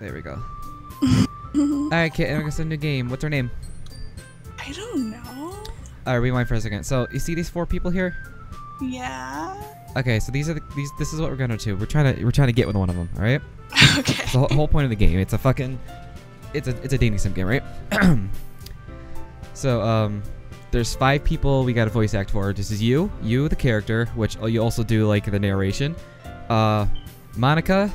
There we go. Alright, Kit, I'm gonna send a new game. What's her name? I don't know. Alright, rewind for a second. So, you see these 4 people here? Yeah. Okay, so these are this is what we're gonna do. We're trying to get with one of them, alright? Okay. It's the whole point of the game. It's a fucking it's a dating sim game, right? So, there's 5 people we got a voice act for. This is you, the character, which you also do like the narration. Monica,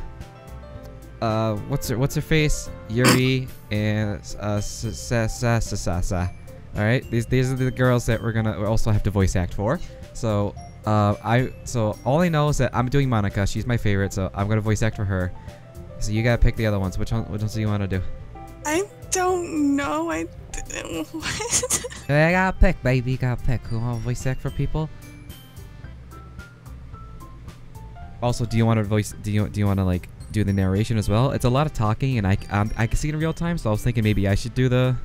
what's her face? Yuri and Sasa. All right, these are the girls that we're gonna also have to voice act for. So, so all I know is that I'm doing Monica. She's my favorite, so I'm gonna voice act for her. So you gotta pick the other ones. Which ones do you want to do? I don't know. What? I gotta pick, baby. You gotta pick. Who want to voice act for people? Also, do you want to voice? Do you want to like do the narration as well? It's a lot of talking, and I can see it in real time. So I was thinking maybe I should do the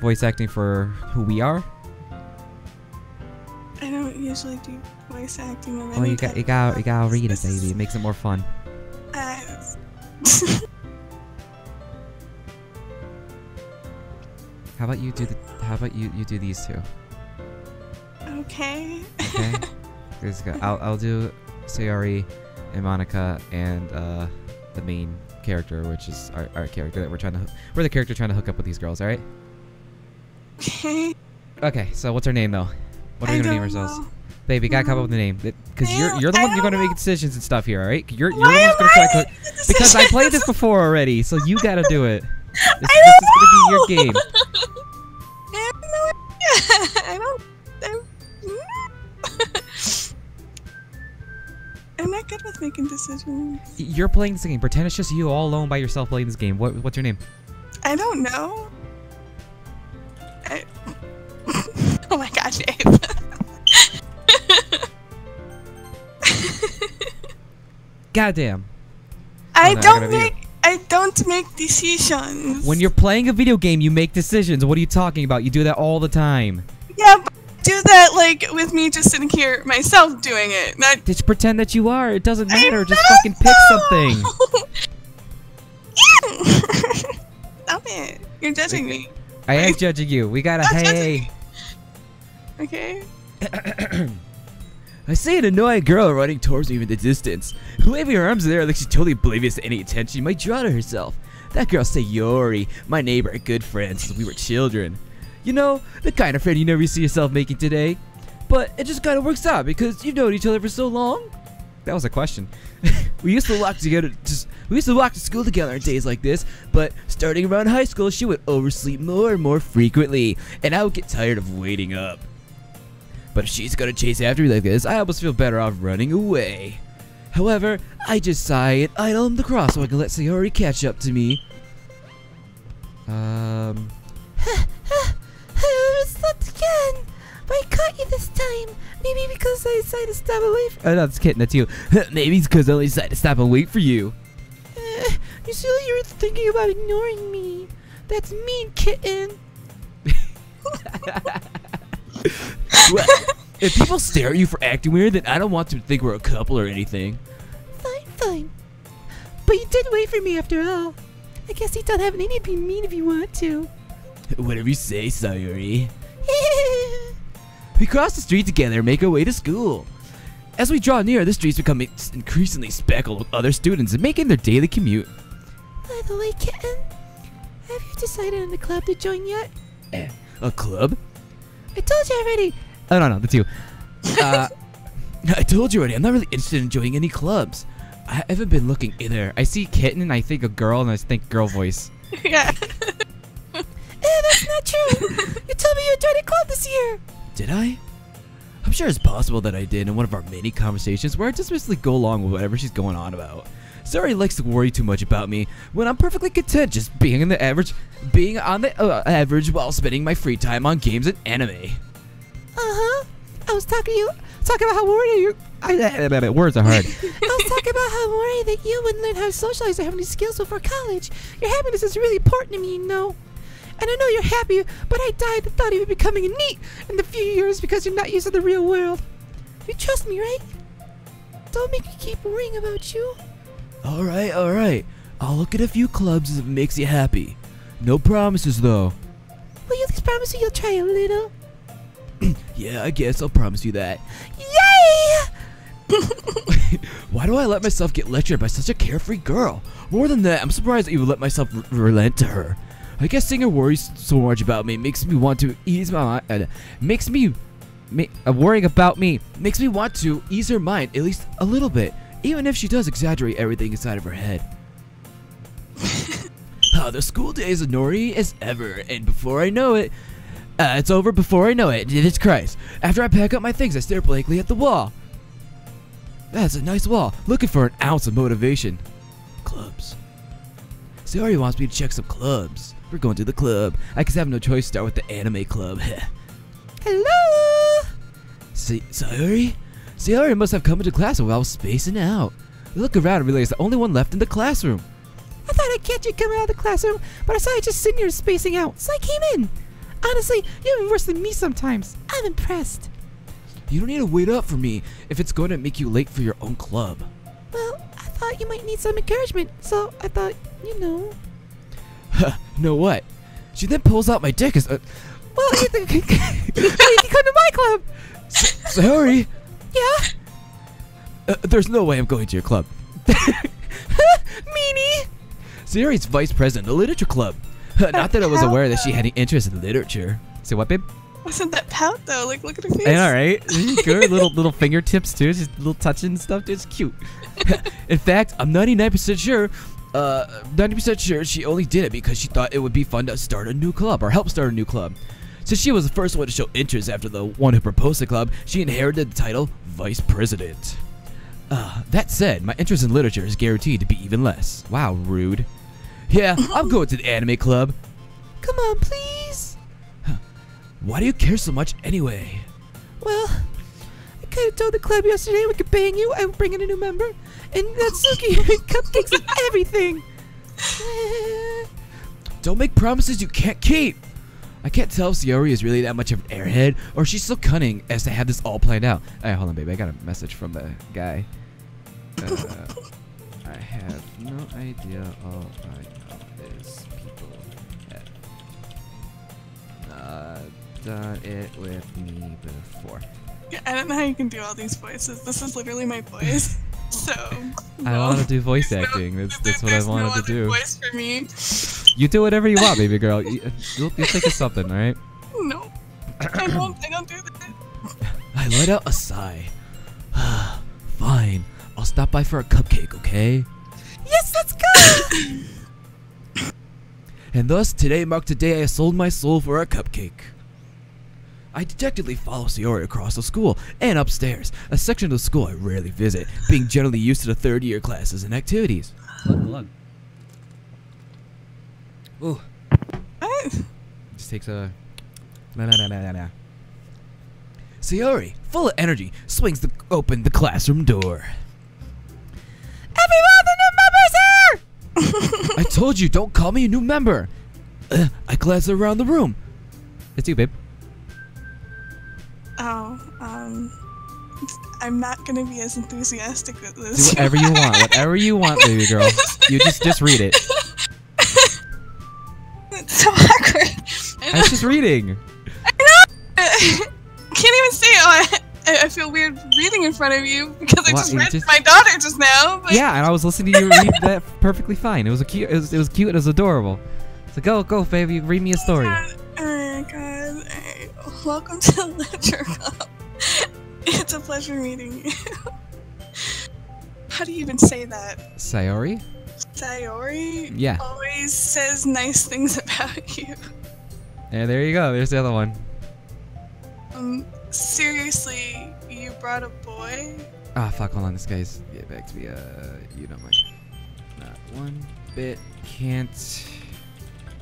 voice acting for who we are. I don't usually do voice acting of Oh, any you gotta read it, baby. It makes it more fun. How about you do you do these 2? Okay. Okay. Let's go. I'll do Sayori and Monica and the main character, which is our character that we're the character trying to hook up with these girls. All right. Okay. Okay. So what's her name though? What are we gonna name ourselves? Know. Baby, gotta come up with a name because you're the one you're gonna make decisions and stuff here. All right. You're the one Why who's gonna try to because I played this before already, so you gotta do it. This is gonna be your game. I have no idea. I'm not good with making decisions. You're playing this game. Pretend it's just you all alone by yourself playing this game. What's your name? I don't know. Oh my gosh, Abe. Goddamn. I don't make decisions. When you're playing a video game, you make decisions. What are you talking about? You do that all the time. Yeah, but I do that like with me just sitting here myself doing it. Not Just pretend that you are. It doesn't matter. Just fucking pick something. Stop it. You're judging me. I am judging you. We gotta hey. Okay. I see an annoying girl running towards me in the distance. Waving her arms in the air like she's totally oblivious to any attention she might draw to herself. That girl's Sayori, my neighbor and good friend since we were children. You know, the kind of friend you never see yourself making today. But it just kind of works out because you've known each other for so long. That was a question. We used to walk to school together on days like this, but starting around high school, she would oversleep more and more frequently, and I would get tired of waiting up. But if she's gonna chase after me like this, I almost feel better off running away. However, I just sigh and idle in the cross so I can let Sayori catch up to me. I overslept again, but I caught you this time. Maybe because I decided to stop away from Oh no, it's Kitten, that's you. Maybe it's because I only decided to stop and wait for you. You see, you were thinking about ignoring me. That's mean, Kitten. Well, if people stare at you for acting weird, then I don't want them to think we're a couple or anything. Fine, fine. But you did wait for me after all. I guess you don't have any need to be mean if you want to. Whatever you say, Sayori. We cross the street together and make our way to school. As we draw near, the streets become increasingly speckled with other students making their daily commute. By the way, Kitten, have you decided on the club to join yet? A club? I told you already. Oh no, that's you. I told you already, I'm not really interested in joining any clubs. I haven't been looking either. I see Kitten and I think a girl and I think girl voice. Yeah. That's not true. You told me you joined a club this year. Did I? I'm sure it's possible that I did in one of our many conversations where I just basically go along with whatever she's going on about. Sorry likes to worry too much about me when I'm perfectly content just being on the average while spending my free time on games and anime. Uh-huh. I was talking about how worried you. Words are hard. I was talking about how worried that you wouldn't learn how to socialize or have any skills before college. Your happiness is really important to me, you know. And I know you're happy, but I died the thought of you becoming a NEET in the few years because you're not used to the real world. You trust me, right? Don't make me keep worrying about you. Alright. I'll look at a few clubs if it makes you happy. No promises, though. Will you just promise me you'll try a little? Yeah, I guess I'll promise you that. Yay! Why do I let myself get lectured by such a carefree girl? More than that, I'm surprised that you let myself relent to her. I guess seeing her worry so much about me makes me want to ease my mind. Worrying about me makes me want to ease her mind at least a little bit, even if she does exaggerate everything inside of her head. The school day is as nori as ever, and before I know it, it's over before I know it. Jesus Christ. After I pack up my things, I stare blankly at the wall. That's a nice wall, looking for an ounce of motivation. Clubs. Sayori wants me to check some clubs. We're going to the club. I guess I have no choice to start with the anime club. Hello? Sayori? Sayori must have come into class while I was spacing out. I look around and realize the only one left in the classroom. I thought I'd catch you coming out of the classroom, but I saw you just sitting here spacing out, so I came in. Honestly, you're even worse than me sometimes. I'm impressed. You don't need to wait up for me if it's going to make you late for your own club. Well, I thought you might need some encouragement, so I thought, you know. Know what? She then pulls out my dick as Well, you can come to my club. Sayori? Yeah? There's no way I'm going to your club. Meanie! Sayori's vice president of the literature club. Not that I was aware that she had any interest in literature. Say what, babe? Wasn't that pout though? Like, look at her face. And alright. Good little fingertips too, just little touching and stuff, dude. It's cute. In fact, I'm 99% sure 90% sure she only did it because she thought it would be fun to start a new club or help start a new club. Since she was the first one to show interest after the one who proposed the club, she inherited the title Vice President. That said, my interest in literature is guaranteed to be even less. Wow, rude. Yeah, I'm going to the anime club. Come on, please. Why do you care so much anyway? Well, I kind of told the club yesterday we could bang you. I would bring in a new member. And Natsuki made cupcakes and everything. Don't make promises you can't keep. I can't tell if Sayori is really that much of an airhead or she's so cunning as to have this all planned out. Hey, hold on, baby. I got a message from the guy. I have no idea. All I know is people have done it with me before. Yeah, I don't know how you can do all these voices. This is literally my voice. So I want to do voice acting. That's what I wanted to do. Voice for me. You do whatever you want, baby girl. You'll think of something, all right? No, I don't do that. I let out a sigh. Fine. I'll stop by for a cupcake, okay? Yes, let's go! And thus, today marked the day I sold my soul for a cupcake. I dejectedly follow Sayori across the school and upstairs, a section of the school I rarely visit, being generally used to the third-year classes and activities. Look. Ooh. What? Just takes a... Sayori, full of energy, swings open the classroom door. Everyone, the new member's here! I told you, don't call me a new member. I glance around the room. It's you, babe. Oh, I'm not gonna be as enthusiastic with this. Do whatever you want. Whatever you want, baby girl. You just read it. It's so awkward. I was just reading. I can't even say I feel weird reading in front of you because I What, just you read just- my daughter just now. But Yeah, and I was listening to you read that perfectly fine. It was cute. It was cute. It was adorable. So go, baby. Read me a story. Oh my god. Alright. Welcome to the Literature Club. It's a pleasure meeting you. How do you even say that? Sayori? Sayori Yeah. always says nice things about you. Yeah, there you go. There's the other one. Seriously, you brought a boy? Ah, fuck. Hold on. This guy's get back to me. You don't mind. Not one bit. Can't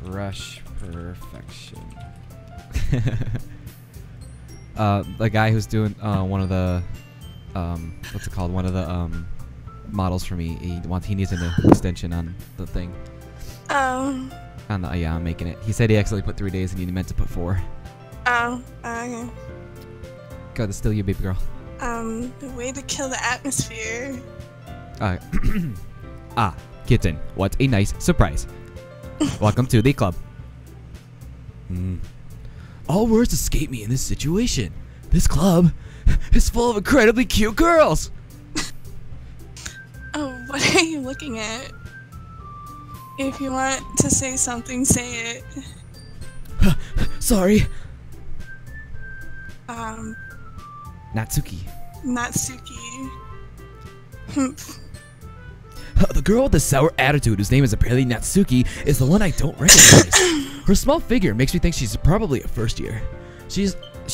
rush perfection. The guy who's doing one of the what's it called? One of the models for me. He needs an extension on the thing. Oh. On the yeah, I'm making it. He said he actually put 3 days and he meant to put 4. Oh. Okay. God, that's still you, baby girl. The way to kill the atmosphere. Ah, Kitten, what a nice surprise. Welcome to the club. All words escape me in this situation. This club is full of incredibly cute girls. Oh, what are you looking at? If you want to say something, say it. Sorry. Natsuki. Natsuki. The girl with the sour attitude, whose name is apparently Natsuki, is the one I don't recognize. Her small figure makes me think she's probably a first year. She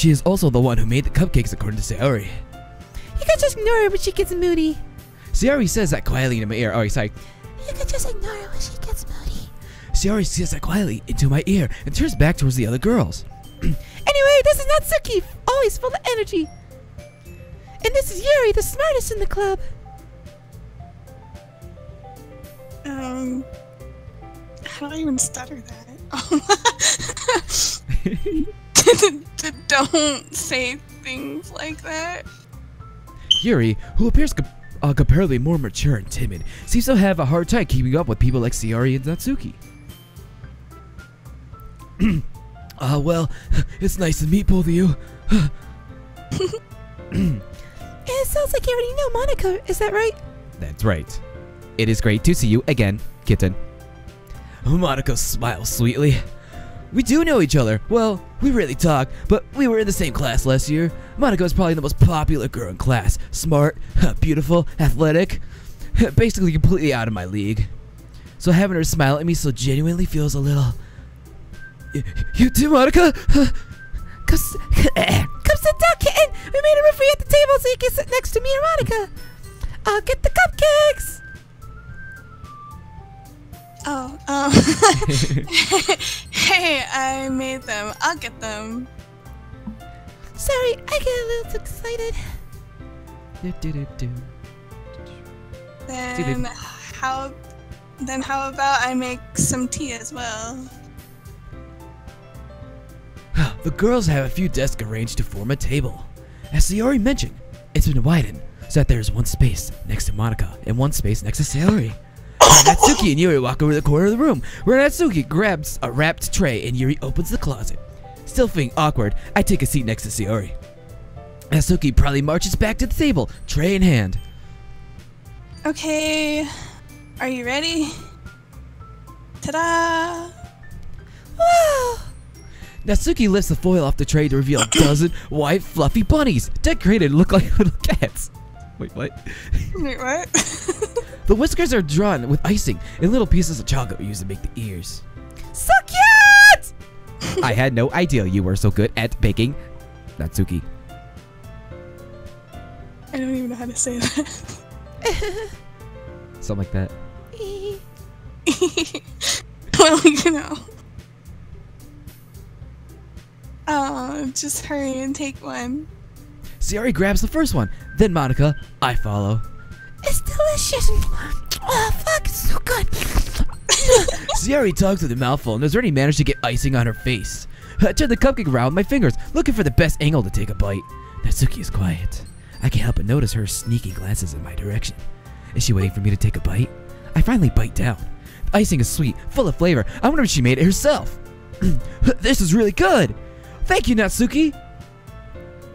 is also the one who made the cupcakes, according to Sayori. You can just ignore her when she gets moody. Sayori says that quietly into my ear. Oh, sorry. You can just ignore her when she gets moody. Sayori says that quietly into my ear and turns back towards the other girls. Anyway, this is Natsuki, always full of energy. And this is Yuri, the smartest in the club. How do I even stutter that? Don't say things like that. Yuri, who appears comparatively more mature and timid, seems to have a hard time keeping up with people like Sayori and Natsuki. Well, it's nice to meet both of you. It sounds like you already know Monica, is that right? That's right. It is great to see you again, Kitten. Monica smiles sweetly. We do know each other. Well, we rarely talk, but we were in the same class last year. Monica is probably the most popular girl in class. Smart, beautiful, athletic. Basically completely out of my league. So having her smile at me so genuinely feels a little... You too, Monica? Come sit down, Kitten. We made a room for you at the table so you can sit next to me and Monica. I'll get the cupcakes. Oh, hey, I made them. I'll get them. Sorry, I get a little too excited. Then how about I make some tea as well? The girls have a few desks arranged to form a table. As Sayori mentioned, it's been widened so that there's one space next to Monica and one space next to Sayori. Natsuki and Yuri walk over to the corner of the room, where Natsuki grabs a wrapped tray and Yuri opens the closet. Still feeling awkward, I take a seat next to Sayori. Natsuki proudly marches back to the table, tray in hand. Okay, are you ready? Ta-da! Wow! Natsuki lifts the foil off the tray to reveal a dozen white fluffy bunnies, decorated to look like little cats. Wait, what? Wait, what? The whiskers are drawn with icing, and little pieces of chocolate are used to make the ears. So cute! I had no idea you were so good at baking, Natsuki. I don't even know how to say that. Something like that. Well, you know. Oh, just hurry and take one. Sayori grabs the first one, then Monica. I follow. It's delicious. Oh, fuck, it's so good. Sayori tugs with a mouthful and has already managed to get icing on her face. I turn the cupcake around with my fingers, looking for the best angle to take a bite. Natsuki is quiet. I can't help but notice her sneaking glances in my direction. Is she waiting for me to take a bite? I finally bite down. The icing is sweet, full of flavor. I wonder if she made it herself. This is really good. Thank you, Natsuki.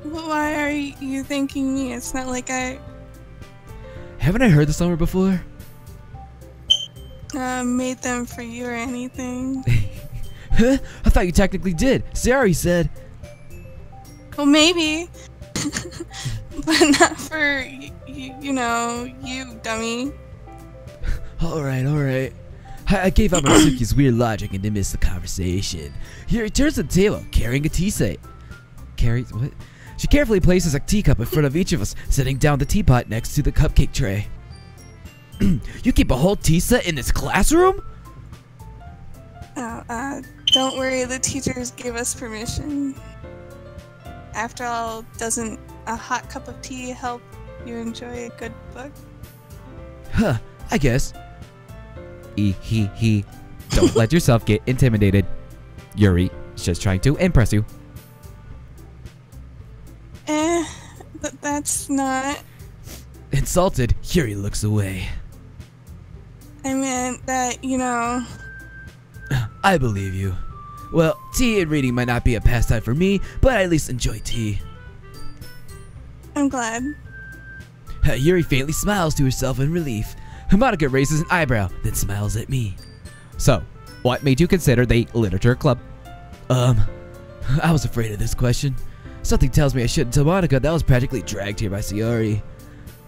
Why are you thanking me? It's not like I Haven't I heard this somewhere before? made them for you or anything. Huh? I thought you technically did. Sayori said. Well, maybe. But not for, you know, you dummy. Alright. I gave up on Natsuki's weird logic and dismissed the conversation. He returns to the table, carrying a tea set. Carries what? She carefully places a teacup in front of each of us, setting down the teapot next to the cupcake tray. You keep a whole tea set in this classroom? Don't worry, the teachers gave us permission. After all, doesn't a hot cup of tea help you enjoy a good book? Huh, I guess. He. Don't let yourself get intimidated. Yuri is just trying to impress you. But that's not... Insulted, Yuri looks away. I meant that, you know. I believe you. Well, tea and reading might not be a pastime for me, but I at least enjoy tea. I'm glad. Yuri faintly smiles to herself in relief. Monica raises an eyebrow, then smiles at me. So, what made you consider the literature club? I was afraid of this question. Something tells me I shouldn't tell Monica that I was practically dragged here by Sayori.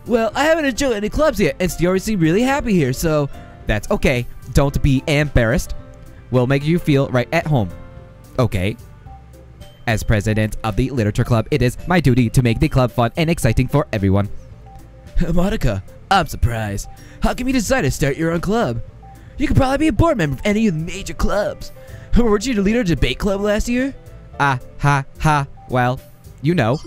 Well, I haven't enjoyed any clubs yet, and Sayori seemed really happy here, so... That's okay. Don't be embarrassed. We'll make you feel right at home. Okay? As president of the literature club, it is my duty to make the club fun and exciting for everyone. Monica, I'm surprised. How come you decided to start your own club? You could probably be a board member of any of the major clubs. Weren't you the leader of the debate club last year? Well, you know.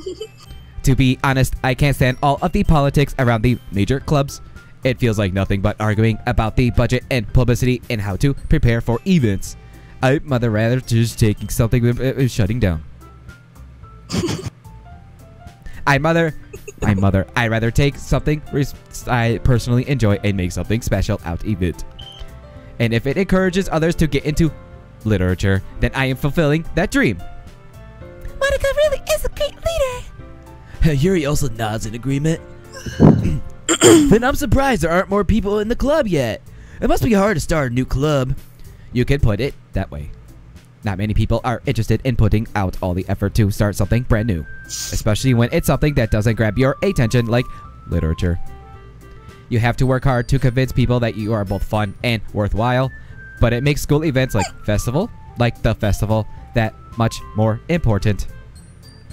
To be honest, I can't stand all of the politics around the major clubs. It feels like nothing but arguing about the budget and publicity and how to prepare for events. I'd rather just taking something with shutting down. I'd rather take something I personally enjoy and make something special out of it. And if it encourages others to get into literature, then I am fulfilling that dream. Monica really is a great leader. Yuri also nods in agreement. Then I'm surprised there aren't more people in the club yet. It must be hard to start a new club. You could put it that way. Not many people are interested in putting out all the effort to start something brand new, especially when it's something that doesn't grab your attention like literature. You have to work hard to convince people that you are both fun and worthwhile, but it makes school events like the festival, that much more important.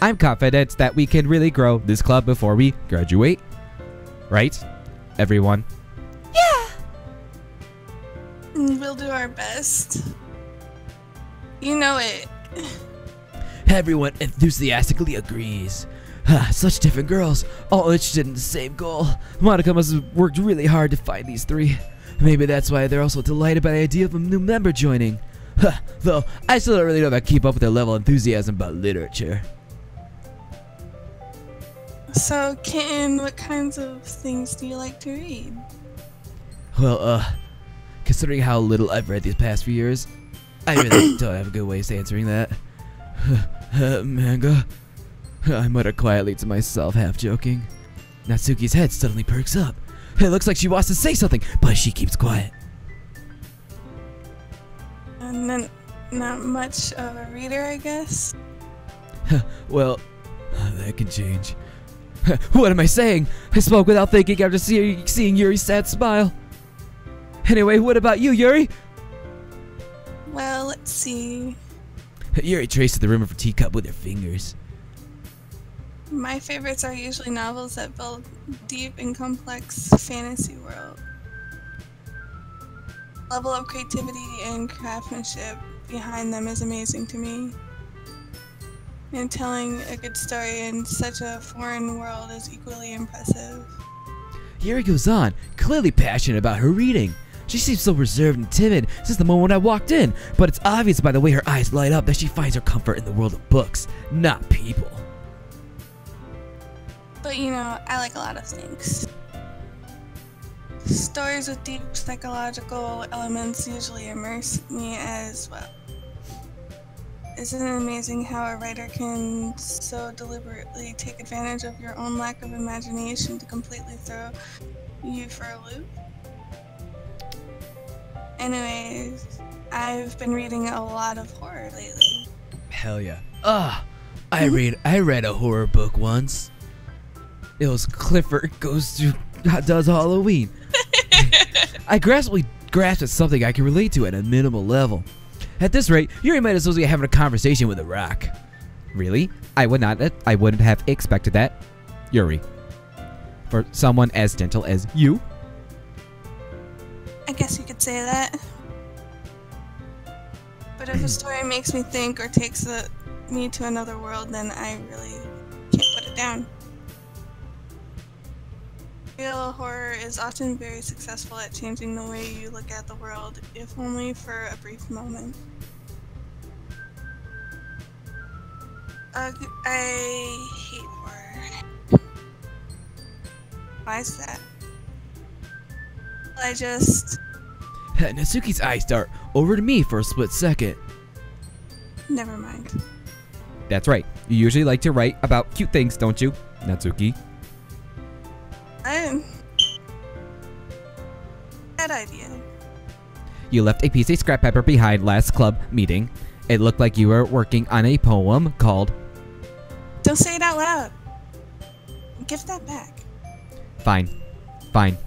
I'm confident that we can really grow this club before we graduate. Right, everyone? Yeah. We'll do our best. You know it. Everyone enthusiastically agrees. Such different girls, all interested in the same goal. Monica must have worked really hard to find these three. Maybe that's why they're also delighted by the idea of a new member joining. Though, I still don't really know if I keep up with their level of enthusiasm about literature. So, Kitten, what kinds of things do you like to read? Well, considering how little I've read these past few years, I really don't have a good way of answering that. Manga? I mutter quietly to myself, half joking. Natsuki's head suddenly perks up. It looks like she wants to say something, but she keeps quiet. And then, not much of a reader, I guess? Well, that can change. What am I saying? I spoke without thinking after seeing Yuri's sad smile. Anyway, what about you, Yuri? Well, let's see. Yuri traces the rim of her teacup with her fingers. My favorites are usually novels that build deep and complex fantasy world. Level of creativity and craftsmanship behind them is amazing to me. And telling a good story in such a foreign world is equally impressive. Yuri goes on, clearly passionate about her reading. She seems so reserved and timid since the moment I walked in, but it's obvious by the way her eyes light up that she finds her comfort in the world of books, not people. But you know, I like a lot of things. Stories with deep psychological elements usually immerse me as well. Isn't it amazing how a writer can so deliberately take advantage of your own lack of imagination to completely throw you for a loop? Anyways, I've been reading a lot of horror lately. Hell yeah. I read a horror book once. It was Clifford Does Halloween. I grasped at something I can relate to at a minimal level. At this rate, Yuri might as well be having a conversation with a rock. Really? I wouldn't have expected that. Yuri. For someone as gentle as you? I guess you could say that. But if a story makes me think or takes me to another world, then I really can't put it down. Real horror is often very successful at changing the way you look at the world, if only for a brief moment. I hate horror. Why is that? Natsuki's eyes dart over to me for a split second. Never mind. That's right. You usually like to write about cute things, don't you, Natsuki? Bad idea. You left a piece of scrap paper behind last club meeting. It looked like you were working on a poem called... Don't say it out loud. Give that back. Fine. Fine.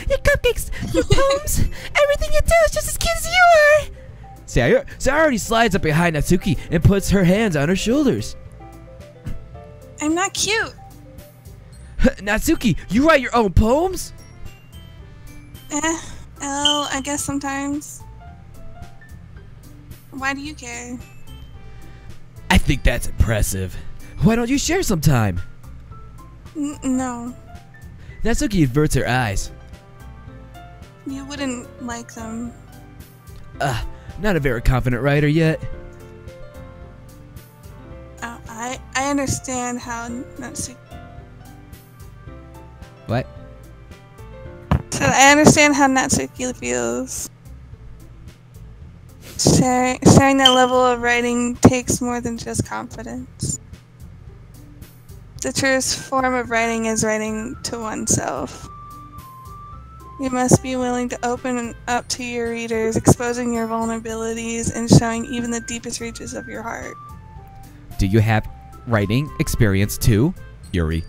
Your cupcakes, your poems, everything you do is just as cute as you are. Sayori already slides up behind Natsuki and puts her hands on her shoulders. I'm not cute. Natsuki, you write your own poems? Oh, I guess sometimes. Why do you care? I think that's impressive. Why don't you share sometime? No. Natsuki averts her eyes. You wouldn't like them. Not a very confident writer yet. Oh, I understand how Natsuki... What? So I understand how Natsuki feels. Sharing that level of writing takes more than just confidence. The truest form of writing is writing to oneself. You must be willing to open up to your readers, exposing your vulnerabilities and showing even the deepest reaches of your heart. Do you have writing experience too, Yuri?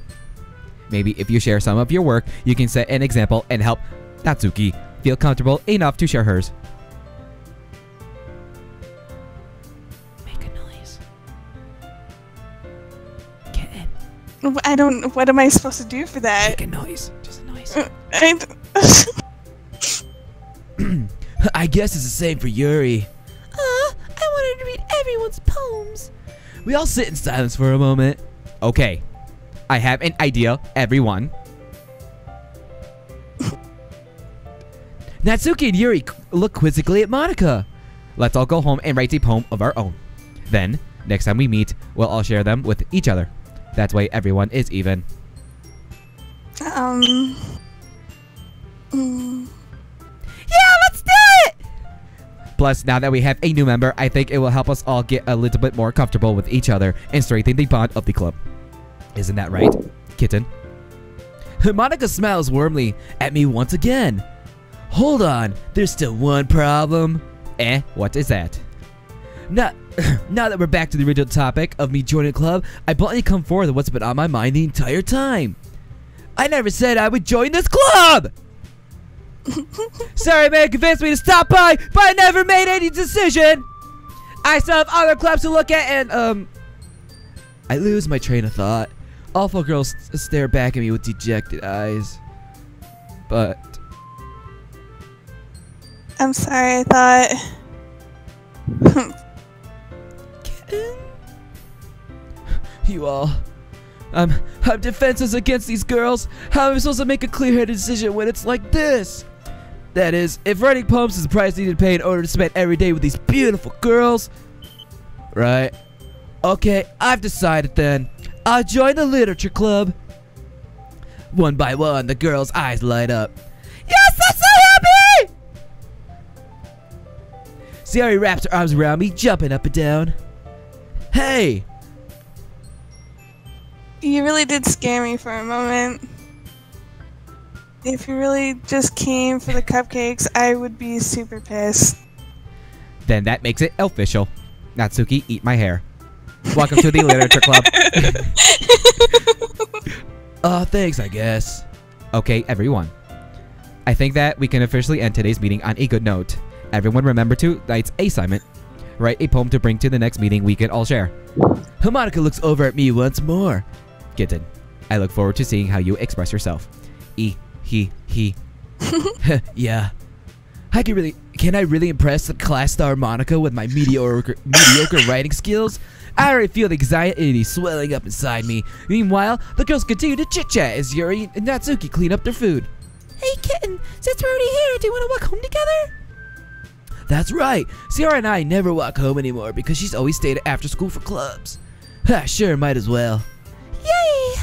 Maybe if you share some of your work, you can set an example and help Natsuki feel comfortable enough to share hers. Make a noise. Kitten, I don't... What am I supposed to do for that? make a noise. Just a noise. I guess it's the same for Yuri. I wanted to read everyone's poems. We all sit in silence for a moment. Okay. I have an idea, everyone. Natsuki and Yuri look quizzically at Monica. Let's all go home and write a poem of our own. Then, next time we meet, we'll all share them with each other. That way everyone is even. Yeah, let's do it! Plus, now that we have a new member, I think it will help us all get a little bit more comfortable with each other and strengthen the bond of the club. Isn't that right, kitten? Monica smiles warmly at me once again. Hold on, there's still one problem. What is that? Now that we're back to the original topic of me joining the club, I bluntly come forward with what's been on my mind the entire time. I never said I would join this club! Sorry, man, convinced me to stop by, but I never made any decision! I still have other clubs to look at and, I lose my train of thought. Awful girls stare back at me with dejected eyes. But... I'm sorry, I thought... You all... I'm defenseless against these girls. How am I supposed to make a clear-headed decision when it's like this? That is, if writing poems is the price needed to pay in order to spend every day with these beautiful girls... Right. Okay, I've decided then. I'll join the literature club. One by one, the girls' eyes light up. Yes, I'm so happy! Sayori wraps her arms around me, jumping up and down. Hey! You really did scare me for a moment. If you really just came for the cupcakes, I would be super pissed. Then that makes it official. Natsuki, eat my hair. Welcome to the literature club. Thanks, I guess. Okay, everyone. I think that we can officially end today's meeting on a good note. Everyone remember tonight's assignment. Write a poem to bring to the next meeting we can all share. Monica looks over at me once more. Kitten, I look forward to seeing how you express yourself. He. Yeah. Can I really impress the class star Monica with my mediocre writing skills? I already feel the anxiety swelling up inside me. Meanwhile, the girls continue to chit-chat as Yuri and Natsuki clean up their food. Hey, Kitten, since we're already here, do you want to walk home together? That's right. Sierra and I never walk home anymore because she's always stayed after school for clubs. Sure, might as well. Yay!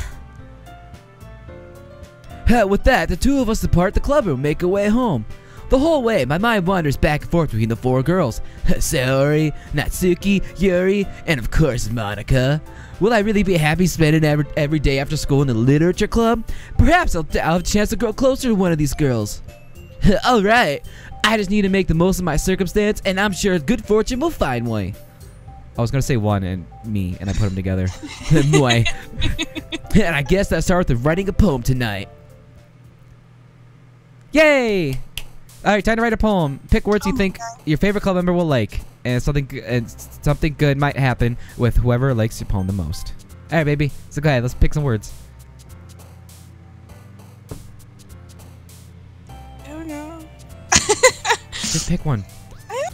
With that, the two of us depart the club and make our way home. The whole way, my mind wanders back and forth between the 4 girls. Saori, Natsuki, Yuri, and of course Monica. Will I really be happy spending every day after school in the literature club? Perhaps I'll have a chance to grow closer to one of these girls. Alright, I just need to make the most of my circumstance, and I'm sure good fortune will find one. I was gonna say one and me, and I put them together. Moi. And I guess I start with writing a poem tonight. Yay! Alright, time to write a poem. Pick words you think your favorite club member will like, and something good might happen with whoever likes your poem the most. Alright, baby. So go ahead, let's pick some words. I don't know. Just pick one.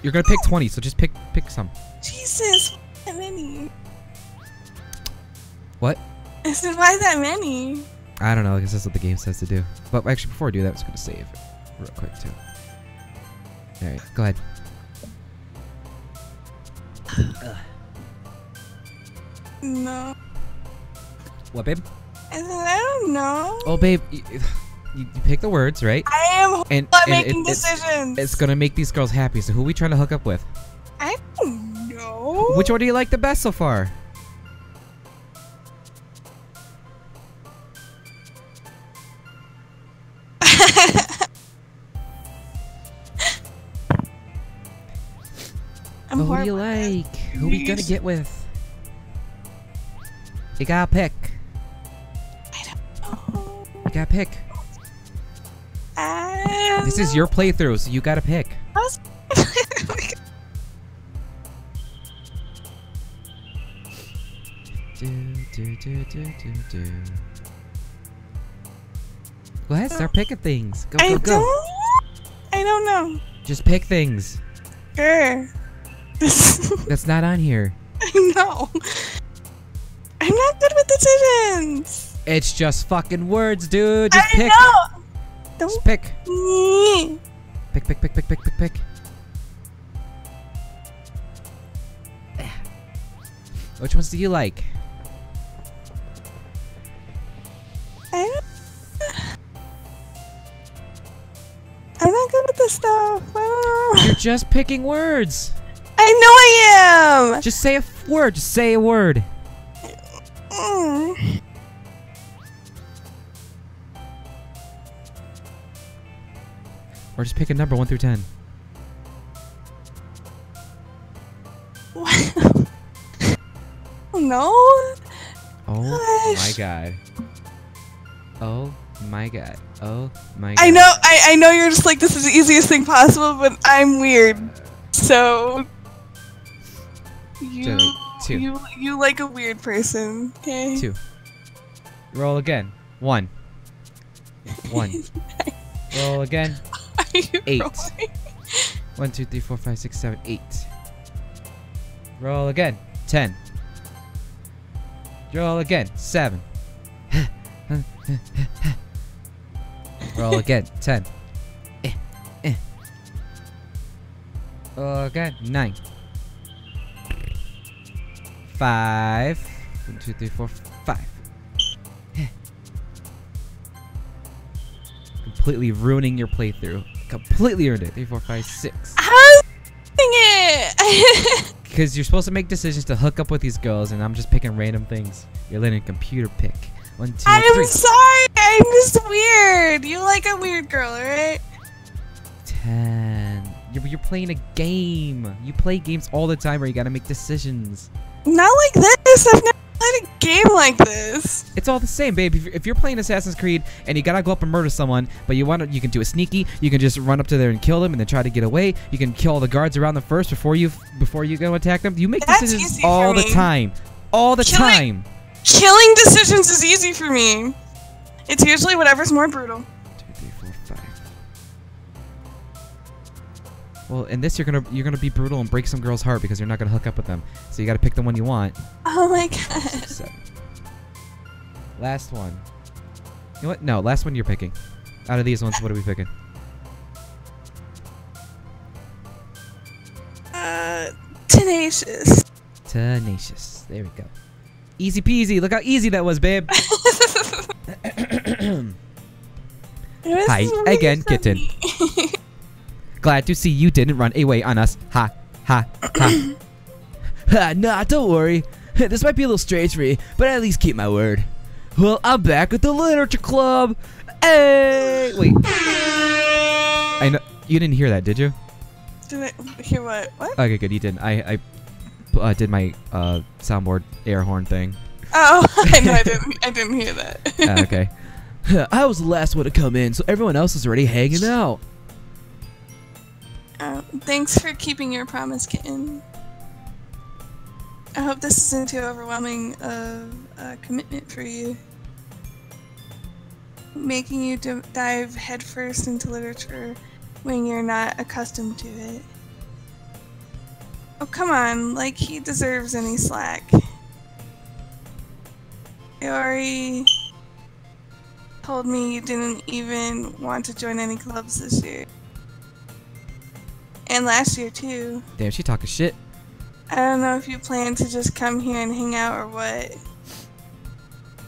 You're gonna pick 20, so just pick some. Jesus, why that many? What? I said, why that many? I don't know, because that's what the game says to do. But actually, before I do that, I'm just gonna save real quick too. Alright, go ahead. No. What, babe? I said, I don't know. Oh, babe, you pick the words, right? I am And making decisions. It's gonna make these girls happy. So who are we trying to hook up with? I don't know. Which one do you like the best so far? I'm Who do you horrible at this. like? Who we gonna get with? You gotta pick. Oh, You gotta pick. This is your playthrough, so you gotta pick. Go ahead, start picking things. Go, go, go. I don't know. Just pick things. Sure. That's not on here. I know. I'm not good with decisions. It's just fucking words, dude. Just I pick. know. Don't Just pick. me. Pick, pick, pick, pick, pick, pick, pick. Which ones do you like? I'm not good at this stuff. I don't know. You're just picking words. I know I am. Just say a word. Just say a word. Mm. Or just pick a number 1 through 10. No. Oh my Gosh. god. Oh my god. Oh my god. I know you're just like, this is the easiest thing possible, but I'm weird. So you Two. you like a weird person, okay? 2. Roll again. 1. 1. Roll again. Are you 8. rolling? 1, 2, 3, 4, 5, 6, 7, 8. Roll again. 10. Roll again. 7. Roll again. 10. Roll again. 9. 5. 1, 2, 3, 4, 5. Completely ruining your playthrough. Completely ruined it. 3, 4, 5, 6. How's it? Because you're supposed to make decisions to hook up with these girls, and I'm just picking random things. You're letting a computer pick. 1, 2, 3. I'm sorry. I'm just weird. You like a weird girl, right? 10. You're playing a game. You play games all the time where you gotta make decisions. Not like this. I've never played a game like this. It's all the same, babe. If you're playing Assassin's Creed and you gotta go up and murder someone, but you can do it sneaky. You can just run up to there and kill them, and then try to get away. You can kill all the guards around them first before you go attack them. You make That's decisions easy for all the me. time. All the time. Killing decisions is easy for me. It's usually whatever's more brutal. 2, 3, 4, 5. Well, in this you're gonna be brutal and break some girl's heart because you're not gonna hook up with them. So you gotta pick the one you want. Oh my god. 6, 7. Last one. You know what? No, last one you're picking. Out of these ones, what are we picking? Tenacious. Tenacious. There we go. Easy peasy. Look how easy that was, babe. It was Hi really again, kitten. funny. Glad to see you didn't run away on us. Ha, ha, ha. Ha, nah, don't worry. This might be a little strange for me, but I at least keep my word. Well, I'm back at the literature club. Hey! Wait. I know you didn't hear that, did you? Did I hear what? What? Okay, good. You didn't. I did my soundboard air horn thing. Oh, I know. I didn't hear that. Okay. I was the last one to come in, so everyone else is already hanging out. Thanks for keeping your promise, kitten. I hope this isn't too overwhelming of a commitment for you. Making you dive headfirst into literature when you're not accustomed to it. Oh, come on, like he deserves any slack. Sayori told me you didn't even want to join any clubs this year. And last year, too. Damn, she talking shit. I don't know if you plan to just come here and hang out or what.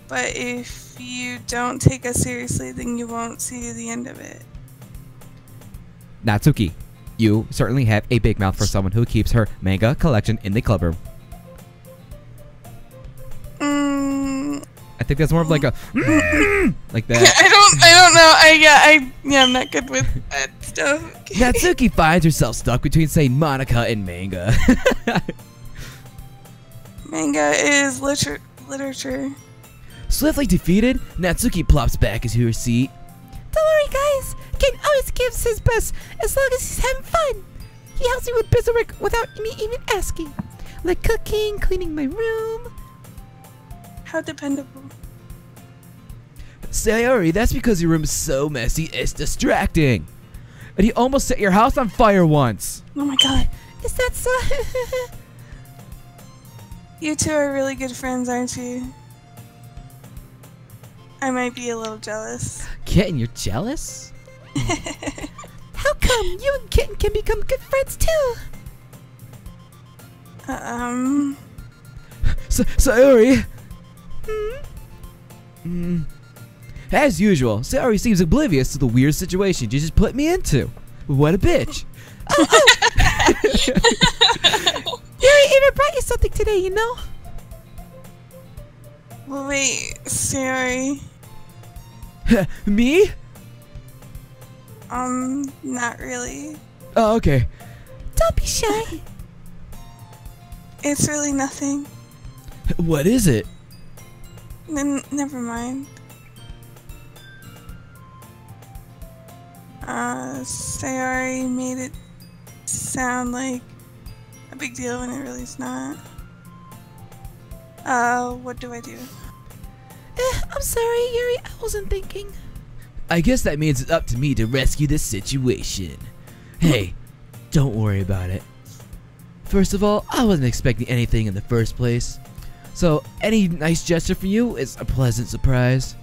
But if you don't take us seriously, then you won't see the end of it. Natsuki, you certainly have a big mouth for someone who keeps her manga collection in the club room. I think that's more of like a like that. I don't know. I'm not good with that stuff. Natsuki finds herself stuck between saying Monica and manga. Manga is literature. Swiftly defeated, Natsuki plops back into her seat. Don't worry, guys. Ken always gives his best as long as he's having fun. He helps me with busy work without me even asking, like cooking, cleaning my room. How dependable. Sayori, that's because your room is so messy, it's distracting. And he almost set your house on fire once. Oh my god. Is that so? You two are really good friends, aren't you? I might be a little jealous. Kitten, you're jealous? How come you and Kitten can become good friends too? Sayori. As usual, Sayori seems oblivious to the weird situation you just put me into. What a bitch. Yuri even brought you something today, you know? Well, wait, Sayori. Me? Not really. Oh, okay. Don't be shy. It's really nothing. What is it? Never mind. Sayori made it sound like a big deal when it really is not. What do I do? I'm sorry, Yuri. I wasn't thinking. I guess that means it's up to me to rescue this situation. Hey, don't worry about it. First of all, I wasn't expecting anything in the first place. So, any nice gesture from you is a pleasant surprise.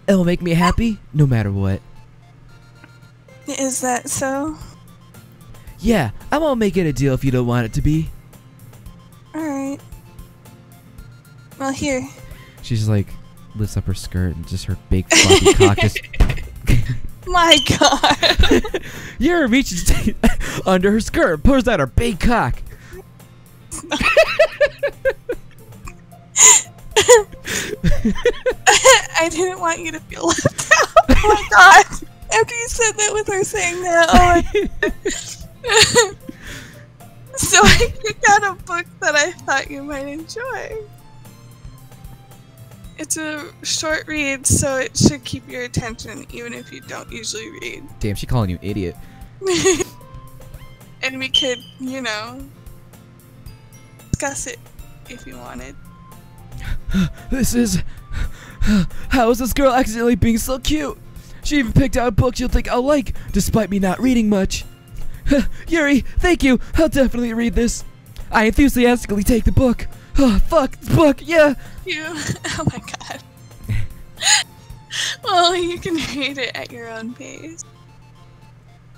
It will make me happy no matter what. Is that so? Yeah, I won't make it a deal if you don't want it to be. Alright. Well, here. She's just like lifts up her skirt and just her big floppy cock just. My god. Yuri reaches under her skirt, pulls out her big cock. I didn't want you to feel left out. Oh my god. After you said that with her saying that, oh my So I picked out a book that I thought you might enjoy. It's a short read, so it should keep your attention even if you don't usually read. Damn, she calling you idiot. And we could, you know, discuss it if you wanted. This is... How is this girl accidentally being so cute? She even picked out a book she'll think I'll like, despite me not reading much. Yuri, thank you. I'll definitely read this. I enthusiastically take the book. Oh, fuck, this book, yeah. Oh my god. Well, you can read it at your own pace.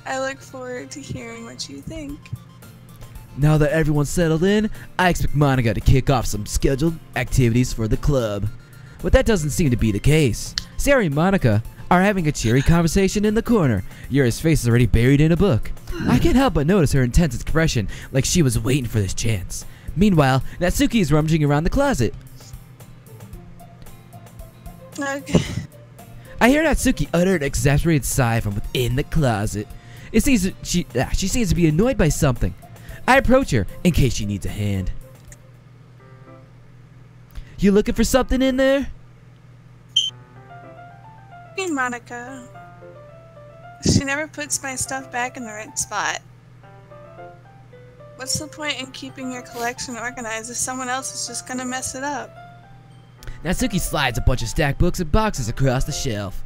I look forward to hearing what you think. Now that everyone's settled in, I expect Monica to kick off some scheduled activities for the club. But that doesn't seem to be the case. Sayori and Monica are having a cheery conversation in the corner. Yura's face is already buried in a book. I can't help but notice her intense expression, like she was waiting for this chance. Meanwhile, Natsuki is rummaging around the closet. Okay. I hear Natsuki utter an exasperated sigh from within the closet. It seems she seems to be annoyed by something. I approach her in case she needs a hand. You looking for something in there? Hey, Monica. She never puts my stuff back in the right spot. What's the point in keeping your collection organized if someone else is just gonna mess it up? Natsuki slides a bunch of stacked books and boxes across the shelf.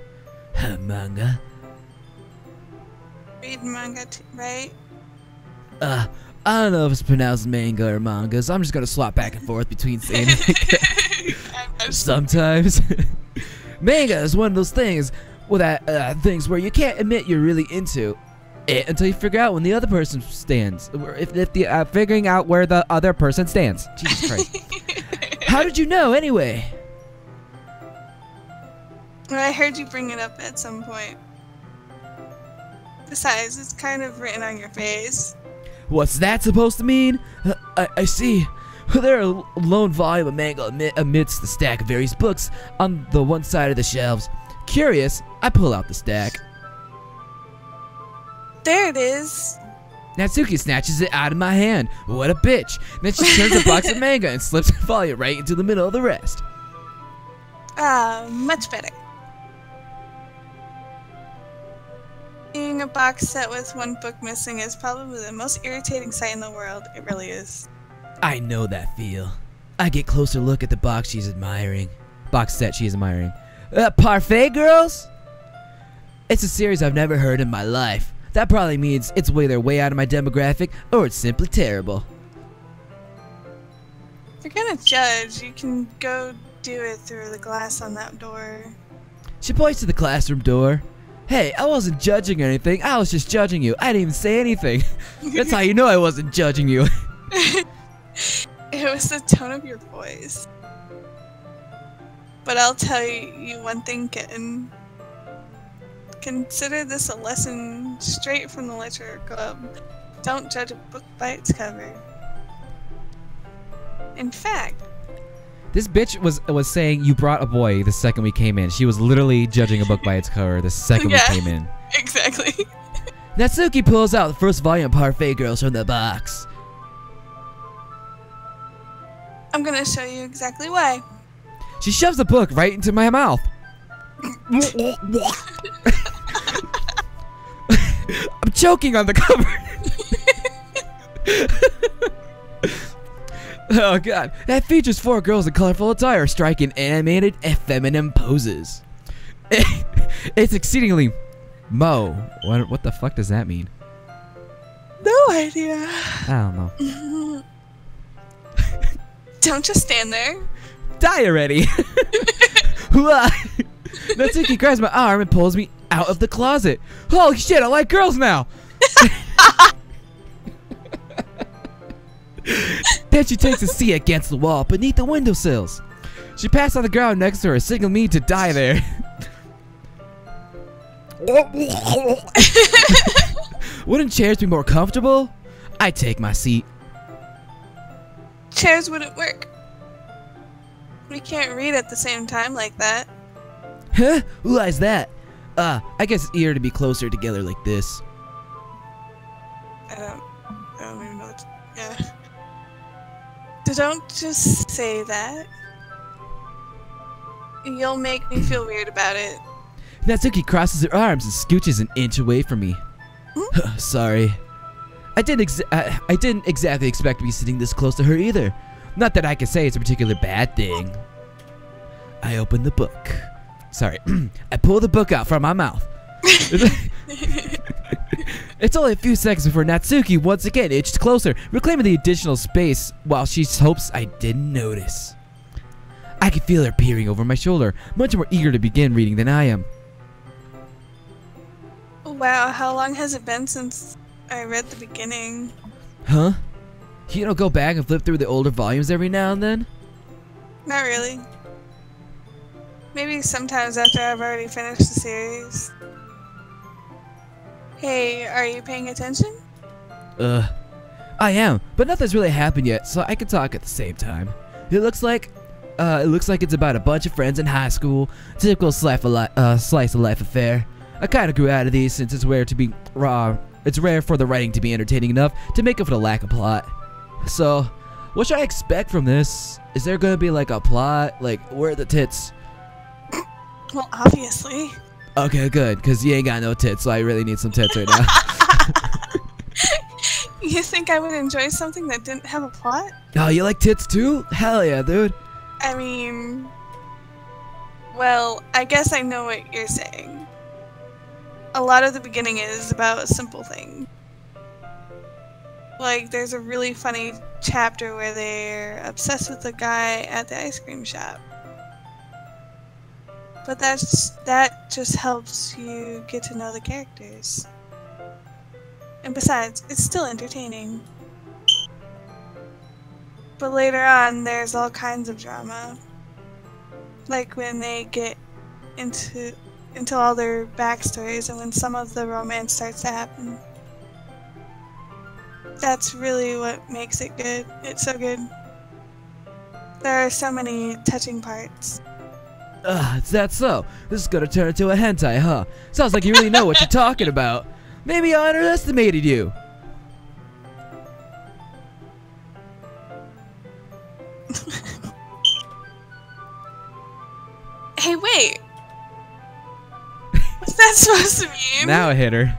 Manga. Read manga, right? I don't know if it's pronounced manga or manga, so I'm just gonna swap back and forth between saying it. Sometimes. Manga is one of those things things where you can't admit you're really into it until you figure out when the other person stands. Figuring out where the other person stands. Jesus Christ. How did you know, anyway? Well, I heard you bring it up at some point. Besides, it's kind of written on your face. What's that supposed to mean? I see. There are a lone volume of manga amidst the stack of various books on the one side of the shelves. Curious, I pull out the stack. There it is. Natsuki snatches it out of my hand. What a bitch. Then she turns a box of manga and slips a volume right into the middle of the rest. Much better. Seeing a box set with one book missing is probably the most irritating sight in the world. It really is. I know that feel. I get closer look at the box she's admiring. Box set she's admiring. Parfait Girls? It's a series I've never heard in my life. That probably means it's either way out of my demographic or it's simply terrible. If you're gonna judge, you can go do it through the glass on that door. She points to the classroom door. Hey, I wasn't judging anything. I was just judging you. I didn't even say anything. That's how you know I wasn't judging you. It was the tone of your voice. But I'll tell you one thing, kitten. Consider this a lesson straight from the literature club. Don't judge a book by its cover. In fact, This bitch was saying you brought a boy the second we came in. She was literally judging a book by its cover the second we came in. Exactly. Natsuki pulls out the first volume of Parfait Girls from the box. I'm gonna show you exactly why. She shoves the book right into my mouth. I'm choking on the cover. Oh god, that features 4 girls in colorful attire striking animated and feminine poses. It's exceedingly What the fuck does that mean? No idea. I don't know. Don't just stand there. Die already. Natsuki grabs my arm and pulls me out of the closet. Holy shit, I like girls now. Then she takes a seat against the wall beneath the windowsills. She passed on the ground next to her, signaling me to die there. Wouldn't chairs be more comfortable? I take my seat. Chairs wouldn't work. We can't read at the same time like that. Huh? Why's that? I guess it's easier to be closer together like this. I don't even know what to, yeah. Don't just say that. You'll make me feel weird about it. Natsuki crosses her arms and scooches an inch away from me. Sorry. I didn't exactly expect to be sitting this close to her either. Not that I can say it's a particular bad thing. I open the book. Sorry. I pull the book out from my mouth. It's only a few seconds before Natsuki once again inched closer, reclaiming the additional space while she hopes I didn't notice. I can feel her peering over my shoulder, much more eager to begin reading than I am. Wow, how long has it been since I read the beginning? Huh? You don't go back and flip through the older volumes every now and then? Not really. Maybe sometimes after I've already finished the series. Hey, are you paying attention? I am, but nothing's really happened yet, so I can talk at the same time. It looks like it's about a bunch of friends in high school. Typical slice of life affair. I kind of grew out of these since it's rare to be raw. It's rare for the writing to be entertaining enough to make up for the lack of plot. So, what should I expect from this? Is there gonna be like a plot? Like, where are the tits? Well, obviously. Okay, good, cause you ain't got no tits, so I really need some tits right now. You think I would enjoy something that didn't have a plot? Oh, you like tits too? Hell yeah, dude. I mean, well, I guess I know what you're saying. A lot of the beginning is about a simple thing. Like, there's a really funny chapter where they're obsessed with the guy at the ice cream shop. But that just helps you get to know the characters. And besides, it's still entertaining. But later on, there's all kinds of drama. Like when they get into all their backstories and when some of the romance starts to happen. That's really what makes it good. It's so good. There are so many touching parts. Is that so? This is gonna turn into a hentai, huh? Sounds like you really know what you're talking about. Maybe I underestimated you. Hey, wait! What's that supposed to mean? Now I hit her.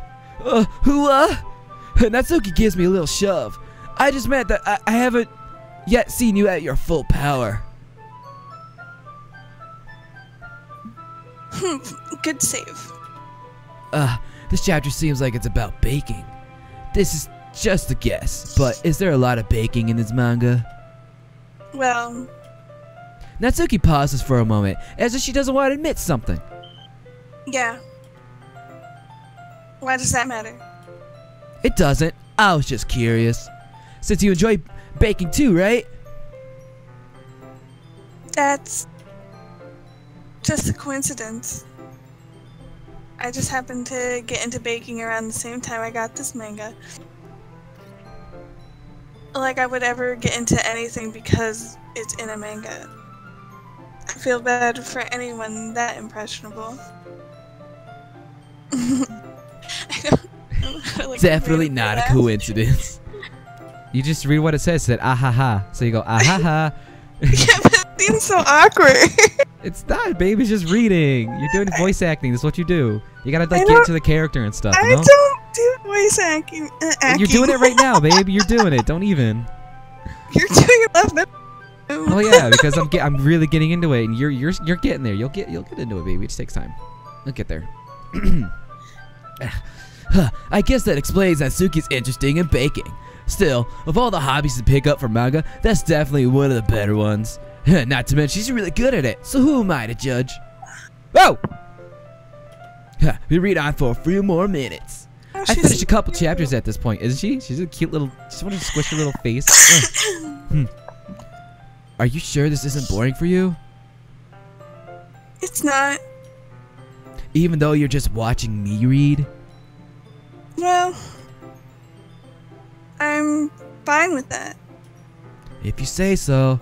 Natsuki gives me a little shove. I just meant that I haven't yet seen you at your full power. Good save. This chapter seems like it's about baking. This is just a guess, but is there a lot of baking in this manga? Well... Natsuki pauses for a moment, as if she doesn't want to admit something. Yeah. Why does that matter? It doesn't. I was just curious. Since you enjoy baking too, right? That's... just a coincidence. I just happened to get into baking around the same time I got this manga. Like I would ever get into anything because it's in a manga. I feel bad for anyone that impressionable. Definitely not a coincidence. You just read what it says. It said ah ha ha. So you go ah ha ha. Yeah, but it seems so awkward. It's not, babe. It's just reading. You're doing voice acting. That's what you do. You gotta like get into the character and stuff. I You know? don't do voice acting. You're doing it right now, babe. You're doing it. Don't even. You're doing it left. Oh yeah, because I'm really getting into it, and you're getting there. You'll get into it, baby. It just takes time. You'll get there. I guess that explains Natsuki's interesting in baking. Still, of all the hobbies to pick up for manga, that's definitely one of the better ones. Not to mention, she's really good at it, so who am I to judge? Oh! We read on for a few more minutes. Oh, I finished a couple chapters at this point, isn't she? She's a cute little... Just want to squish her little face. Are you sure this isn't boring for you? It's not. Even though you're just watching me read? Well, I'm fine with that. If you say so.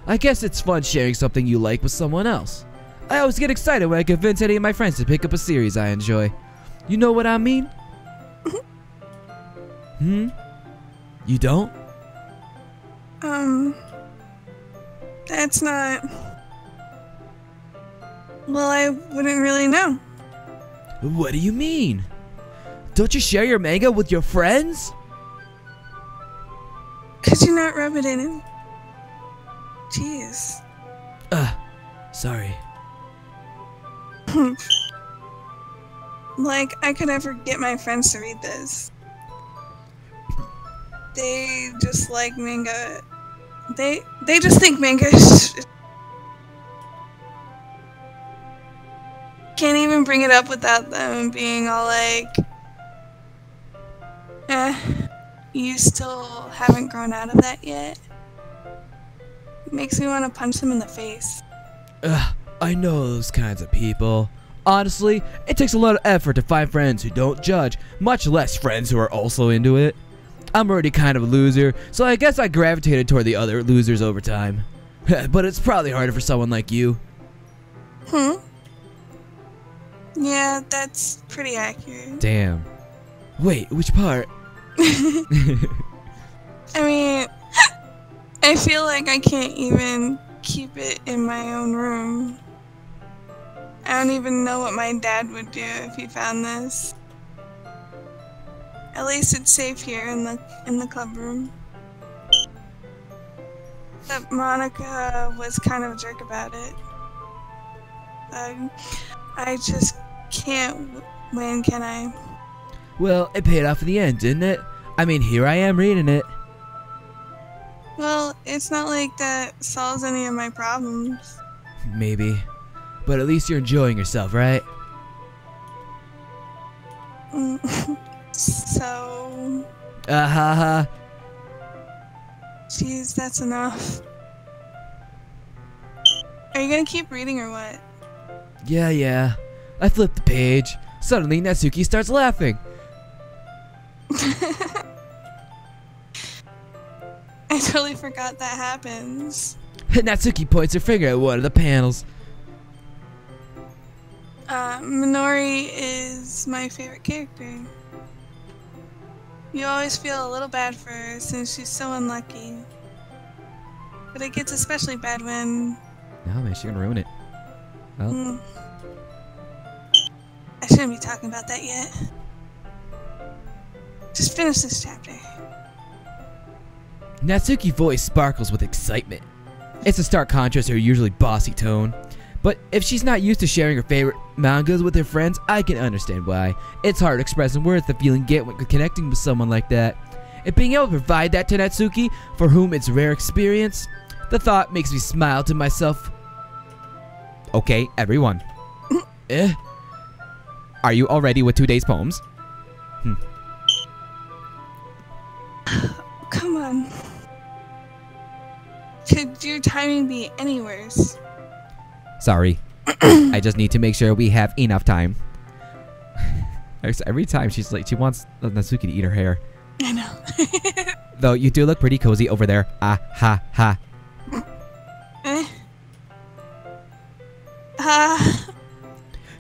I guess it's fun sharing something you like with someone else. I always get excited when I convince any of my friends to pick up a series I enjoy. You know what I mean? You don't? That's not... Well, I wouldn't really know. What do you mean? Don't you share your manga with your friends? Could you not rub it in him? Jeez. Sorry. Like, I could never get my friends to read this. They just like manga. They just think manga is... Can't even bring it up without them being all like... you still haven't grown out of that yet? It makes me want to punch them in the face. I know those kinds of people. Honestly, it takes a lot of effort to find friends who don't judge, much less friends who are also into it. I'm already kind of a loser, so I guess I gravitated toward the other losers over time. But it's probably harder for someone like you. Yeah, that's pretty accurate. Damn. Wait, which part? I mean, I feel like I can't even keep it in my own room. I don't even know what my dad would do if he found this. At least it's safe here in the club room. But Monica was kind of a jerk about it. I just can't win, can I? Well, it paid off in the end, didn't it? I mean, here I am reading it. Well, it's not like that solves any of my problems. Maybe. But at least you're enjoying yourself, right? So... Ha. Jeez, that's enough. Are you gonna keep reading or what? Yeah. I flipped the page. Suddenly, Natsuki starts laughing. I totally forgot that happens. Natsuki points her finger at one of the panels. Minori is my favorite character. You always feel a little bad for her since she's so unlucky. But it gets especially bad when... No, man, she's gonna ruin it. Well, I shouldn't be talking about that yet. Just finish this chapter. Natsuki's voice sparkles with excitement. It's a stark contrast to her usually bossy tone. But if she's not used to sharing her favorite mangas with her friends, I can understand why. It's hard to express in words the feeling you get when connecting with someone like that. And being able to provide that to Natsuki, for whom it's a rare experience, the thought makes me smile to myself. okay, everyone. Eh? Are you all ready with today's poems? Come on. Could your timing be any worse? Sorry. I just need to make sure we have enough time. Every time she's like, she wants Natsuki to eat her hair. I know. Though you do look pretty cozy over there. Ah ha ha.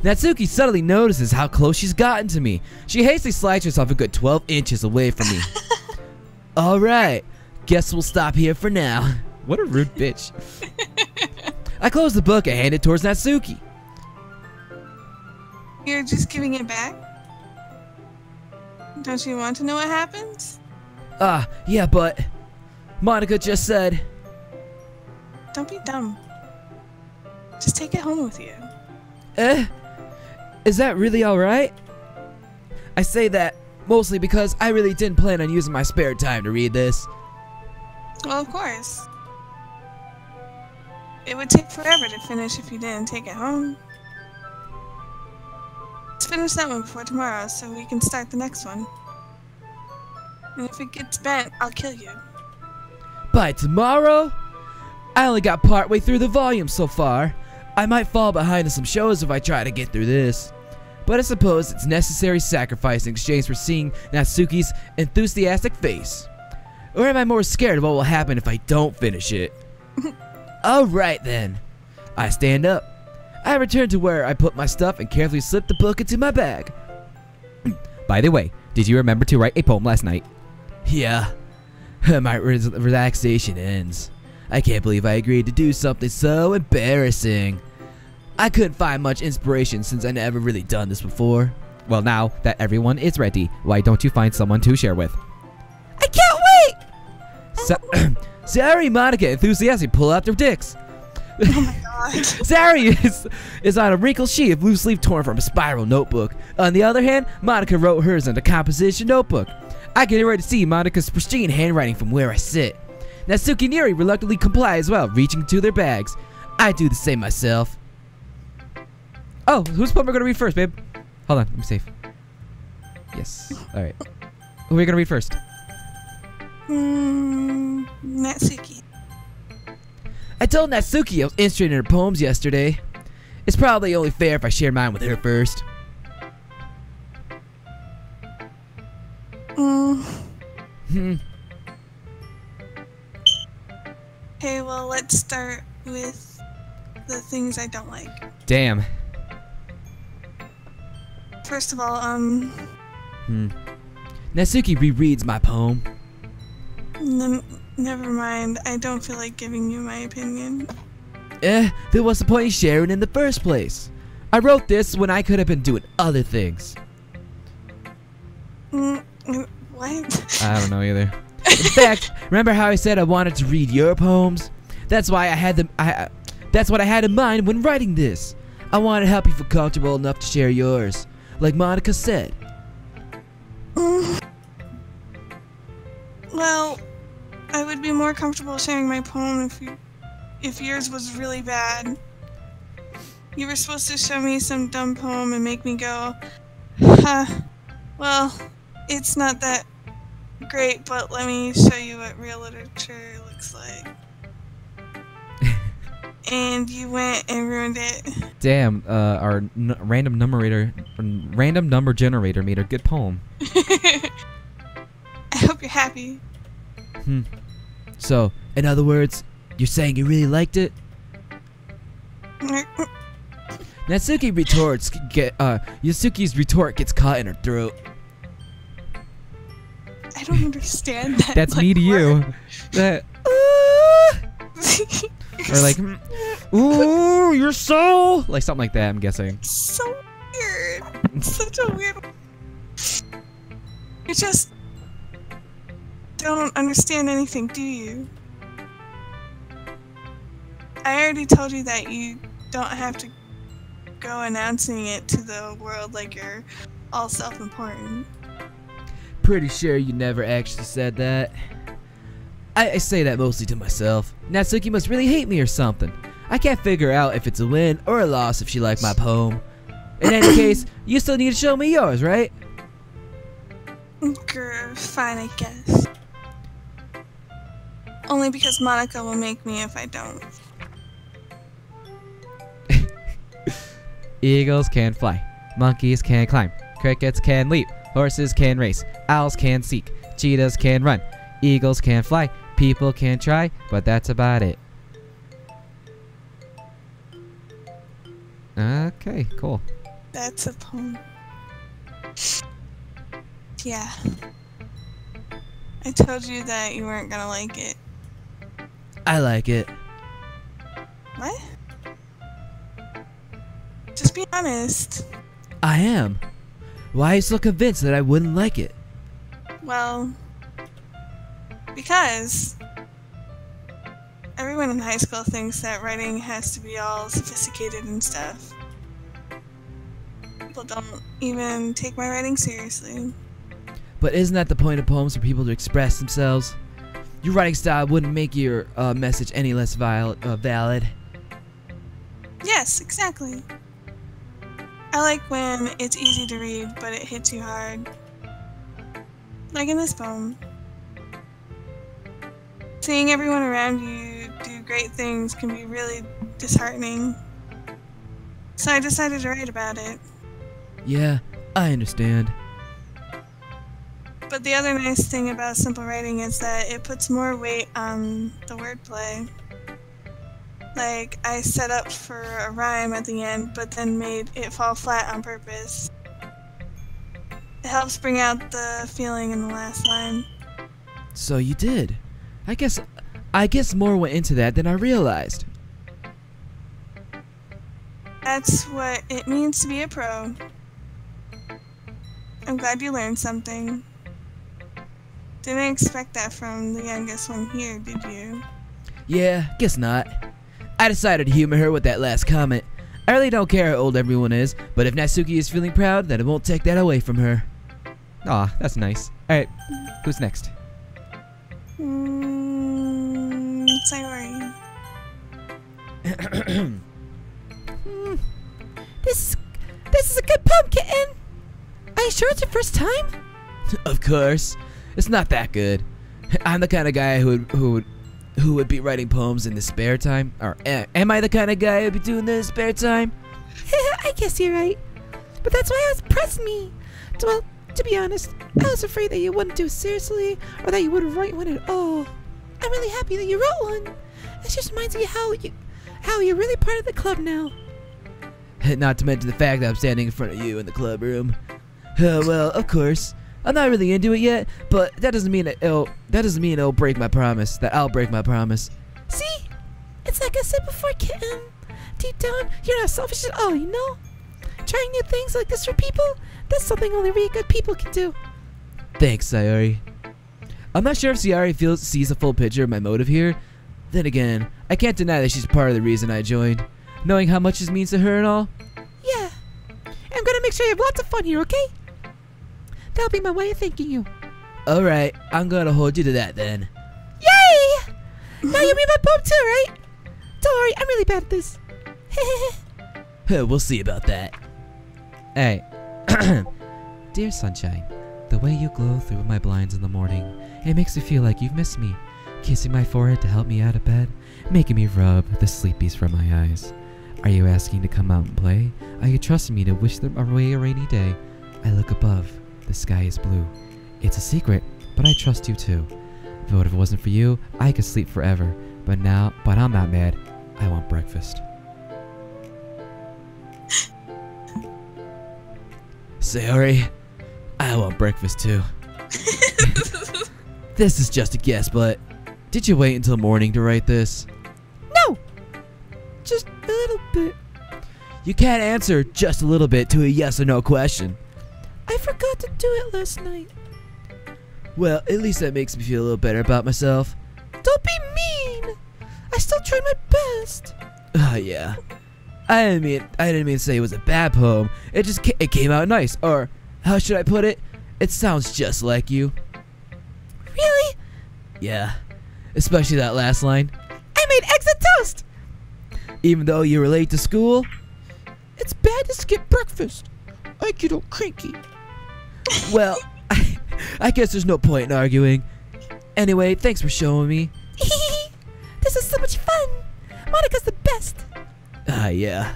Natsuki suddenly notices how close she's gotten to me. She hastily slides herself a good 12 inches away from me. Alright, guess we'll stop here for now. What a rude bitch. I close the book and hand it towards Natsuki. You're just giving it back? Don't you want to know what happens? Yeah, but Monica just said... Don't be dumb. Just take it home with you. Is that really alright? I say that mostly because I really didn't plan on using my spare time to read this. Well, of course. It would take forever to finish if you didn't take it home. Let's finish that one before tomorrow so we can start the next one. And if it gets bent, I'll kill you. By tomorrow? I only got partway through the volume so far. I might fall behind in some shows if I try to get through this. But I suppose it's necessary sacrifice in exchange for seeing Natsuki's enthusiastic face. Or am I more scared of what will happen if I don't finish it? Alright then. I stand up. I return to where I put my stuff and carefully slip the book into my bag. By the way, did you remember to write a poem last night? Yeah. My relaxation ends. I can't believe I agreed to do something so embarrassing. I couldn't find much inspiration since I never really done this before. Well, now that everyone is ready, why don't you find someone to share with? I can't wait! Zari, Monica, enthusiastically pull out their dicks. Oh my god. Zari is on a wrinkled sheet of loose leaf torn from a spiral notebook. On the other hand, Monica wrote hers in a composition notebook. I can already see Monica's pristine handwriting from where I sit. Natsuki and Yuri reluctantly comply as well, reaching to their bags. I do the same myself. Oh, whose poem are we gonna read first, babe? Hold on, I'm safe. Yes. Alright. Who are we gonna read first? Natsuki. I told Natsuki I was interested in her poems yesterday. It's probably only fair if I share mine with her first. Hmm. Okay, well, let's start with the things I don't like. Damn. First of all, Natsuki rereads my poem. never mind. I don't feel like giving you my opinion. Then what's the point of sharing in the first place? I wrote this when I could have been doing other things. What? I don't know either. In fact, remember how I said I wanted to read your poems? That's why I had them. That's what I had in mind when writing this. I wanted to help you feel comfortable enough to share yours, like Monica said. Well, I would be more comfortable sharing my poem if yours was really bad. You were supposed to show me some dumb poem and make me go, huh, well, it's not that great, but let me show you what real literature looks like. And you went and ruined it. Damn, our random number generator made a good poem. I hope you're happy. So, in other words, you're saying you really liked it? Natsuki retorts. Yasuki's retort gets caught in her throat. I don't understand that. That's like, me to you. word. That. Or like, ooh, you're so like something like that. I'm guessing. So weird. Such a weird. You just don't understand anything, do you? I already told you that you don't have to go announcing it to the world like you're all self-important. Pretty sure you never actually said that. I say that mostly to myself. Natsuki must really hate me or something. I can't figure out if it's a win or a loss if she liked my poem. In any case, you still need to show me yours, right? Grr, fine, I guess. Only because Monica will make me if I don't. Eagles can fly, monkeys can climb, crickets can leap, horses can race, owls can seek, cheetahs can run, eagles can fly, people can try, but that's about it. Okay, cool. That's a poem. Yeah. I told you that you weren't gonna like it. I like it. What? Just be honest. I am. Why are you so convinced that I wouldn't like it? Well, because everyone in high school thinks that writing has to be all sophisticated and stuff. People don't even take my writing seriously. But isn't that the point of poems, for people to express themselves? Your writing style wouldn't make your message any less valid. Yes, exactly. I like when it's easy to read, but it hits you hard. Like in this poem. Seeing everyone around you do great things can be really disheartening. So I decided to write about it. Yeah, I understand. But the other nice thing about simple writing is that it puts more weight on the wordplay. Like, I set up for a rhyme at the end, but then made it fall flat on purpose. It helps bring out the feeling in the last line. So you did. I guess more went into that than I realized. That's what it means to be a pro. I'm glad you learned something. Didn't expect that from the youngest one here, did you? Yeah, guess not. I decided to humor her with that last comment. I really don't care how old everyone is, but if Natsuki is feeling proud, then I won't take that away from her. Aw, that's nice. Alright, who's next? Sayori. This is a good poem, kitten. Are you sure it's your first time? Of course. It's not that good. I'm the kind of guy who would be writing poems in the spare time. Or am I the kind of guy who'd be doing this in spare time? I guess you're right. But that's why it was pressing me. Well, to be honest, I was afraid that you wouldn't do it seriously or that you wouldn't write one at all. I'm really happy that you wrote one. It just reminds me how you're really part of the club now. Not to mention the fact that I'm standing in front of you in the club room. Well, of course. I'm not really into it yet, but that doesn't mean it'll break my promise. That I'll break my promise. See? It's like I said before, kitten. Deep down, you're not selfish at all, you know? Trying new things like this for people, that's something only really good people can do. Thanks, Sayori. I'm not sure if Sayori sees a full picture of my motive here. Then again, I can't deny that she's part of the reason I joined. Knowing how much this means to her and all. Yeah. I'm gonna make sure you have lots of fun here, okay? That'll be my way of thanking you. Alright, I'm gonna hold you to that then. Yay! Now you read my poem too, right? Don't worry, I'm really bad at this. We'll see about that. Hey. Dear Sunshine, the way you glow through my blinds in the morning, it makes me feel like you've missed me. Kissing my forehead to help me out of bed, making me rub the sleepies from my eyes. Are you asking to come out and play? Are you trusting me to wish them away a rainy day? I look above, the sky is blue. It's a secret, but I trust you too. But if it wasn't for you, I could sleep forever. But I'm not mad. I want breakfast. Sayori, I want breakfast too. This is just a guess, but did you wait until morning to write this? No! Just a little bit. You can't answer just a little bit to a yes or no question. I forgot to do it last night. Well, at least that makes me feel a little better about myself. Don't be mean! I still tried my best. Yeah. I didn't mean to say it was a bad poem. It came out nice. Or how should I put it? It sounds just like you. Really? Yeah. Especially that last line. I made eggs and toast! Even though you were late to school? It's bad to skip breakfast. I get all cranky. Well, I guess there's no point in arguing. Anyway, thanks for showing me. This is so much fun. Monica's the best. Yeah.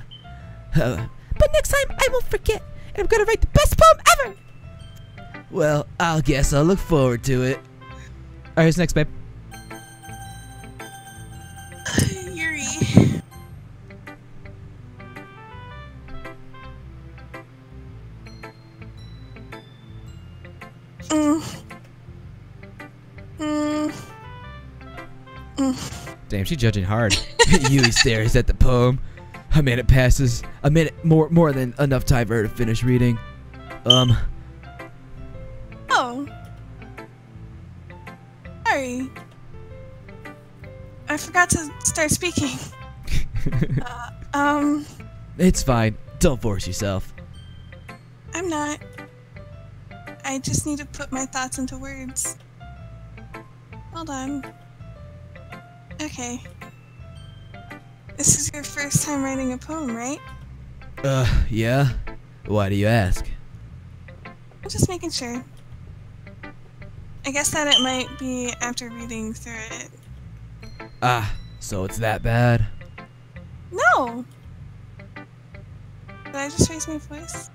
But next time, I won't forget. And I'm gonna write the best poem ever. Well, I'll look forward to it. Alright, who's next, babe? Yuri. Damn, she's judging hard. Yui stares at the poem. A minute passes. A minute more than enough time for her to finish reading. Oh. Sorry. I forgot to start speaking. It's fine. Don't force yourself. I'm not. I just need to put my thoughts into words. Hold on. Okay. This is your first time writing a poem, right? Yeah? Why do you ask? I'm just making sure. I guess that it might be after reading through it. Ah, so it's that bad? No! Did I just raise my voice?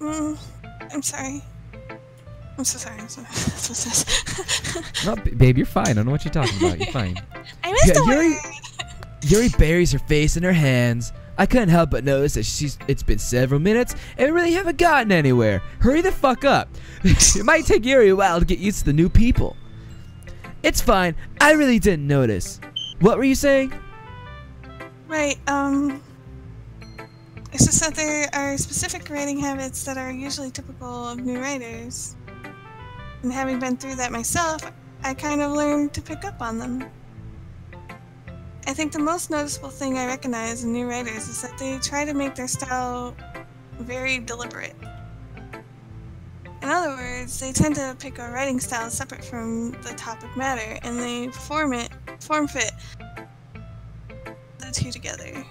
I'm sorry. I'm so sorry. I'm so sorry. No, babe, you're fine. I don't know what you're talking about. You're fine. I missed a Yuri, word! Yuri buries her face in her hands. I couldn't help but notice that it's been several minutes and we really haven't gotten anywhere. Hurry the fuck up. It might take Yuri a while to get used to the new people. It's fine. I really didn't notice. What were you saying? Right, it's just that there are specific writing habits that are usually typical of new writers. And having been through that myself, I kind of learned to pick up on them. I think the most noticeable thing I recognize in new writers is that they try to make their style very deliberate. In other words, they tend to pick a writing style separate from the topic matter, and they form fit the two together.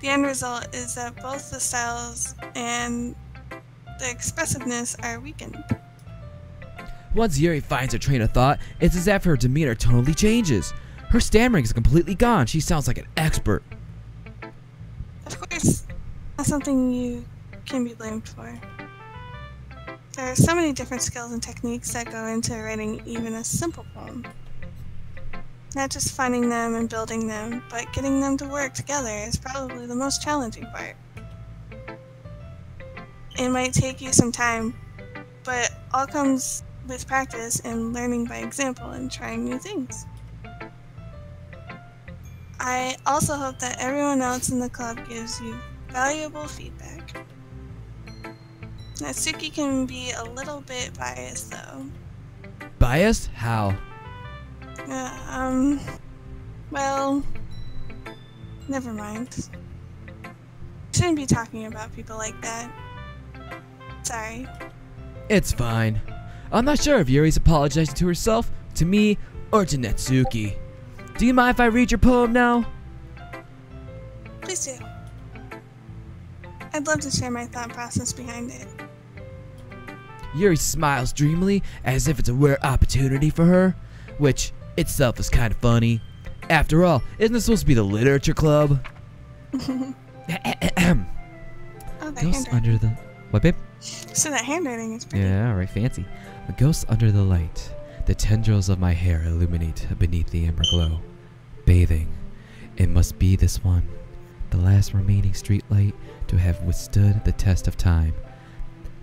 The end result is that both the styles and the expressiveness are weakened. Once Yuri finds her train of thought, it's as if her demeanor totally changes. Her stammering is completely gone. She sounds like an expert. not something you can be blamed for. There are so many different skills and techniques that go into writing even a simple poem. Not just finding them and building them, but getting them to work together is probably the most challenging part. It might take you some time, but all comes with practice and learning by example and trying new things. I also hope that everyone else in the club gives you valuable feedback. Natsuki can be a little bit biased though. Biased? How? Well, never mind. Shouldn't be talking about people like that. Sorry. It's fine. I'm not sure if Yuri's apologizing to herself, to me, or to Natsuki. Do you mind if I read your poem now? Please do. I'd love to share my thought process behind it. Yuri smiles dreamily as if it's a rare opportunity for her, which itself is kind of funny. After all, isn't this supposed to be the literature club? Oh, that Ghosts handwriting. under the... What, babe? So that handwriting is pretty. Yeah, alright, fancy. A ghost under the light. The tendrils of my hair illuminate beneath the amber glow. Bathing. It must be this one. The last remaining streetlight to have withstood the test of time.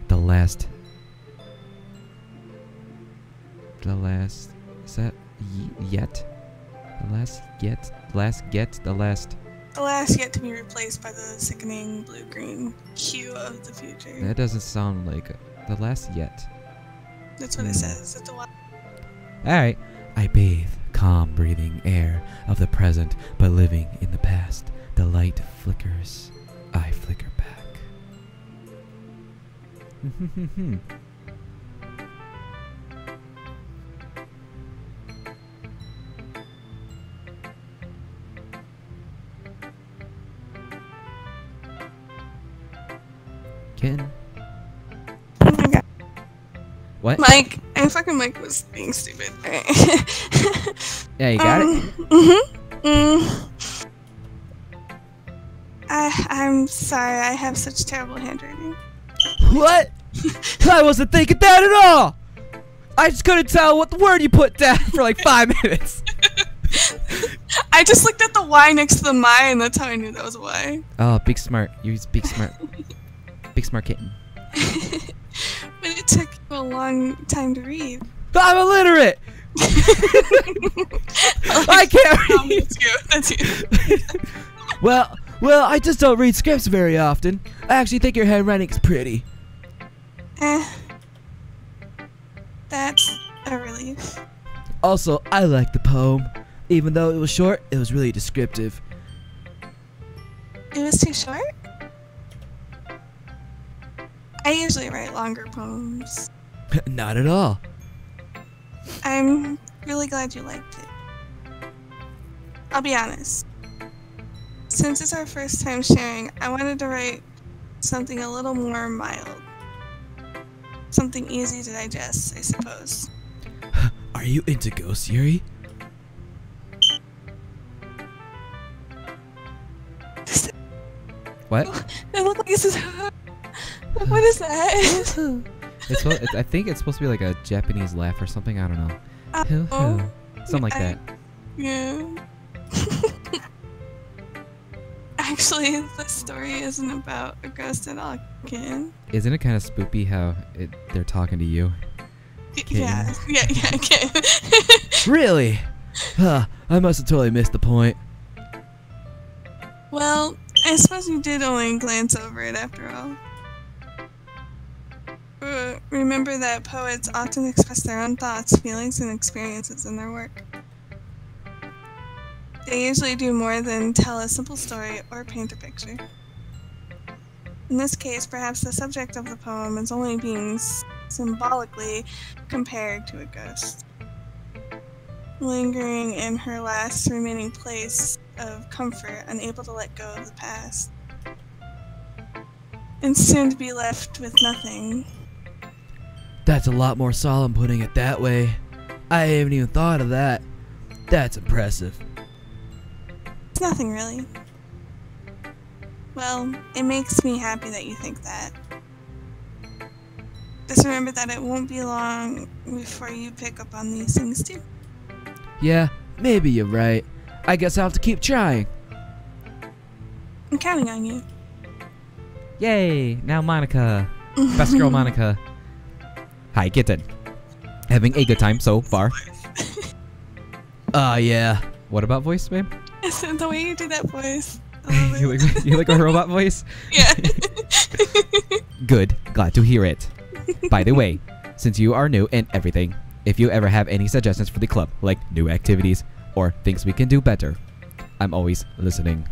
The last... Is that yet? The last The last yet to be replaced by the sickening blue-green hue of the future. That doesn't sound like the last yet. That's what it says at the one. Alright. I bathe, calm breathing air of the present, but living in the past. The light flickers. I flicker back. Kitten. Oh my god. What? Mike, and fucking Mike was being stupid. Alright. Yeah, you got it? I'm sorry, I have such terrible handwriting. What? I wasn't thinking that at all! I just couldn't tell what the word you put down for like 5 minutes. I just looked at the Y next to the my, and that's how I knew that was a Y. Oh, big smart. You're big smart. Big smart kitten. But it took you a long time to read. I'm illiterate! I can't read! That's you. Well, I just don't read scripts very often. I actually think your handwriting is pretty. That's a relief. Also, I like the poem. Even though it was short, it was really descriptive. It was too short? I usually write longer poems. Not at all. I'm really glad you liked it. I'll be honest. Since it's our first time sharing, I wanted to write something a little more mild. Something easy to digest, I suppose. Are you into ghosts, Yuri? What? It looked like this is. What is that? I think it's supposed to be like a Japanese laugh or something. I don't know. Oh, Something like that. yeah. Actually, the story isn't about a ghost at all, Ken. Isn't it kind of spoopy how they're talking to you? Yeah, Ken. Really? Huh, I must have totally missed the point. Well, I suppose you did only glance over it after all. Remember that poets often express their own thoughts, feelings, and experiences in their work. They usually do more than tell a simple story or paint a picture. In this case, perhaps the subject of the poem is only being symbolically compared to a ghost, lingering in her last remaining place of comfort, unable to let go of the past, and soon to be left with nothing. That's a lot more solemn putting it that way. I haven't even thought of that. That's impressive. It's nothing really. Well, it makes me happy that you think that. Just remember that it won't be long before you pick up on these things too. Yeah, maybe you're right. I guess I'll have to keep trying. I'm counting on you. Yay! Now Monica. Best girl Monica. Hi, kitten. Having a good time so far? Yeah. What about voice, babe? The way you do that voice. I love you, it. you like a robot voice? Yeah. Good. Glad to hear it. By the way, since you are new and everything, if you ever have any suggestions for the club, like new activities or things we can do better, I'm always listening.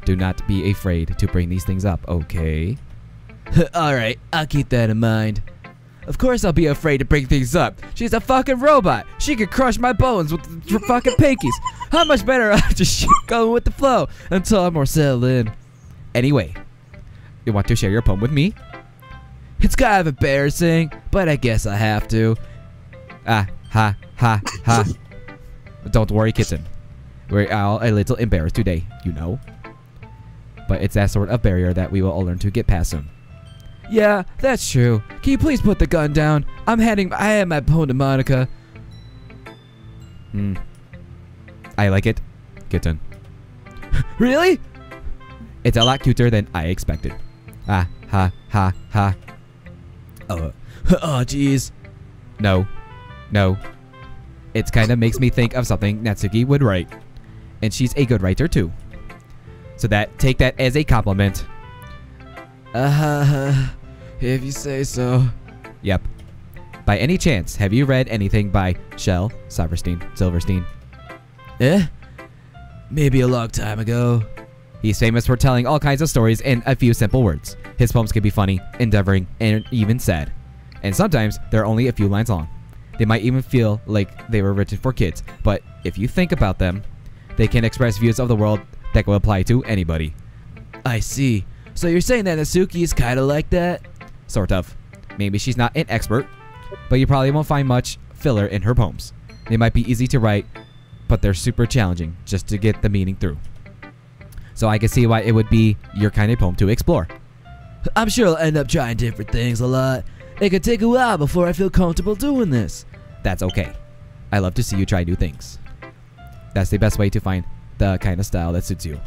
Do not be afraid to bring these things up, okay? Alright, I'll keep that in mind. Of course I'll be afraid to bring things up. She's a fucking robot. She could crush my bones with her fucking pinkies. How much better I just going with the flow until I'm more settled in. Anyway, you want to share your poem with me? It's kind of embarrassing, but I guess I have to. Ah, ha, ha, ha. Don't worry, kitten. We're all a little embarrassed today, you know. But it's that sort of barrier that we will all learn to get past soon. Yeah, that's true. Can you please put the gun down? I had my poem to Monica. I like it, kitten. Really? It's a lot cuter than I expected. Ah, ha, ha, ha. Oh, jeez. No. It kind of makes me think of something Natsuki would write. And she's a good writer too. So take that as a compliment. If you say so. Yep. By any chance, have you read anything by Shel Silverstein? Maybe a long time ago. He's famous for telling all kinds of stories in a few simple words. His poems can be funny, endeavoring, and even sad. And sometimes they're only a few lines long. They might even feel like they were written for kids, but if you think about them, they can express views of the world that will apply to anybody. I see. So you're saying that Natsuki is kind of like that? Sort of. Maybe she's not an expert, but you probably won't find much filler in her poems. They might be easy to write, but they're super challenging just to get the meaning through. So I can see why it would be your kind of poem to explore. I'm sure I'll end up trying different things a lot. It could take a while before I feel comfortable doing this. That's okay. I love to see you try new things. That's the best way to find the kind of style that suits you.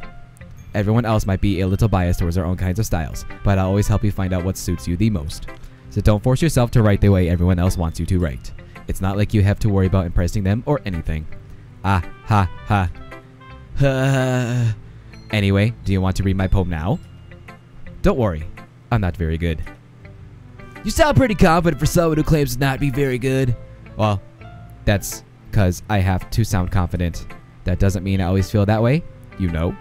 Everyone else might be a little biased towards their own kinds of styles, but I'll always help you find out what suits you the most. So don't force yourself to write the way everyone else wants you to write. It's not like you have to worry about impressing them or anything. Ah, ha, ha. Anyway, do you want to read my poem now? Don't worry, I'm not very good. You sound pretty confident for someone who claims to not be very good. Well, that's because I have to sound confident. That doesn't mean I always feel that way, you know.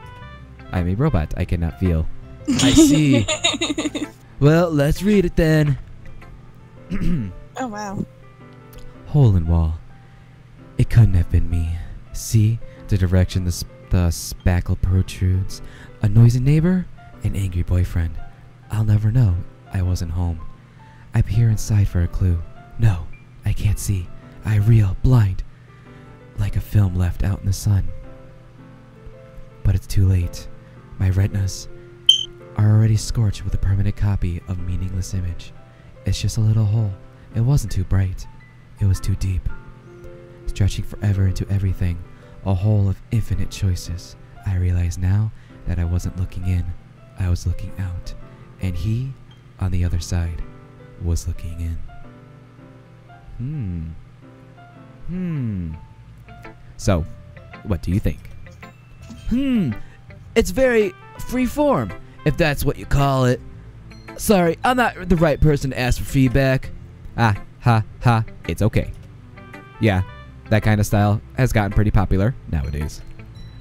I'm a robot, I cannot feel. I see. Well, let's read it then. Oh, wow. Hole in wall. It couldn't have been me. See the direction the spackle protrudes. A noisy neighbor? An angry boyfriend. I'll never know. I wasn't home. I peer inside for a clue. No, I can't see. I reel, blind, like a film left out in the sun. But it's too late. My retinas are already scorched with a permanent copy of meaningless image. It's just a little hole. It wasn't too bright. It was too deep. Stretching forever into everything. A hole of infinite choices. I realize now that I wasn't looking in. I was looking out. And he, on the other side, was looking in. So, what do you think? It's very free form, if that's what you call it. Sorry, I'm not the right person to ask for feedback. Ah, ha, ha, it's okay. Yeah, that kind of style has gotten pretty popular nowadays.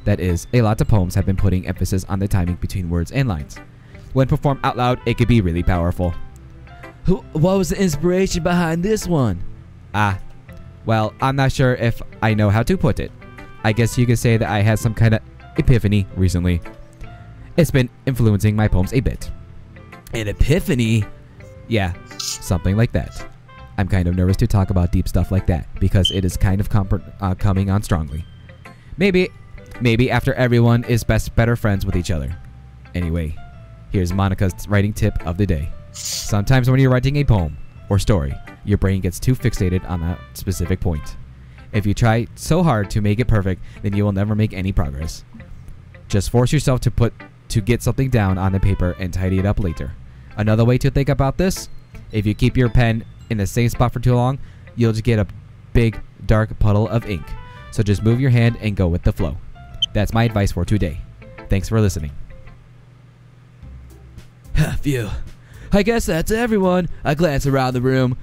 That is, a lot of poems have been putting emphasis on the timing between words and lines. When performed out loud, it could be really powerful. What was the inspiration behind this one? Ah, well, I'm not sure if I know how to put it. I guess you could say that I had some kind of epiphany recently. It's been influencing my poems a bit. An epiphany? Yeah, something like that. I'm kind of nervous to talk about deep stuff like that because it is kind of coming on strongly. Maybe after everyone is better friends with each other. Anyway, Here's Monica's writing tip of the day. Sometimes when you're writing a poem or story, your brain gets too fixated on that specific point. If you try so hard to make it perfect, then you will never make any progress. Just force yourself to get something down on the paper and tidy it up later. Another way to think about this, if you keep your pen in the same spot for too long, you'll just get a big dark puddle of ink. So just move your hand and go with the flow. That's my advice for today. Thanks for listening. Phew. I guess that's everyone. I glance around the room.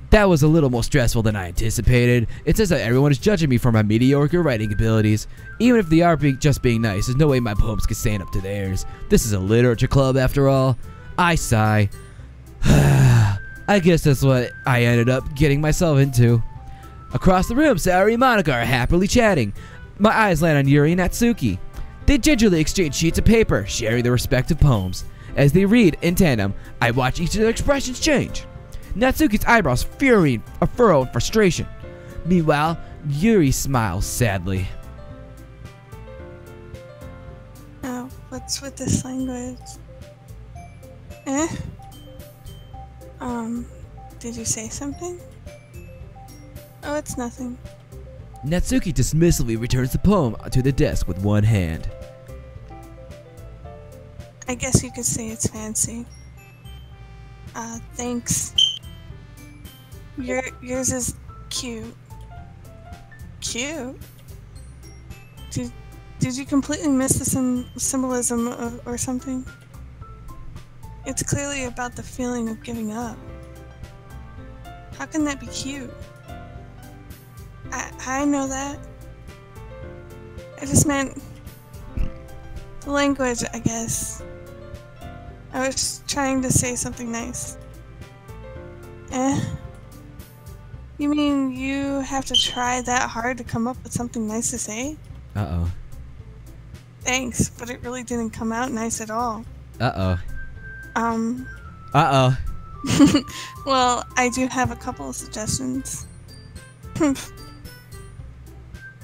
That was a little more stressful than I anticipated. It says that everyone is judging me for my mediocre writing abilities. Even if they are just being nice, there's no way my poems can stand up to theirs. This is a literature club after all. I sigh. I guess that's what I ended up getting myself into. Across the room, Saori and Monica are happily chatting. My eyes land on Yuri and Natsuki. They gingerly exchange sheets of paper, sharing their respective poems. As they read in tandem, I watch each of their expressions change. Natsuki's eyebrows furrow in frustration. Meanwhile, Yuri smiles sadly. Oh, what's with this language? Did you say something? Oh, it's nothing. Natsuki dismissively returns the poem to the desk with one hand. I guess you could say it's fancy. Thanks. Yours is cute. Cute? Did you completely miss the symbolism or something? It's clearly about the feeling of giving up. How can that be cute? I know that. I just meant the language, I guess. I was trying to say something nice. You mean you have to try that hard to come up with something nice to say? Uh-oh. Thanks, but it really didn't come out nice at all. Uh-oh. Uh-oh. Well, I do have a couple of suggestions.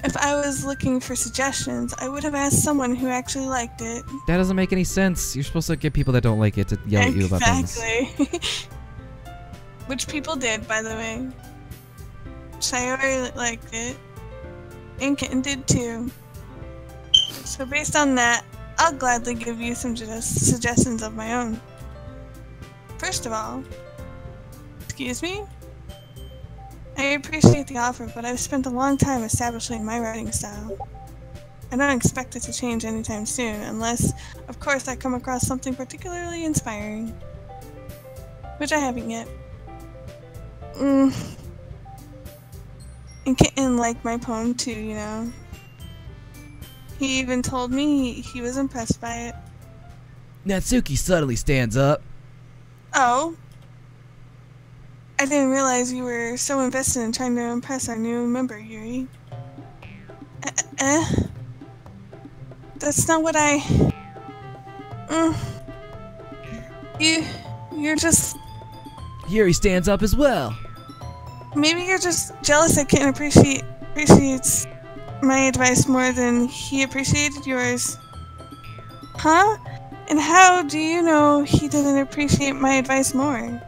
If I was looking for suggestions, I would have asked someone who actually liked it. That doesn't make any sense. You're supposed to get people that don't like it to yell at you about things. Exactly. Which people did, by the way. Sayori liked it. And Kitten did too. So based on that, I'll gladly give you some suggestions of my own. First of all, excuse me? I appreciate the offer, but I've spent a long time establishing my writing style. I don't expect it to change anytime soon, unless, of course, I come across something particularly inspiring. Which I haven't yet. And Kitten liked my poem too, you know. He even told me he was impressed by it. Natsuki suddenly stands up. Oh? I didn't realize you were so invested in trying to impress our new member, Yuri. That's not what I... You're just... Yuri stands up as well. Maybe you're just jealous I can't appreciates my advice more than he appreciated yours. Huh? And how do you know he didn't appreciate my advice more?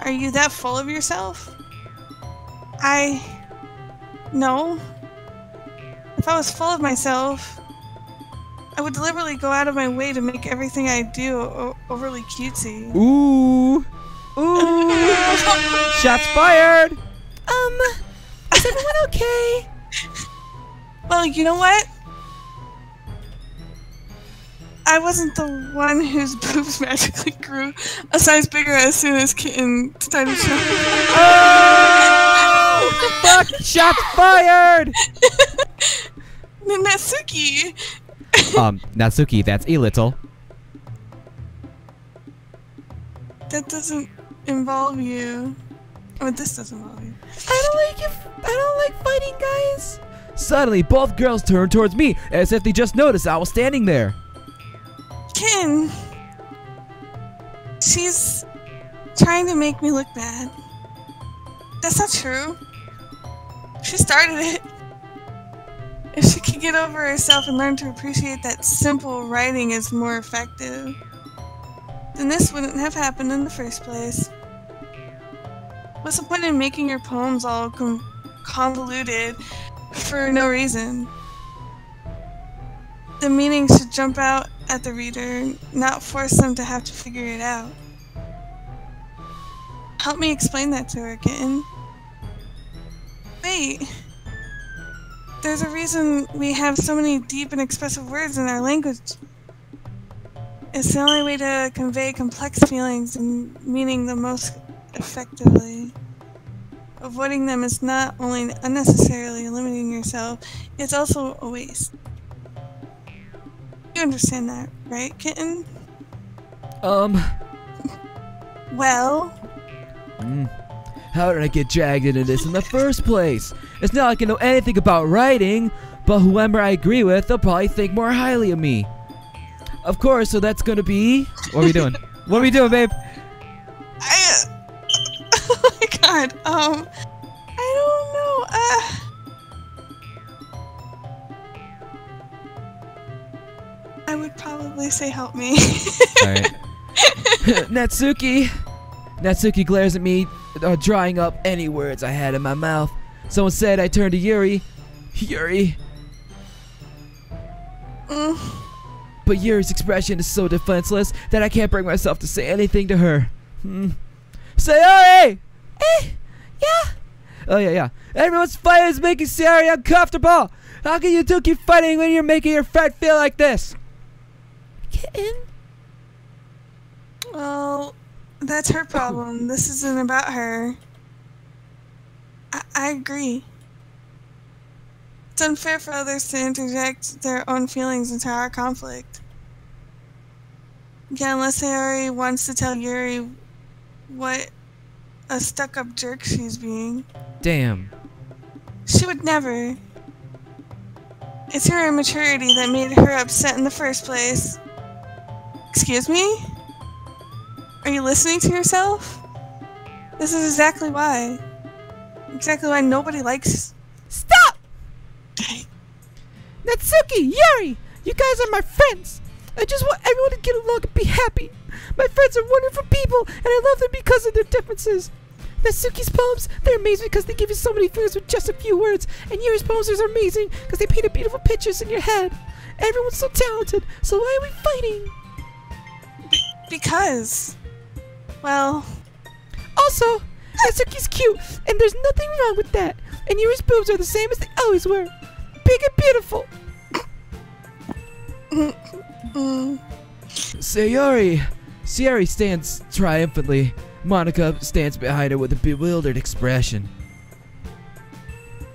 Are you that full of yourself? No. If I was full of myself, I would deliberately go out of my way to make everything I do overly cutesy. Ooh! Ooh! Shots fired! Is everyone okay? Well, you know what? I wasn't the one whose boobs magically grew a size bigger as soon as Kitten started showing. Oh! Fuck! Shots fired! Natsuki! Natsuki, that's a little. That doesn't involve you. Oh, this doesn't involve you. I don't like fighting, guys. Suddenly, both girls turn towards me as if they just noticed I was standing there. Kin! She's trying to make me look bad. That's not true. She started it. If she could get over herself and learn to appreciate that simple writing is more effective, then this wouldn't have happened in the first place. What's the point in making your poems all convoluted for no reason? The meaning should jump out at the reader, not force them to have to figure it out. Help me explain that to her, kitten. Wait. There's a reason we have so many deep and expressive words in our language. It's the only way to convey complex feelings and meaning the most effectively. Avoiding them is not only unnecessarily limiting yourself, it's also a waste. You understand that, right, kitten? Well... How did I get dragged into this in the first place? It's not like I know anything about writing, but whoever I agree with, they'll probably think more highly of me. Of course, so that's gonna be... What are we doing? What are we doing, babe? Oh my god, I don't know, I would probably say help me. Alright. Natsuki! Natsuki glares at me, drying up any words I had in my mouth. Someone said I turned to Yuri. Yuri. But Yuri's expression is so defenseless that I can't bring myself to say anything to her. Sayori! Yeah? Oh yeah. Everyone's fight is making Sayori uncomfortable! How can you two keep fighting when you're making your friend feel like this? Kitten? Well, that's her problem. This isn't about her. I agree. It's unfair for others to interject their own feelings into our conflict. Yeah, unless Sayori wants to tell Yuri what a stuck-up jerk she's being. Damn. She would never. It's her immaturity that made her upset in the first place. Excuse me? Are you listening to yourself? This is exactly why. Exactly why nobody likes... Stop! Natsuki, Yuri, you guys are my friends. I just want everyone to get along and be happy. My friends are wonderful people, and I love them because of their differences. Natsuki's poems, they're amazing because they give you so many feelings with just a few words. And Yuri's poems are amazing because they paint beautiful pictures in your head. Everyone's so talented, so why are we fighting? Because... Well... Also, Natsuki's cute, and there's nothing wrong with that. And Yuri's boobs are the same as they always were. Big and beautiful. Sayori stands triumphantly. Monica stands behind her with a bewildered expression.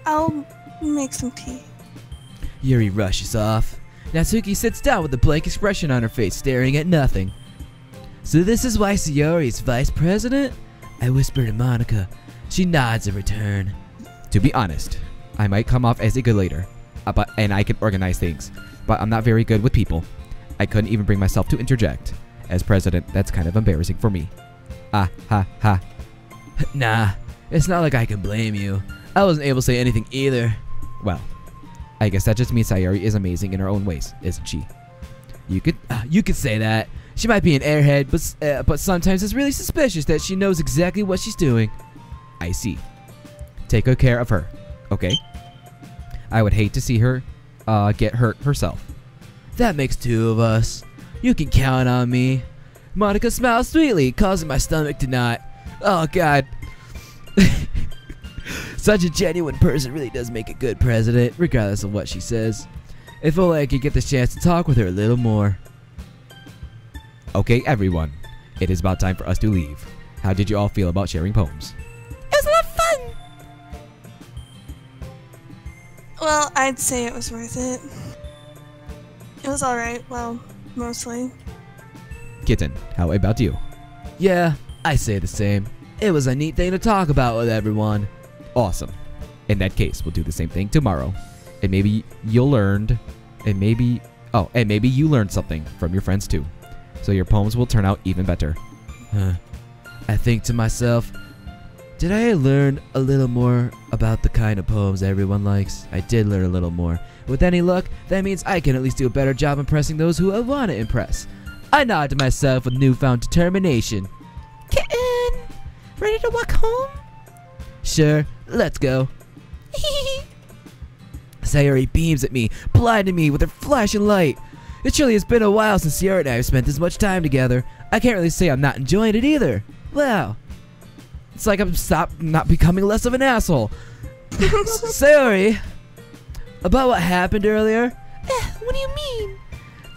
I'll make some tea. Yuri rushes off. Natsuki sits down with a blank expression on her face, staring at nothing. So this is why Sayori is vice president? I whisper to Monica. She nods in return. To be honest, I might come off as a good leader, and I can organize things, but I'm not very good with people. I couldn't even bring myself to interject. As president, that's kind of embarrassing for me. Ah, ha, ha. Nah, it's not like I can blame you. I wasn't able to say anything either. Well, I guess that just means Sayori is amazing in her own ways, isn't she? You could say that. She might be an airhead, but sometimes it's really suspicious that she knows exactly what she's doing. I see. Take good care of her, okay? I would hate to see her get hurt herself. That makes two of us. You can count on me. Monica smiles sweetly, causing my stomach to knot. Oh god. Such a genuine person really does make a good president, regardless of what she says. If only I could get the chance to talk with her a little more. Okay, everyone. It is about time for us to leave. How did you all feel about sharing poems? It was a lot of fun. Well, I'd say it was worth it. It was alright, well, mostly. Kitten, how about you? Yeah, I say the same. It was a neat thing to talk about with everyone. Awesome. In that case, we'll do the same thing tomorrow. And maybe you'll learn, and maybe you learned something from your friends too. So your poems will turn out even better. I think to myself, Did I learn a little more about the kind of poems everyone likes? I did learn a little more. With any luck, that means I can at least do a better job impressing those who I want to impress. I nod to myself with newfound determination. Kitten, ready to walk home? Sure, let's go. Sayori beams at me, blinding me with her flashing light. It surely has been a while since Sayori and I have spent this much time together. I can't really say I'm not enjoying it either. Wow. It's like I'm not becoming less of an asshole. Sayori, about what happened earlier? What do you mean?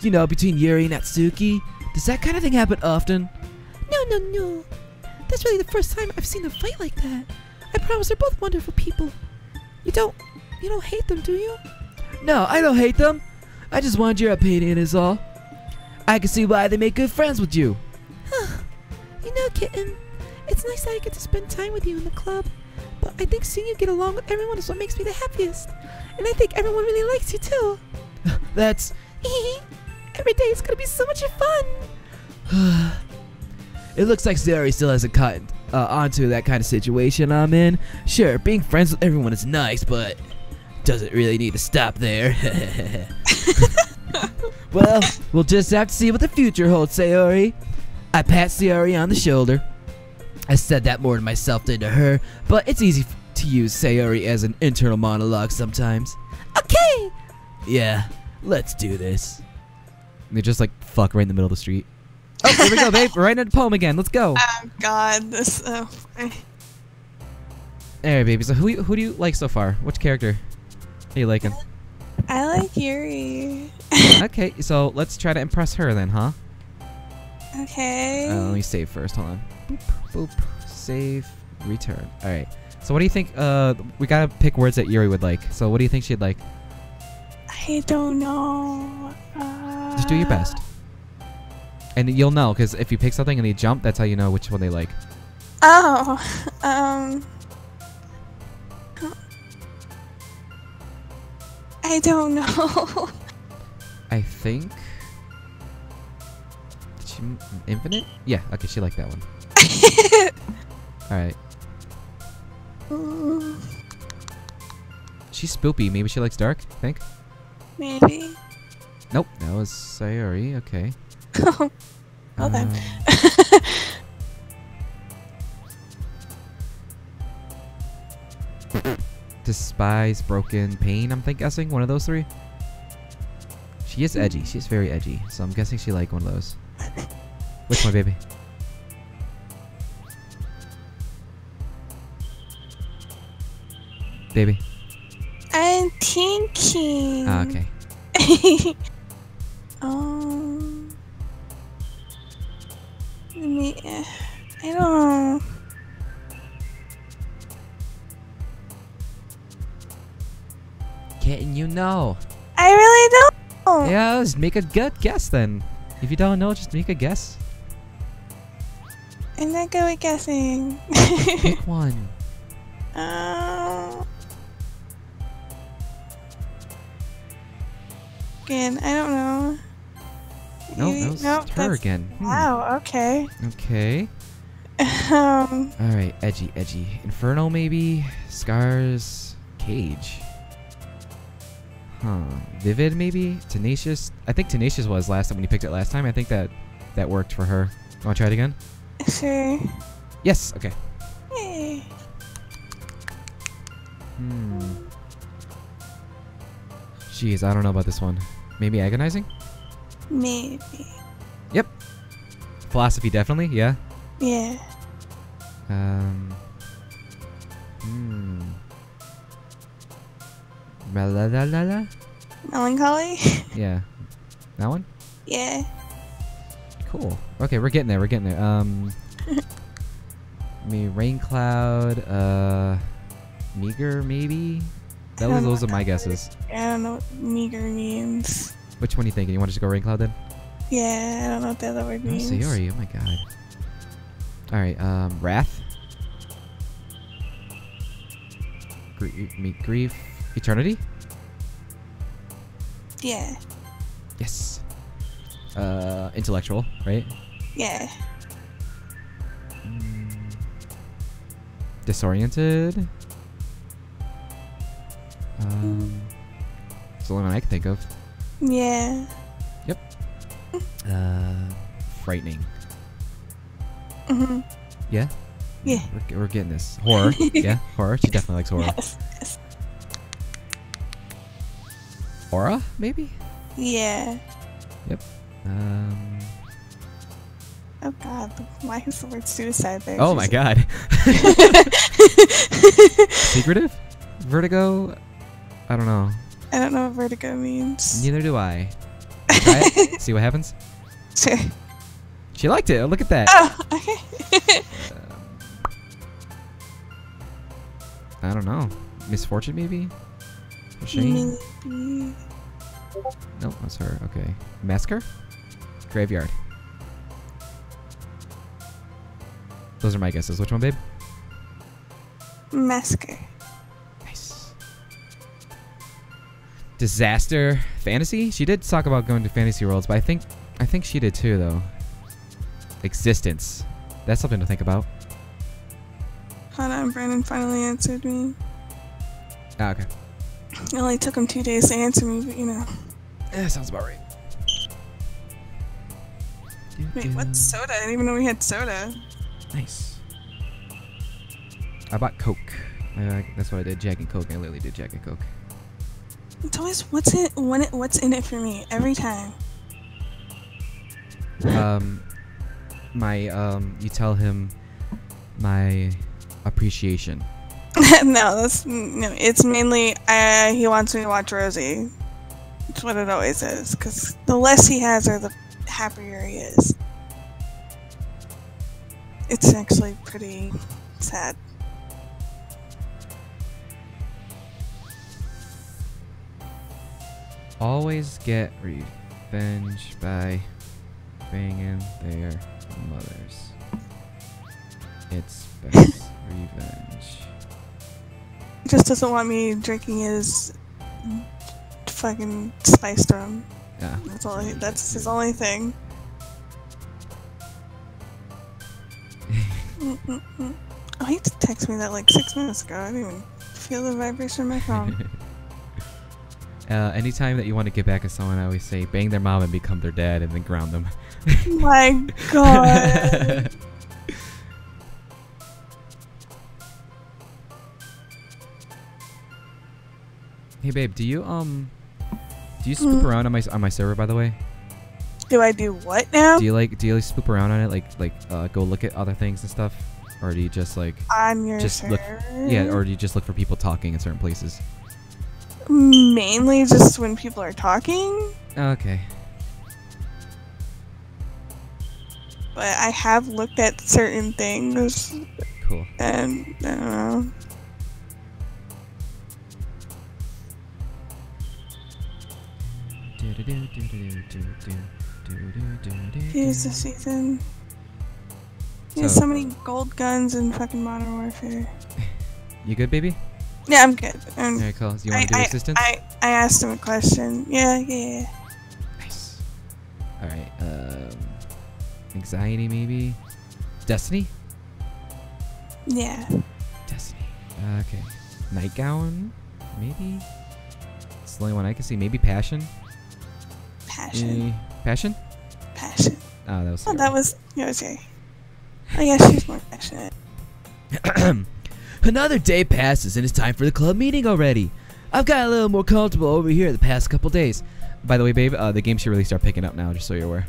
You know, between Yuri and Natsuki? Does that kind of thing happen often? No. That's really the first time I've seen a fight like that. I promise they're both wonderful people. You don't hate them, do you? No, I don't hate them. I just wanted your opinion is all. I can see why they make good friends with you. You know, Kitten, it's nice that I get to spend time with you in the club, but I think seeing you get along with everyone is what makes me the happiest. And I think everyone really likes you too. That's... Every day is gonna be so much fun. It looks like Sayori still hasn't caught onto that kind of situation I'm in. Sure, being friends with everyone is nice, but doesn't really need to stop there. Well, we'll just have to see what the future holds, Sayori. I pat Sayori on the shoulder. I said that more to myself than to her, but it's easy to use Sayori as an internal monologue sometimes. Okay. Yeah, let's do this. They just like fuck right in the middle of the street. Oh, here we go, babe. We're writing a poem again. Let's go. Oh God, this. Alright, baby. So who do you like so far? Which character are you liking? I like Yuri. Okay, so let's try to impress her then, huh? Okay. Let me save first. Hold on. Boop, boop. Save. Return. Alright. So what do you think? We gotta pick words that Yuri would like. So what do you think she'd like? I don't know. Just do your best. And you'll know, because if you pick something and they jump, that's how you know which one they like. Oh. I don't know. I think... Did she... Infinite? Yeah, okay, she liked that one. Alright. She's spoopy. Maybe she likes dark, I think? Maybe. Nope, that was Sayori. Okay. Well then. Despise, broken, pain, I'm guessing. One of those three. She is edgy. She's very edgy. So I'm guessing she like one of those. Which one, baby? Baby. I'm thinking. Ah, okay. I don't know. Can't you know? I really don't. Yeah, just make a good guess then. If you don't know, just make a guess. I'm not good at guessing. Pick one. Again, I don't know. Nope, that was Nope, her that's- again. Wow, okay. Okay. Um, Alright, edgy. Inferno, maybe? Scars. Cage. Huh. Vivid, maybe? Tenacious? I think Tenacious was last time when you picked it last time. I think that worked for her. Want to try it again? sure. Yes, okay. Yay. Jeez, I don't know about this one. Maybe agonizing? Maybe. Yep. Philosophy, definitely, yeah. Yeah. La. Melancholy? Yeah. That one? Yeah. Cool. Okay, we're getting there. Me rain cloud, meager maybe? Those are my guesses. I don't know what meager means. Which one are you thinking? You want to just go rain cloud then? Yeah, I don't know what the other word Oh, means. Sayori, oh my god. Alright, wrath. Grief. Eternity? Yeah. Yes. Intellectual, right? Yeah. Disoriented. It's the only one I can think of. Yeah. Frightening. Mhm. Yeah? Yeah. We're getting this. Horror. Yeah, horror. She definitely likes horror. Yes. Yes. Aura, maybe? Yeah. Oh Oh God. Why is the word suicide there? my god. Secretive? Vertigo? I don't know. I don't know what vertigo means. Neither do I. Try it. See what happens. Sure. She liked it. Look at that. Oh, okay. I don't know. Misfortune, maybe? Or shame? Maybe. No, that's her. Okay. Massacre? Graveyard. Those are my guesses. Which one, babe? Massacre. Nice. Disaster fantasy? She did talk about going to fantasy worlds, but I think she did too, though. Existence. That's something to think about. Hold on, Brandon finally answered me. Ah, okay. It only took him 2 days to answer me, but you know. Sounds about right. Wait, what's soda? I didn't even know we had soda. Nice. I bought Coke. That's what I did. Jack and Coke. I literally did Jack and Coke. It's always what's in it for me every time. You tell him my appreciation. No, it's mainly he wants me to watch Rosie. That's what it always is, because the less he has her, the happier he is. It's actually pretty sad. Always get revenge by banging their mothers. It's best revenge. He just doesn't want me drinking his fucking spiced rum. Yeah. That's his only thing. Oh, he texted me that like 6 minutes ago. I didn't even feel the vibration of my phone. Anytime that you want to get back at someone, I always say bang their mom and become their dad and then ground them. My God. Hey babe, do you spoop around on my server, by the way? Do I do what now? Do you like spoop around on it, like go look at other things and stuff, or do you just like On your just server? or do you just look for people talking in certain places? Mainly just when people are talking, Okay. but I have looked at certain things, Cool. and I don't know. Here's the season. There's so many gold guns in fucking Modern Warfare. You good, baby? Yeah, I'm good. Alright, cool. You want to do assistance? I asked him a question. Yeah. Nice. Alright, anxiety maybe? Destiny? Yeah. Destiny. Okay. Nightgown? Maybe? It's the only one I can see. Maybe passion? Passion. Passion? Passion. Oh, that was Oh, Sarah. that was Yose. I guess she's more passionate. Another day passes and it's time for the club meeting already. I've got a little more comfortable over here the past couple days. By the way, babe, the game should really start picking up now, just so you're aware.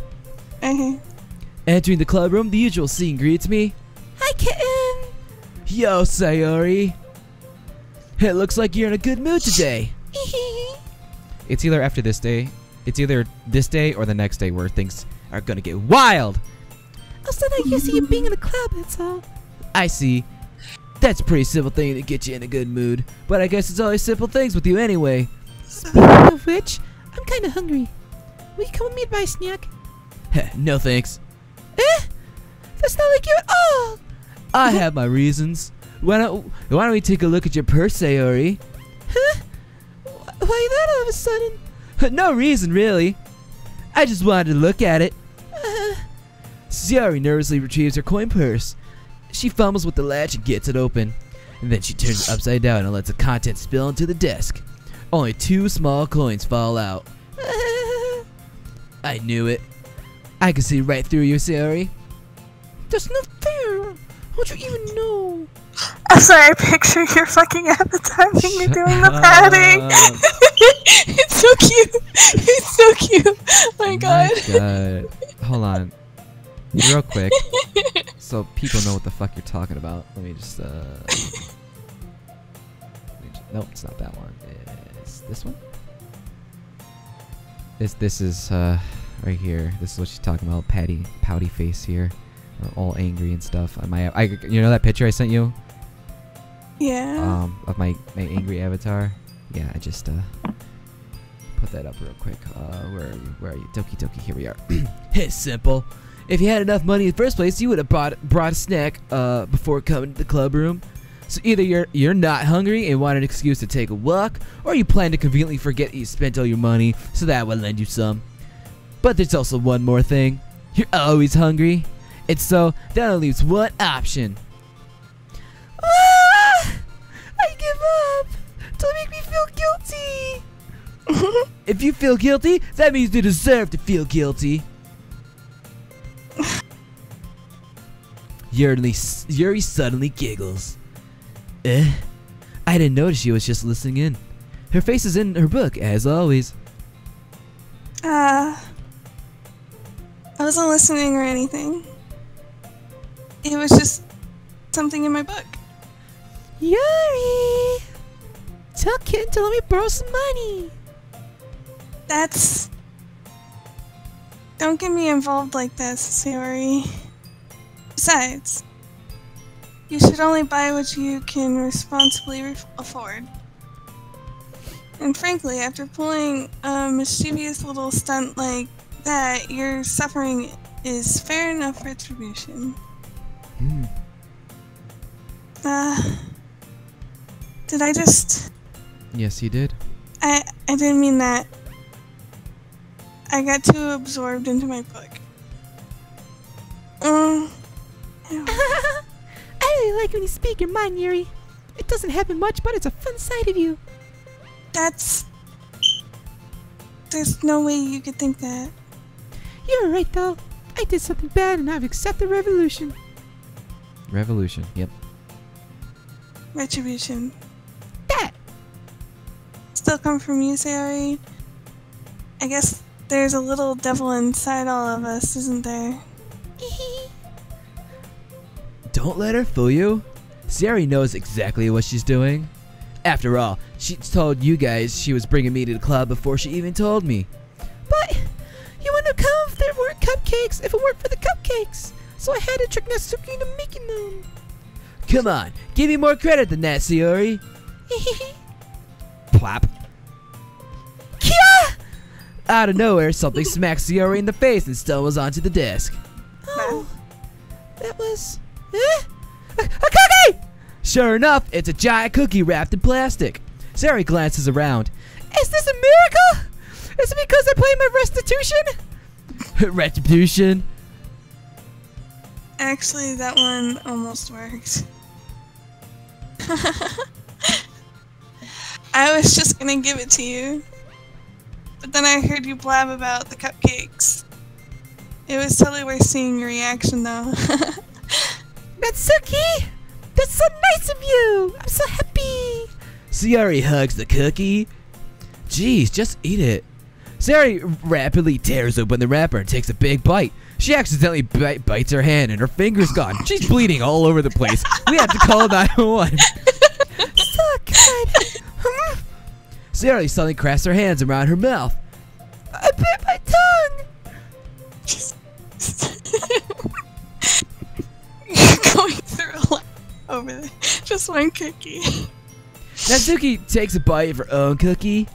Okay. Entering the club room, the usual scene greets me. Hi, kitten. Yo, Sayori. It looks like you're in a good mood today. It's either this day or the next day where things are gonna get wild. I was not used to you being in a club, that's all. I see. That's a pretty simple thing to get you in a good mood. But I guess it's always simple things with you anyway. Speaking of which, I'm kind of hungry. Will you come with me to buy a snack? No thanks. That's not like you at all. I have my reasons. Why don't we take a look at your purse, Sayori? Huh? Why that all of a sudden? No reason, really. I just wanted to look at it. Sayori nervously retrieves her coin purse. She fumbles with the latch and gets it open. And then she turns it upside down and lets the contents spill into the desk. Only 2 small coins fall out. I knew it. I could see right through you, Sayori. That's not fair. How'd you even know? I'm sorry, I picture your fucking avatar when you're doing the padding. It's so cute. It's so cute. Oh my god. Hold on. Real quick. So people know what the fuck you're talking about. Let me just, nope, it's not that one. It's this one? This is, right here. This is what she's talking about. Pouty face here. All angry and stuff. You know that picture I sent you? Yeah. Of my angry avatar? Yeah, I just, put that up real quick. Where are you? Doki, here we are. It's simple. If you had enough money in the first place, you would have brought a snack before coming to the club room. So either you're not hungry and want an excuse to take a walk, or you plan to conveniently forget you spent all your money, so that would lend you some. But there's also one more thing. You're always hungry, and so that only leaves one option. Ah! I give up. Don't make me feel guilty. If you feel guilty, that means you deserve to feel guilty. Yuri suddenly giggles. I didn't notice she was just listening in. Her face is in her book, as always. I wasn't listening or anything. It was just something in my book. Yuri! Tell Kitten to let me borrow some money. Don't get me involved like that, Sayori. Besides, you should only buy what you can responsibly afford. And frankly, after pulling a mischievous little stunt like that, your suffering is fair enough retribution. Did I just... Yes, you did. I didn't mean that. I got too absorbed into my book. I really like when you speak your mind, Yuri. It doesn't happen much, but it's a fun side of you. There's no way you could think that. You're right, though. I did something bad, and I've accepted revolution. Revolution, yep. Retribution. That! Still come from you, Sayori? I guess there's a little devil inside all of us, isn't there? Don't let her fool you. Sayori knows exactly what she's doing. After all, she told you guys she was bringing me to the club before she even told me. But you wouldn't have come if there weren't cupcakes, if it weren't for the cupcakes. So I had to trick Natsuki into making them. Come on, give me more credit than that, Sayori. Plop. Kia! Out of nowhere, something smacks Sayori in the face and stumbles onto the desk. Oh, that was... A cookie! Sure enough, it's a giant cookie wrapped in plastic. Sayori glances around. Is this a miracle? Is it because I played my restitution? Retribution? Actually, that one almost worked. I was just gonna give it to you. But then I heard you blab about the cupcakes. It was totally worth seeing your reaction, though. Natsuki! That's so nice of you! I'm so happy! Sayori hugs the cookie. Jeez, just eat it. Sayori rapidly tears open the wrapper and takes a big bite. She accidentally bites her hand and her finger's gone. She's bleeding all over the place. We have to call 911. So good! Sayori suddenly crasps her hands around her mouth. I bit my tongue! You're going through a lot over there. Just one cookie. Natsuki takes a bite of her own cookie.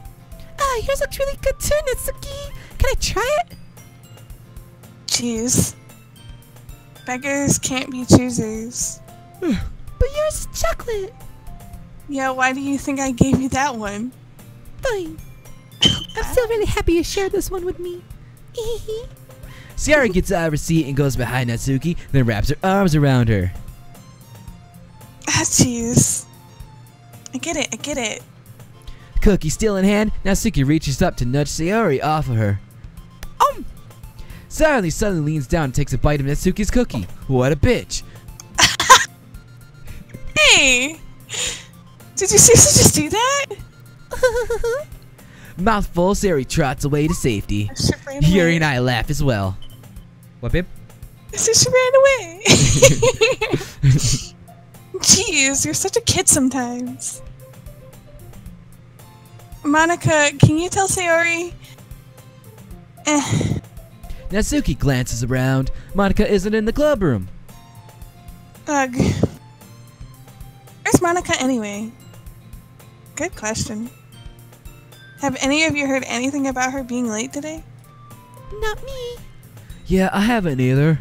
Ah, yours looks really good too, Natsuki. Can I try it? Jeez. Beggars can't be choosers. But yours is chocolate. Yeah, why do you think I gave you that one? Fine. I'm still really happy you shared this one with me. Sayori gets out of her seat and goes behind Natsuki, then wraps her arms around her. Jeez. I get it. Cookie still in hand, Natsuki reaches up to nudge Sayori off of her. Sayori suddenly leans down and takes a bite of Natsuki's cookie. What a bitch. Hey! Did you seriously just do that? Mouthful, Sayori trots away to safety. She ran Yuri away. and I laugh as well. What, babe? So she ran away. Jeez, you're such a kid sometimes. Monica, can you tell Sayori? Natsuki glances around. Monica isn't in the club room. Ugh. Where's Monica anyway? Good question. Have any of you heard anything about her being late today? Not me. Yeah, I haven't either.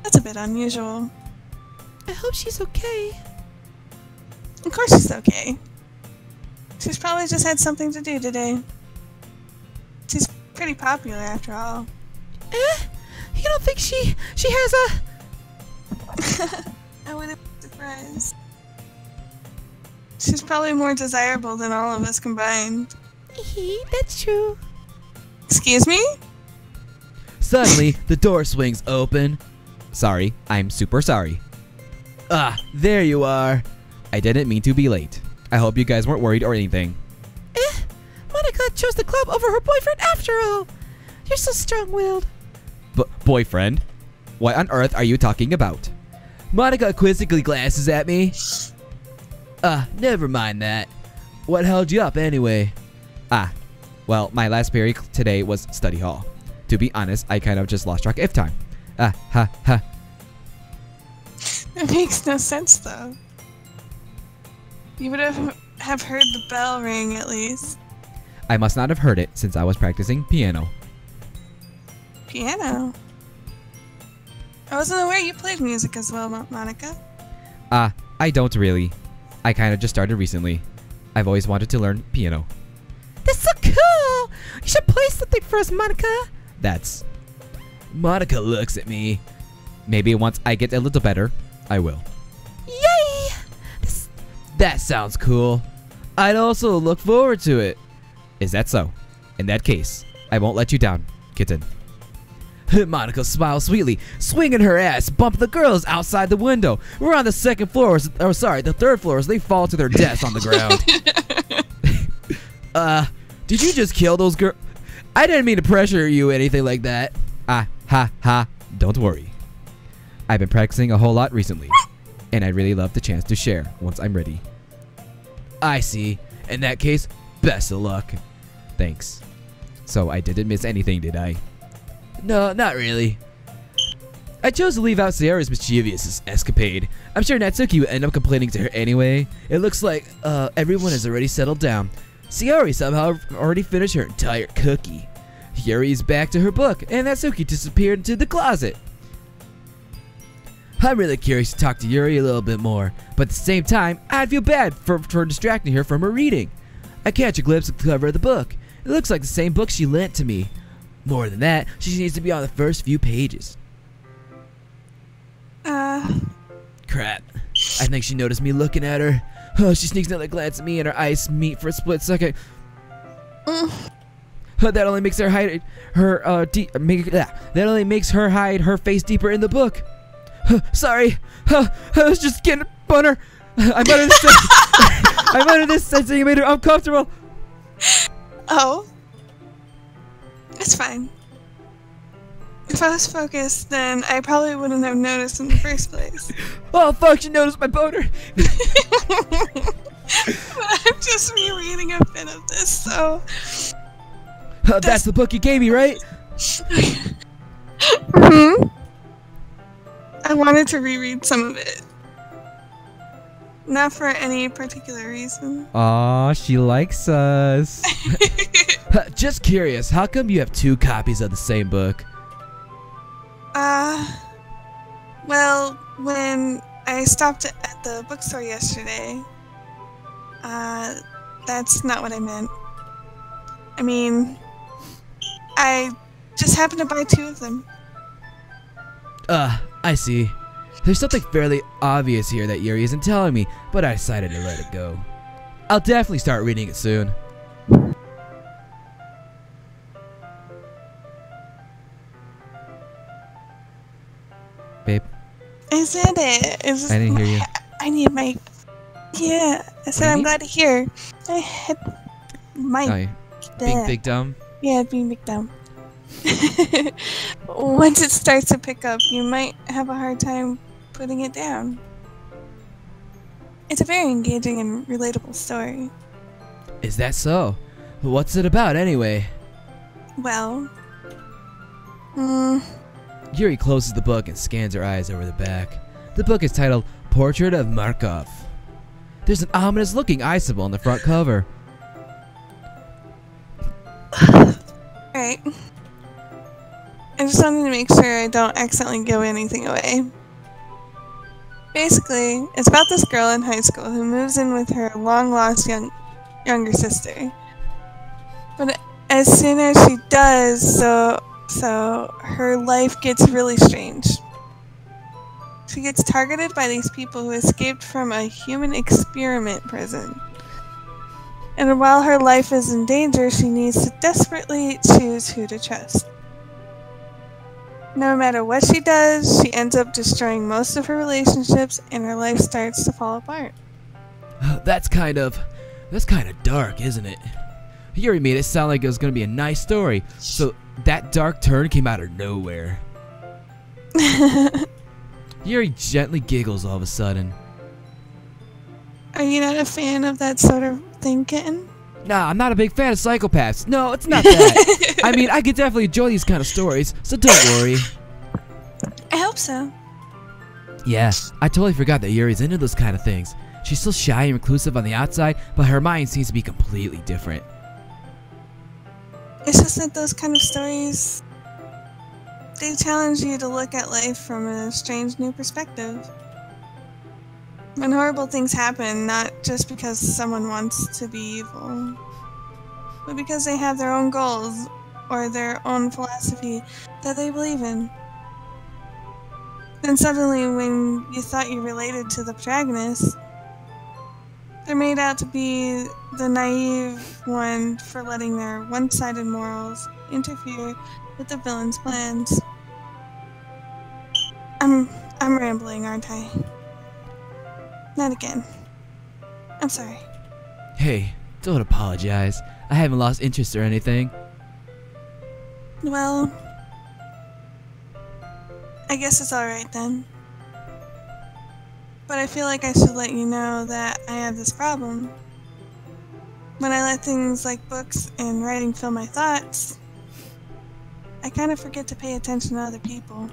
That's a bit unusual. I hope she's okay. Of course she's okay. She's probably just had something to do today. She's pretty popular after all. You don't think she has a... I wouldn't be surprised. She's probably more desirable than all of us combined. That's true. Excuse me? Suddenly, the door swings open. Sorry, I'm super sorry. Ah, there you are. I didn't mean to be late. I hope you guys weren't worried or anything. Monica chose the club over her boyfriend after all. You're so strong-willed. Boyfriend? What on earth are you talking about? Monica quizzically glances at me. Never mind that. What held you up anyway? Well, my last period today was study hall. To be honest, I kind of just lost track of time. It makes no sense, though. You would have heard the bell ring, at least. I must not have heard it since I was practicing piano. Piano? I wasn't aware you played music as well, Monica. I don't really. I kind of just started recently. I've always wanted to learn piano. That's so cool. You should play something for us, Monica. That's... Monica looks at me. Maybe once I get a little better, I will. Yay! That sounds cool. I'd also look forward to it. Is that so? In that case, I won't let you down, kitten. Monica smiles sweetly, swinging her ass, bumping the girls outside the window. We're on the second floor, the third floor, as they fall to their deaths on the ground. Did you just kill those girls? I didn't mean to pressure you or anything like that. Don't worry. I've been practicing a whole lot recently, and I'd really love the chance to share once I'm ready. I see. In that case, best of luck. Thanks. So I didn't miss anything, did I? No, not really. I chose to leave out Sayori's mischievous escapade. I'm sure Natsuki would end up complaining to her anyway. It looks like everyone has already settled down. Sayori somehow already finished her entire cookie. Yuri's back to her book, and Natsuki disappeared into the closet. I'm really curious to talk to Yuri a little bit more, but at the same time, I'd feel bad for distracting her from her reading. I catch a glimpse of the cover of the book. It looks like the same book she lent to me. More than that, she needs to be on the first few pages. Crap. I think she noticed me looking at her. Oh, she sneaks another glance at me and her eyes meet for a split second. That only makes her hide that only makes her hide her face deeper in the book. Sorry. I was just getting a boner. I'm under this sense that you made her uncomfortable. Oh. It's fine. If I was focused, then I probably wouldn't have noticed in the first place. Oh fuck, she noticed my boner. I'm just rereading a bit of this, so... That's the book you gave me, right? I wanted to reread some of it. Not for any particular reason. Aw, she likes us. Just curious, how come you have 2 copies of the same book? Well, when I stopped at the bookstore yesterday, that's not what I meant. I mean, I just happened to buy 2 of them. I see. There's something fairly obvious here that Yuri isn't telling me, but I decided to let it go. I'll definitely start reading it soon. Babe, Is that it? Is I didn't hear you. I need my. Yeah, I said I'm glad to hear. I had my. Big dumb. Yeah, being big dumb. Once it starts to pick up, you might have a hard time putting it down. It's a very engaging and relatable story. Is that so? What's it about anyway? Well, Yuri closes the book and scans her eyes over the back. The book is titled Portrait of Markov. There's an ominous looking eye symbol on the front cover. alright. I just wanted to make sure I don't accidentally give anything away. Basically, it's about this girl in high school who moves in with her long-lost younger sister. But as soon as she does, so her life gets really strange. She gets targeted by these people who escaped from a human experiment prison. And while her life is in danger, she needs to desperately choose who to trust. No matter what she does, she ends up destroying most of her relationships and her life starts to fall apart. That's kind of dark, isn't it? Yuri made it sound like it was going to be a nice story, so that dark turn came out of nowhere. Yuri gently giggles all of a sudden. Are you not a fan of that sort of thing, kitten? Nah, I'm not a big fan of psychopaths. No, it's not that. I mean, I could definitely enjoy these kind of stories, so don't worry. I hope so. Yeah, I totally forgot that Yuri's into those kind of things. She's still shy and reclusive on the outside, but her mind seems to be completely different. It's just that those kind of stories, they challenge you to look at life from a strange new perspective. When horrible things happen, not just because someone wants to be evil, but because they have their own goals or their own philosophy that they believe in. Then suddenly, when you thought you related to the protagonist, they're made out to be the naive one for letting their one-sided morals interfere with the villain's plans. I'm rambling, aren't I? Not again. I'm sorry. Hey, don't apologize. I haven't lost interest or anything. Well, I guess it's alright then. But I feel like I should let you know that I have this problem. When I let things like books and writing fill my thoughts, I kind of forget to pay attention to other people.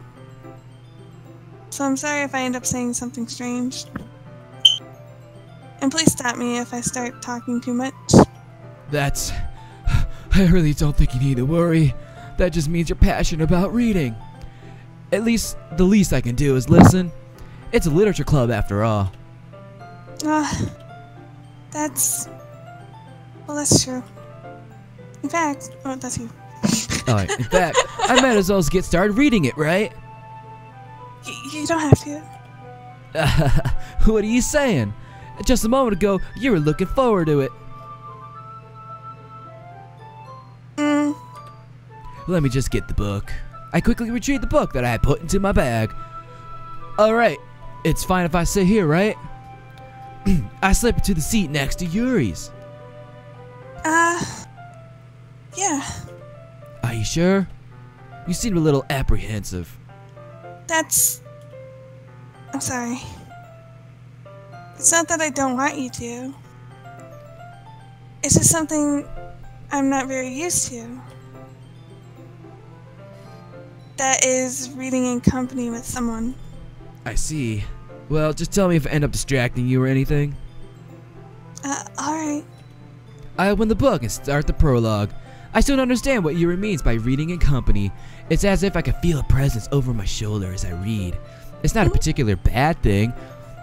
So I'm sorry if I end up saying something strange. And please stop me if I start talking too much. I really don't think you need to worry. That just means you're passionate about reading. At least, the least I can do is listen. It's a literature club after all. That's true. In fact, that's you. Alright, in fact, I might as well get started reading it, right? You don't have to. What are you saying? Just a moment ago, you were looking forward to it. Let me just get the book. I quickly retrieved the book that I had put into my bag. Alright, it's fine if I sit here, right? I slip into the seat next to Yuri's. Yeah. Are you sure? You seem a little apprehensive. I'm sorry. It's not that I don't want you to. It's just something I'm not very used to. That is reading in company with someone. I see. Well, just tell me if I end up distracting you or anything. Alright. I open the book and start the prologue. I still don't understand what Yuri means by reading in company. It's as if I can feel a presence over my shoulder as I read. It's not a particular bad thing.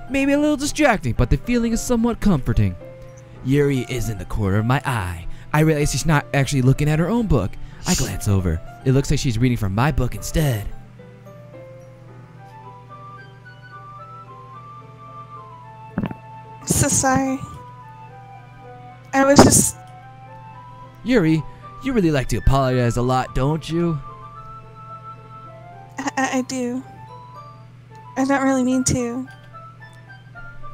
Maybe a little distracting, but the feeling is somewhat comforting. Yuri is in the corner of my eye. I realize she's not actually looking at her own book. I glance over. It looks like she's reading from my book instead. So sorry. I was just... Yuri, you really like to apologize a lot, don't you? I do. I don't really mean to.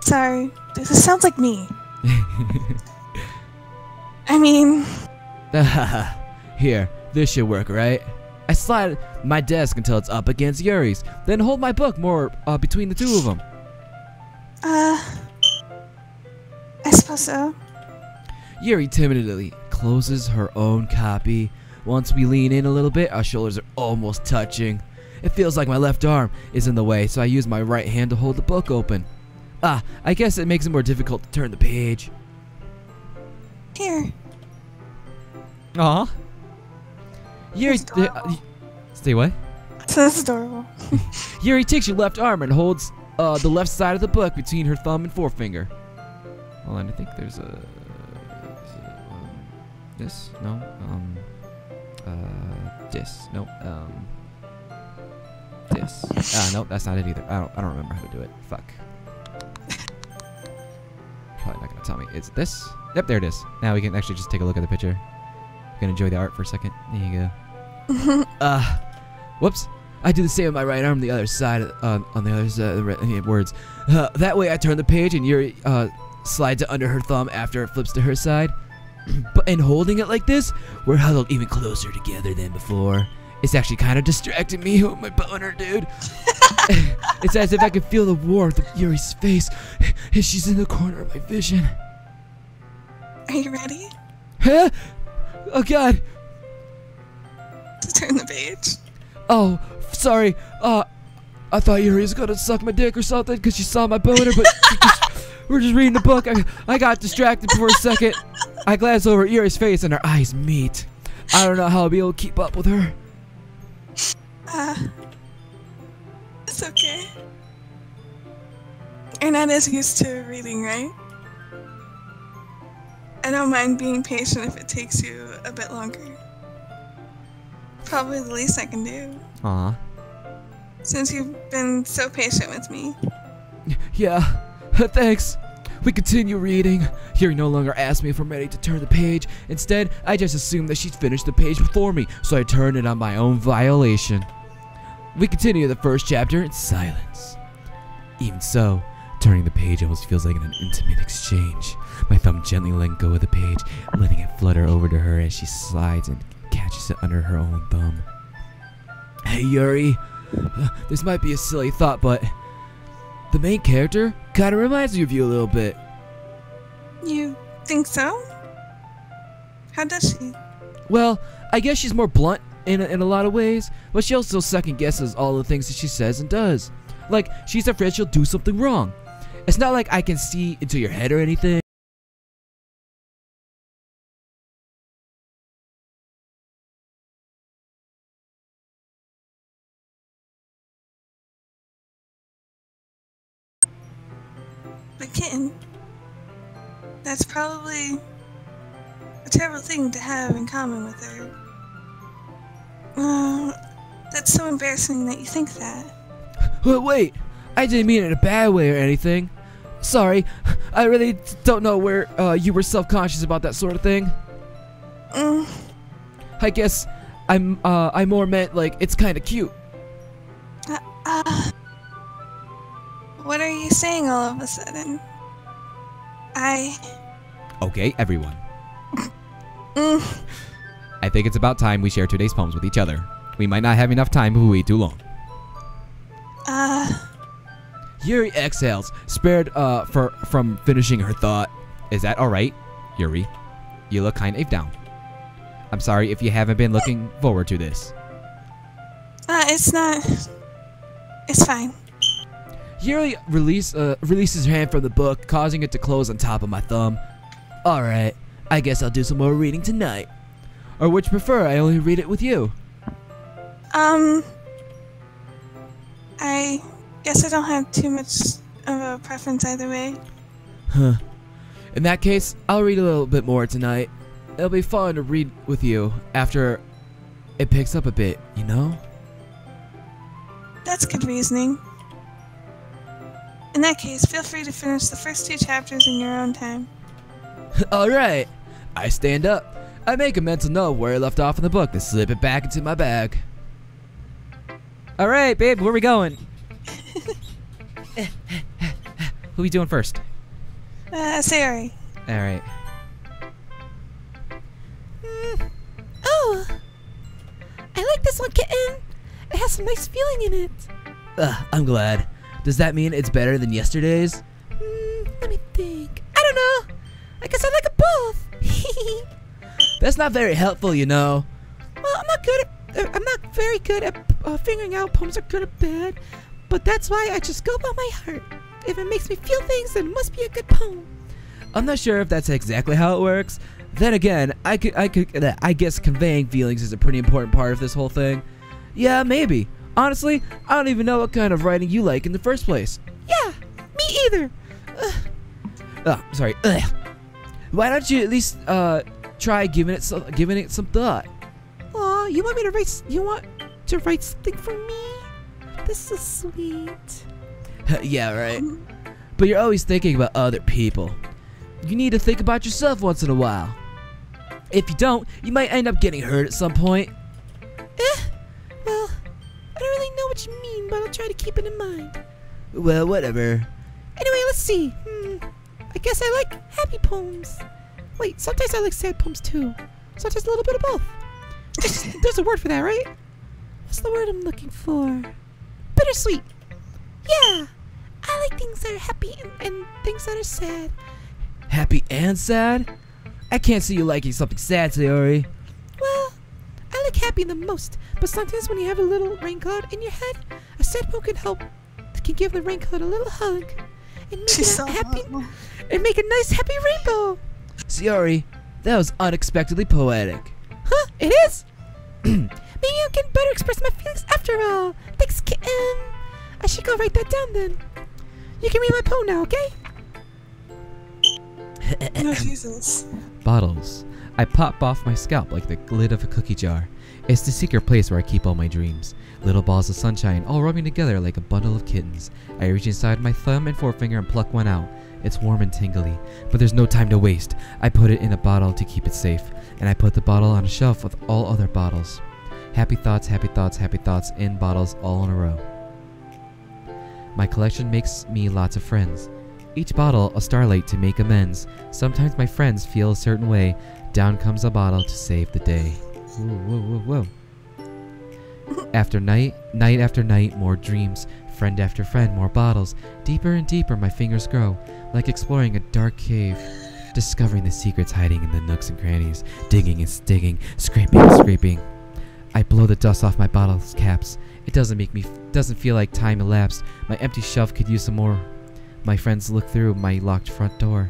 Sorry. This sounds like me. I mean... Here, this should work, right? I slide my desk until it's up against Yuri's, then hold my book more between the two of them. I suppose so. Yuri timidly closes her own copy. Once we lean in a little bit, our shoulders are almost touching. It feels like my left arm is in the way, so I use my right hand to hold the book open. I guess it makes it more difficult to turn the page. Here. Aw. Yuri, That's adorable. stay what? So that's adorable. Yuri takes your left arm and holds the left side of the book between her thumb and forefinger. Hold on, I think there's a... this? No. This. No. This. No, that's not it either. I don't remember how to do it. Fuck. Probably not gonna tell me. It's this? Yep, there it is. Now we can actually just take a look at the picture. You can enjoy the art for a second. There you go. Whoops. I do the same with my right arm, the other side, on the other side of the words. That way I turn the page and Yuri slides it under her thumb after it flips to her side. But in holding it like this, we're huddled even closer together than before. It's actually kind of distracting me with my boner, dude. It's as if I could feel the warmth of Yuri's face as she's in the corner of my vision. Are you ready Huh? Oh, God. to turn the page? Oh, sorry. I thought Yuri was gonna suck my dick or something because she saw my boner, but we're just reading the book. I got distracted for a second. I glance over at Yuri's face and our eyes meet. I don't know how I'll be able to keep up with her. It's okay. You're not as used to reading, right? I don't mind being patient if it takes you a bit longer. Probably the least I can do, Aw. since you've been so patient with me. Yeah, thanks. We continue reading. Yuri no longer asks me if I'm ready to turn the page. Instead, I just assume that she's finished the page before me, so I turn it on my own violation. We continue the first chapter in silence. Even so, turning the page almost feels like an intimate exchange. My thumb gently letting go of the page, letting it flutter over to her as she slides and catches it under her own thumb. Hey Yuri, this might be a silly thought, but the main character kind of reminds me of you a little bit. You think so? How does she? Well, I guess she's more blunt in a lot of ways, but she also second guesses all the things that she says and does. Like, she's afraid she'll do something wrong. It's not like I can see into your head or anything. But kitten, that's probably a terrible thing to have in common with her. That's so embarrassing that you think that. Wait, I didn't mean it in a bad way or anything. Sorry, I really don't know where you were self-conscious about that sort of thing. I guess I more meant like it's kind of cute. What are you saying all of a sudden? Okay, everyone. I think it's about time we share today's poems with each other. We might not have enough time if we wait too long. Yuri exhales, spared from finishing her thought. Is that alright, Yuri? You look kind of down. I'm sorry if you haven't been looking forward to this. It's not. It's fine. Yuri releases her hand from the book, causing it to close on top of my thumb. Alright, I guess I'll do some more reading tonight. Or would you prefer I only read it with you? I guess I don't have too much of a preference either way. Huh. In that case, I'll read a little bit more tonight. It'll be fun to read with you after it picks up a bit, you know? That's good reasoning. In that case, feel free to finish the first 2 chapters in your own time. Alright. I stand up. I make a mental note where I left off in the book and slip it back into my bag. All right, babe, where we going? Who we doing first? Sayori. All right. Oh, I like this one, kitten. It has some nice feeling in it. I'm glad. Does that mean it's better than yesterday's? Let me think. I don't know. I guess I like it both. That's not very helpful, you know. Well, I'm not very good at figuring out poems are good or bad, but that's why I just go by my heart. If it makes me feel things, then it must be a good poem. I'm not sure if that's exactly how it works. Then again, I guess conveying feelings is a pretty important part of this whole thing. Yeah, maybe. Honestly, I don't even know what kind of writing you like in the first place. Yeah, me either. Oh, sorry. Why don't you at least try giving it some thought? Aw, you want to write something for me? This is sweet. Yeah, right. But you're always thinking about other people. You need to think about yourself once in a while. If you don't, you might end up getting hurt at some point. Well, I don't really know what you mean, but I'll try to keep it in mind. Well, whatever. Anyway, let's see. I guess I like happy poems. Wait, sometimes I like sad poems too. Sometimes a little bit of both. There's a word for that, right? What's the word I'm looking for? Bittersweet. Yeah, I like things that are happy and things that are sad. Happy and sad? I can't see you liking something sad, Sayori. Well, I like happy the most, but sometimes when you have a little rain cloud in your head, a sad poem can give the rain cloud a little hug and make She's it so happy hot. and make a nice happy rainbow. Sayori, that was unexpectedly poetic. Huh? It is? Maybe I can better express my feelings after all. Thanks, kitten. I should go write that down then. You can read my poem now, okay? Oh, Jesus. Bottles. I pop off my scalp like the lid of a cookie jar. It's the secret place where I keep all my dreams. Little balls of sunshine all rubbing together like a bundle of kittens. I reach inside my thumb and forefinger and pluck one out. It's warm and tingly, but there's no time to waste. I put it in a bottle to keep it safe, and I put the bottle on a shelf with all other bottles. Happy thoughts, happy thoughts, happy thoughts in bottles all in a row. My collection makes me lots of friends. Each bottle a starlight to make amends. Sometimes my friends feel a certain way. Down comes a bottle to save the day. Whoa, whoa, whoa, whoa. After night after night, more dreams. Friend after friend, more bottles. Deeper and deeper my fingers grow, like exploring a dark cave. Discovering the secrets hiding in the nooks and crannies. Digging and digging, scraping and scraping. I blow the dust off my bottle's caps. It doesn't feel like time elapsed. My empty shelf could use some more. My friends look through my locked front door.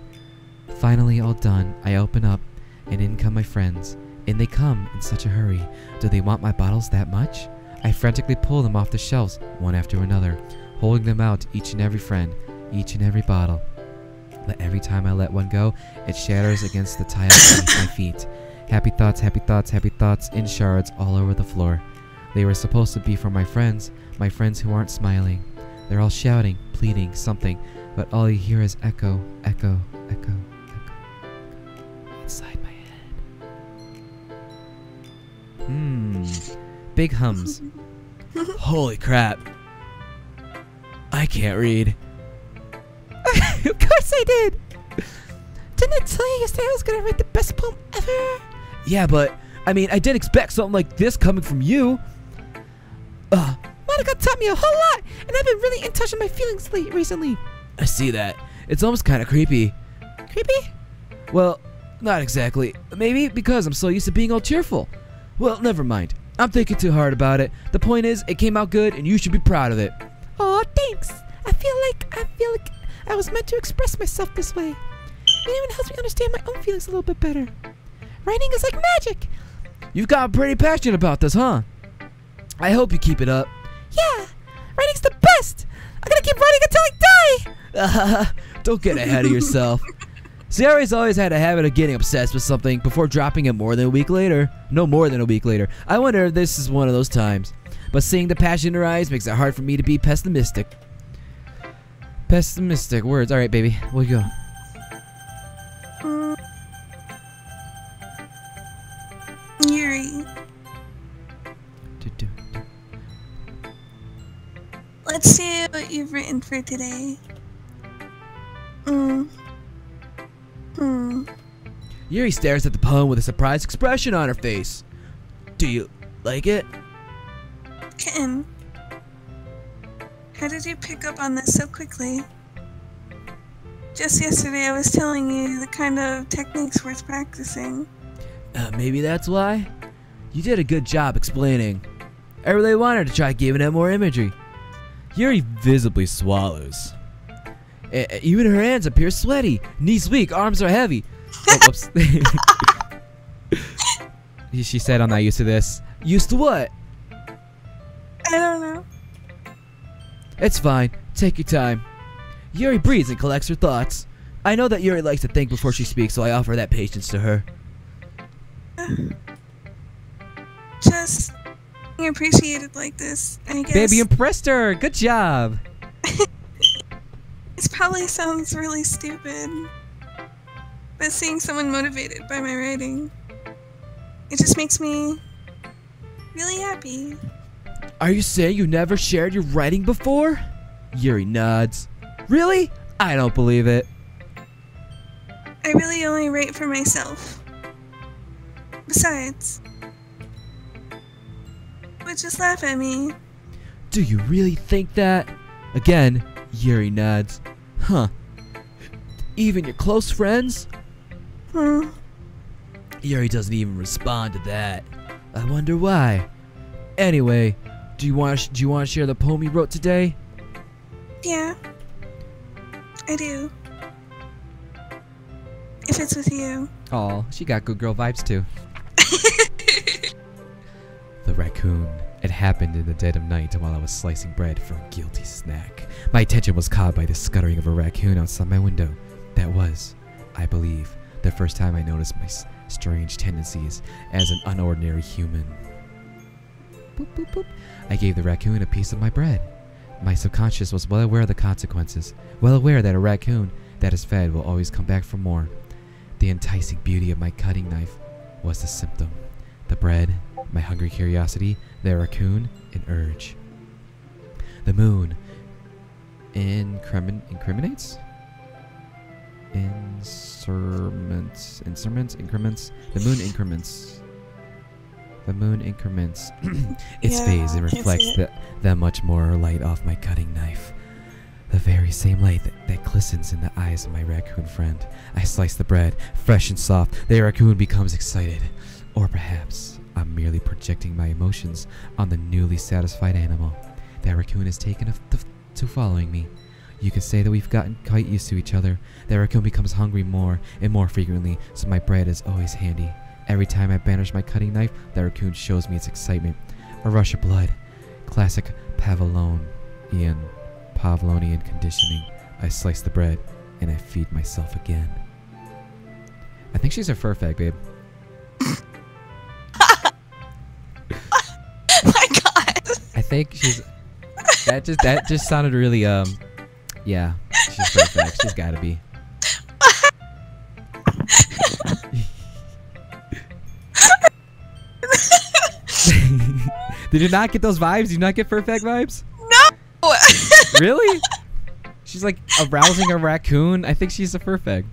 Finally all done, I open up, and in come my friends. In they come in such a hurry. Do they want my bottles that much? I frantically pull them off the shelves, one after another, holding them out to each and every friend, each and every bottle. But every time I let one go, it shatters against the tile beneath my feet. Happy thoughts, happy thoughts, happy thoughts in shards all over the floor. They were supposed to be for my friends who aren't smiling. They're all shouting, pleading, something, but all you hear is echo, echo, echo, echo, inside my head. Big hums. Holy crap. I can't read. Of course I did. Didn't I tell you yesterday I was gonna write the best poem ever? Yeah, but, I mean, I didn't expect something like this coming from you. Monica taught me a whole lot, and I've been really in touch with my feelings recently. I see that. It's almost kind of creepy. Creepy? Well, not exactly. Maybe because I'm so used to being all cheerful. Well, never mind. I'm thinking too hard about it. The point is, it came out good, and you should be proud of it. Aw, thanks. I feel like I was meant to express myself this way. It even helps me understand my own feelings a little bit better. Writing is like magic. You've gotten pretty passionate about this, huh? I hope you keep it up. Yeah, writing's the best. I'm gonna keep writing until I die. Don't get ahead of yourself. Sayori's always had a habit of getting obsessed with something before dropping it more than a week later. No more than a week later. I wonder if this is one of those times. But seeing the passion in her eyes makes it hard for me to be pessimistic. Pessimistic words. All right, baby. We'll go. Yuri, let's see what you've written for today. Yuri stares at the poem with a surprised expression on her face. Do you like it? Kitten, how did you pick up on this so quickly? Just yesterday I was telling you the kind of techniques worth practicing. Maybe that's why? You did a good job explaining. I really wanted to try giving it more imagery. Yuri visibly swallows. Even her hands appear sweaty. Knees weak, arms are heavy. Oh, whoops. She said I'm not used to this. Used to what? I don't know. It's fine. Take your time. Yuri breathes and collects her thoughts. I know that Yuri likes to think before she speaks, so I offer that patience to her. Just being appreciated like this, I guess. Baby impressed her. Good job. It probably sounds really stupid, but seeing someone motivated by my writing, it just makes me really happy. Are you saying you never shared your writing before? Yuri nods. Really? I don't believe it. I really only write for myself. Besides, would just laugh at me. Do you really think that? Again, Yuri nods. Huh. Even your close friends? Yuri doesn't even respond to that. I wonder why. Anyway, do you want to share the poem you wrote today? Yeah, I do. If it's with you. Oh, she got good girl vibes too. The raccoon. It happened in the dead of night while I was slicing bread for a guilty snack. My attention was caught by the scuttering of a raccoon outside my window. That was, I believe, the first time I noticed my strange tendencies as an unordinary human. Boop, boop, boop. I gave the raccoon a piece of my bread. My subconscious was well aware of the consequences, well aware that a raccoon that is fed will always come back for more. The enticing beauty of my cutting knife was the symptom. The bread, my hungry curiosity, the raccoon, an urge. The moon increments? Increments? The moon increments. The moon increments its phase and reflects the much more light off my cutting knife. The very same light that glistens in the eyes of my raccoon friend. I slice the bread, fresh and soft. The raccoon becomes excited. Or perhaps I'm merely projecting my emotions on the newly satisfied animal. That raccoon has taken to following me. You could say that we've gotten quite used to each other. The raccoon becomes hungry more and more frequently, so my bread is always handy. Every time I banish my cutting knife, the raccoon shows me its excitement. A rush of blood. Classic Pavlovian conditioning. I slice the bread, and I feed myself again. I think she's a fur fag, babe. My God. I think she's... That just sounded really, yeah. She's fur fag. She's gotta be. Did you not get those vibes? Did you not get fur fag vibes? No! Really? She's like arousing a raccoon. I think she's a fur fag.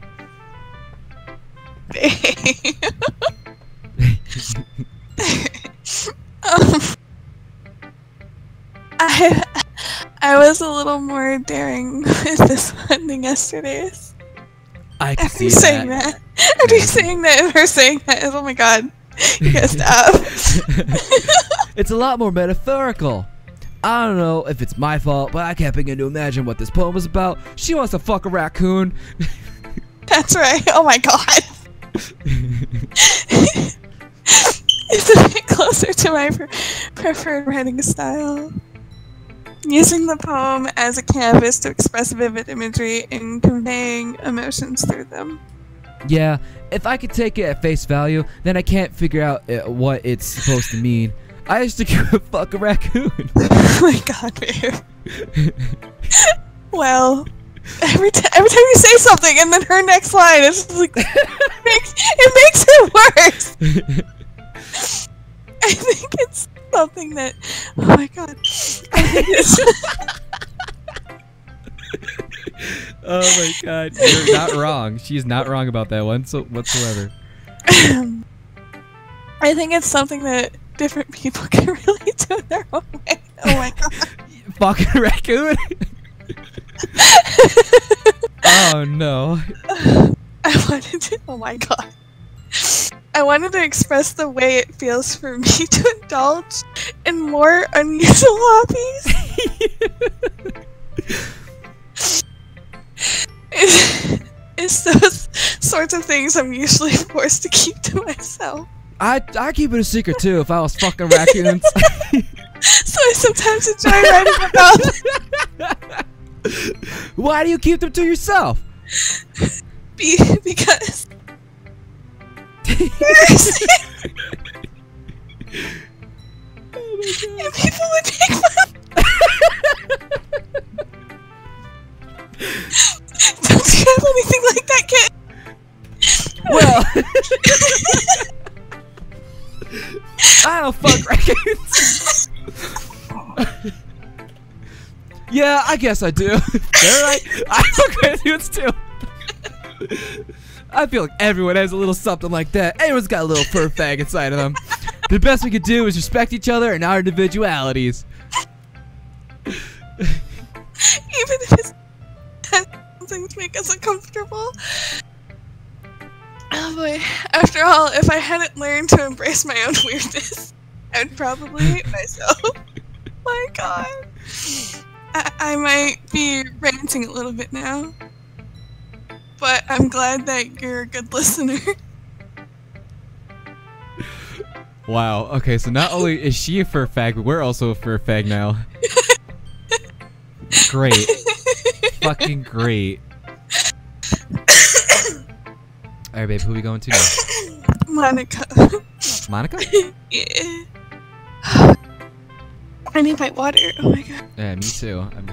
I was a little more daring with this one than yesterday's. I can see saying that. After saying that, and her saying that, oh my God. You gotta stop. It's a lot more metaphorical. I don't know if it's my fault, but I kept beginning to imagine what this poem was about. She wants to fuck a raccoon. That's right. Oh my God. It's a bit closer to my preferred writing style. Using the poem as a canvas to express vivid imagery and conveying emotions through them. Yeah, if I could take it at face value, then I can't figure out what it's supposed to mean. I used to fuck a raccoon. Oh my God, babe. Well, Every time you say something, and then her next line is just like it makes it worse. I think it's something that. Oh my god! I think it's. Oh my god, you're not wrong. She's not wrong about that one whatsoever. I think it's something that different people can really do their own way. Oh my god. Fucking raccoon. Oh no. I wanted to. Oh my god. I wanted to express the way it feels for me to indulge in more unusual hobbies. It's those sorts of things I'm usually forced to keep to myself. I keep it a secret too if I was fucking raccoons. So I sometimes enjoy writing about them. Why do you keep them to yourself? Because and people would make fun. Don't you have anything like that, kid? Well, I don't fuck raccoons. Yeah, I guess I do. They're right. I fuck raccoons too. I feel like everyone has a little something like that. Everyone's got a little fur fag inside of them. The best we could do is respect each other and our individualities. Even if it's something to make us uncomfortable. Oh boy. After all, if I hadn't learned to embrace my own weirdness, I'd probably hate myself. My god. I might be ranting a little bit now. But I'm glad that you're a good listener. Wow. Okay, so not only is she a fur fag, but we're also a fur fag now. Great. Fucking great. Alright, babe, who are we going to now? Monica. Monica? Yeah. I need my water. Oh my god. Yeah, me too. I'm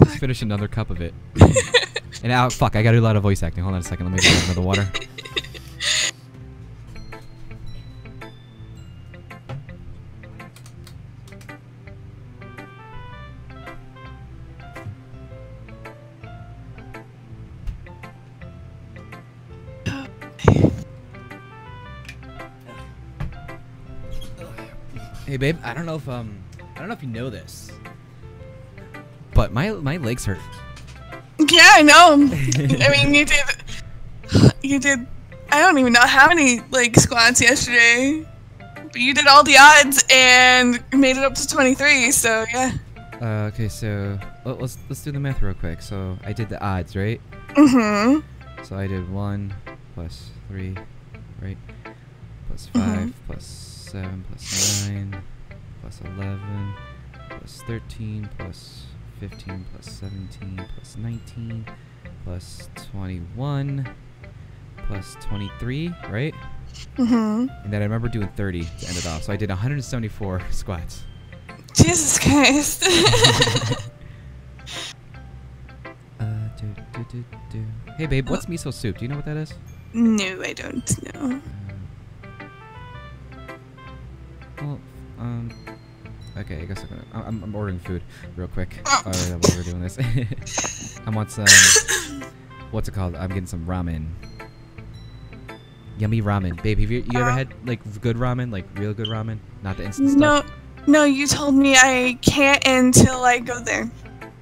just finish another cup of it. And now, fuck, I gotta do a lot of voice acting. Hold on a second, let me get another water. Hey babe, I don't know if you know this, but my legs hurt. Yeah, I know. I mean, you did. I don't even know how many leg squats yesterday, but you did all the odds and made it up to 23. So yeah. Okay, so let's do the math real quick. So I did the odds, right? Mhm. So I did 1 plus 3, right? Plus 5 plus 7 plus 9 plus 11 plus 13 plus 15 plus 17 plus 19 plus 21 plus 23, right? Mhm. And then I remember doing 30 to end it off. So I did 174 squats. Jesus Christ. Hey babe, what's miso soup? Do you know what that is? No, I don't know. Well, okay, I guess I'm ordering food real quick while we're doing this. I want some, what's it called? I'm getting some ramen. Yummy ramen. Babe, have you ever had, like, good ramen? Like, real good ramen? Not the instant stuff? No, you told me I can't until I go there.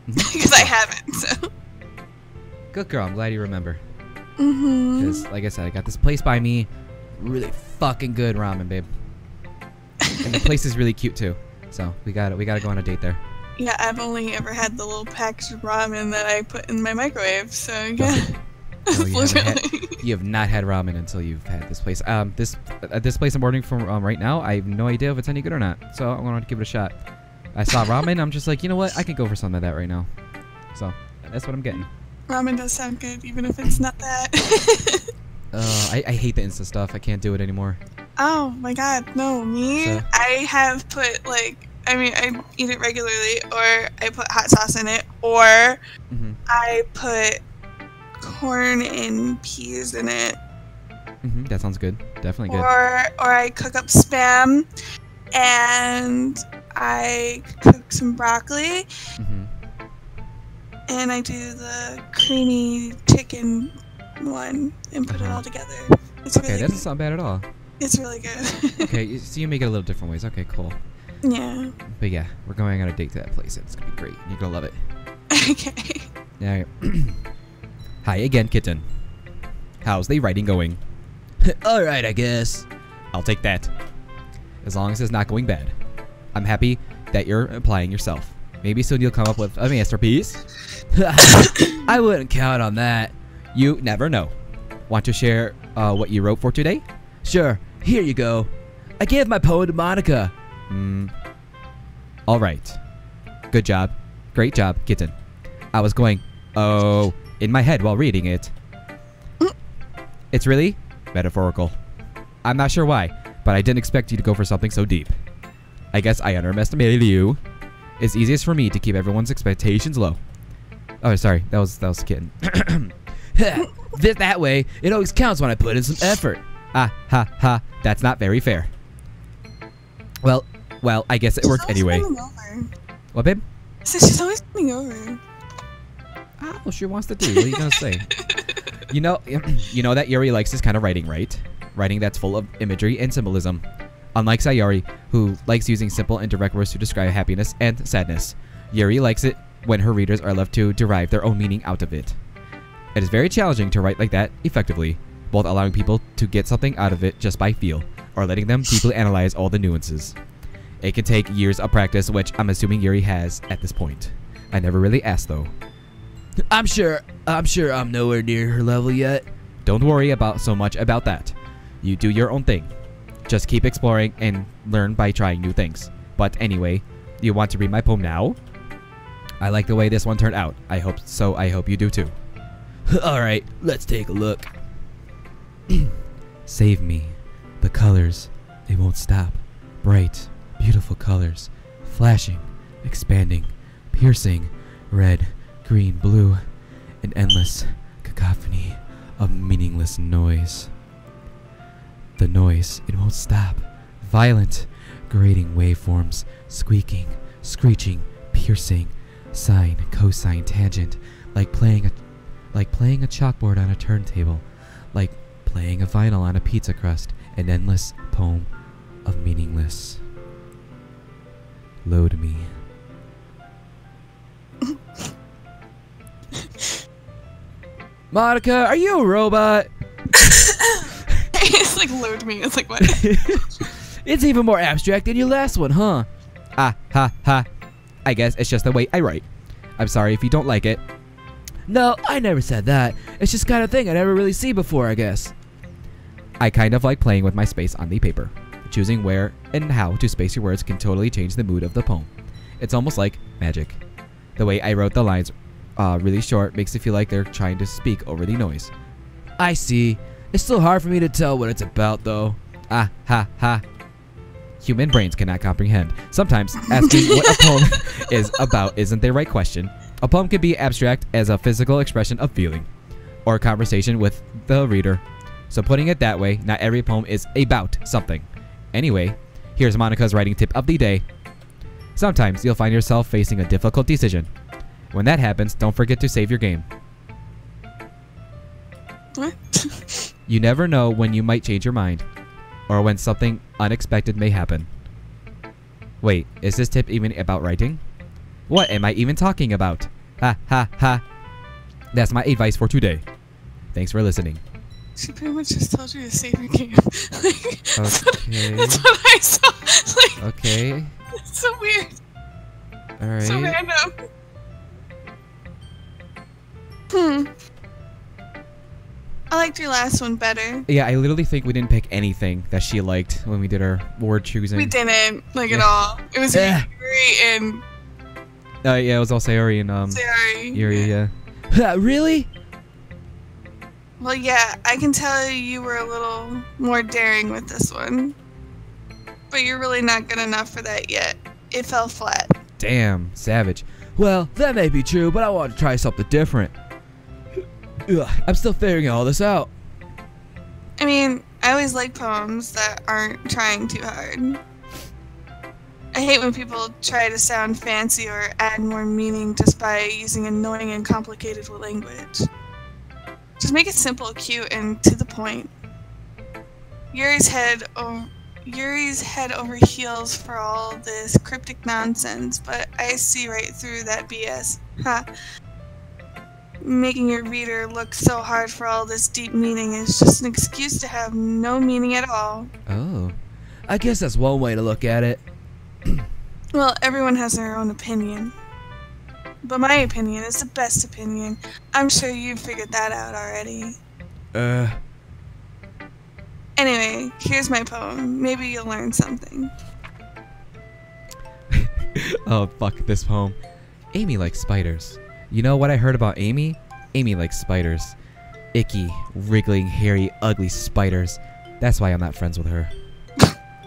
Because I haven't, so. Good girl, I'm glad you remember. Mhm. Because, like I said, I got this place by me. Really fucking good ramen, babe. And the place is really cute too. So we gotta go on a date there. Yeah, I've only ever had the little packaged ramen that I put in my microwave, so yeah. No, you have not had ramen until you've had this place. This place I'm ordering from right now, I have no idea if it's any good or not. So I'm gonna give it a shot. I saw ramen, I'm just like, you know what? I can go for some of that right now. So that's what I'm getting. Ramen does sound good, even if it's not that. I hate the instant stuff. I can't do it anymore. Oh my god, no, me? So? I have put, like, I mean, I eat it regularly, or I put hot sauce in it, or I put corn and peas in it. That sounds good. Definitely good. Or I cook up Spam and I cook some broccoli and I do the creamy chicken one and put it all together. It's Okay, really that doesn't sound bad at all. It's really good. Okay, so you make it a little different ways. Okay, cool. Yeah. But yeah, we're going on a date to that place. It's gonna be great. You're gonna love it. Okay. Yeah. Hi again, kitten. How's the writing going? Alright, I guess. I'll take that. As long as it's not going bad. I'm happy that you're applying yourself. Maybe soon you'll come up with a masterpiece. I wouldn't count on that. You never know. Want to share what you wrote for today? Sure, here you go. I gave my poem to Monica. All right. Good job. Great job, kitten. I was going, oh, in my head while reading it. It's really metaphorical. I'm not sure why, but I didn't expect you to go for something so deep. I guess I underestimated you. It's easiest for me to keep everyone's expectations low. Oh, sorry. That was kitten. That way, it always counts when I put in some effort. Ah, ha, ha. That's not very fair. Well, I guess it worked anyway. What, babe? So she's always coming over. Oh, she wants to do. What are you gonna say? You know that Yuri likes this kind of writing, right? Writing that's full of imagery and symbolism. Unlike Sayori, who likes using simple and direct words to describe happiness and sadness, Yuri likes it when her readers are left to derive their own meaning out of it. It is very challenging to write like that effectively, both allowing people to get something out of it just by feel, or letting them deeply analyze all the nuances. It can take years of practice, which I'm assuming Yuri has at this point. I never really asked though. I'm sure I'm nowhere near her level yet. Don't worry about so much about that. You do your own thing. Just keep exploring and learn by trying new things. But anyway, you want to read my poem now? I like the way this one turned out. I hope you do too. Alright, let's take a look. Save me. The colors, they won't stop. Bright, beautiful colors. Flashing, expanding, piercing, red, green, blue. An endless cacophony of meaningless noise. The noise, it won't stop. Violent, grating waveforms, squeaking, screeching, piercing, sine, cosine, tangent, like playing a chalkboard on a turntable, like playing a vinyl on a pizza crust, an endless poem of meaningless. Load me. Monica, are you a robot? It's like load me. It's like what? It's even more abstract than your last one, huh? Ah, ha, ha. I guess it's just the way I write. I'm sorry if you don't like it. No, I never said that. It's just kind of thing I never really see before, I guess. I kind of like playing with my space on the paper. Choosing where and how to space your words can totally change the mood of the poem. It's almost like magic. The way I wrote the lines really short makes it feel like they're trying to speak over the noise. I see. It's still hard for me to tell what it's about, though. Ah, ha, ha. Human brains cannot comprehend. Sometimes asking what a poem is about isn't the right question. A poem can be abstract as a physical expression of feeling, or a conversation with the reader. So putting it that way, not every poem is about something. Anyway, here's Monica's writing tip of the day. Sometimes you'll find yourself facing a difficult decision. When that happens, don't forget to save your game. What? You never know when you might change your mind, or when something unexpected may happen. Wait, is this tip even about writing? What am I even talking about? Ha ha ha. That's my advice for today. Thanks for listening. She pretty much just told you to save your game. Okay. That's what I saw. Like, Okay. it's so weird. Alright. So random. Hmm. I liked your last one better. Yeah, I literally think we didn't pick anything that she liked when we did our word choosing. We didn't, like, at Yeah. all. It was Yeah. Yuri and Yeah, it was all Sayori and Sayori. Yuri, yeah. Really? Well, yeah, I can tell you were a little more daring with this one. But you're really not good enough for that yet. It fell flat. Damn, savage. Well, that may be true, but I want to try something different. Ugh, I'm still figuring all this out. I mean, I always like poems that aren't trying too hard. I hate when people try to sound fancy or add more meaning just by using annoying and complicated language. Just make it simple, cute, and to the point. Yuri's head over heels for all this cryptic nonsense, but I see right through that BS. Ha. Making your reader look so hard for all this deep meaning is just an excuse to have no meaning at all. Oh, I guess that's one way to look at it. Well, everyone has their own opinion. But my opinion is the best opinion. I'm sure you've figured that out already. Anyway, here's my poem. Maybe you'll learn something. Oh, fuck this poem. Amy likes spiders. You know what I heard about Amy? Amy likes spiders. Icky, wriggling, hairy, ugly spiders. That's why I'm not friends with her.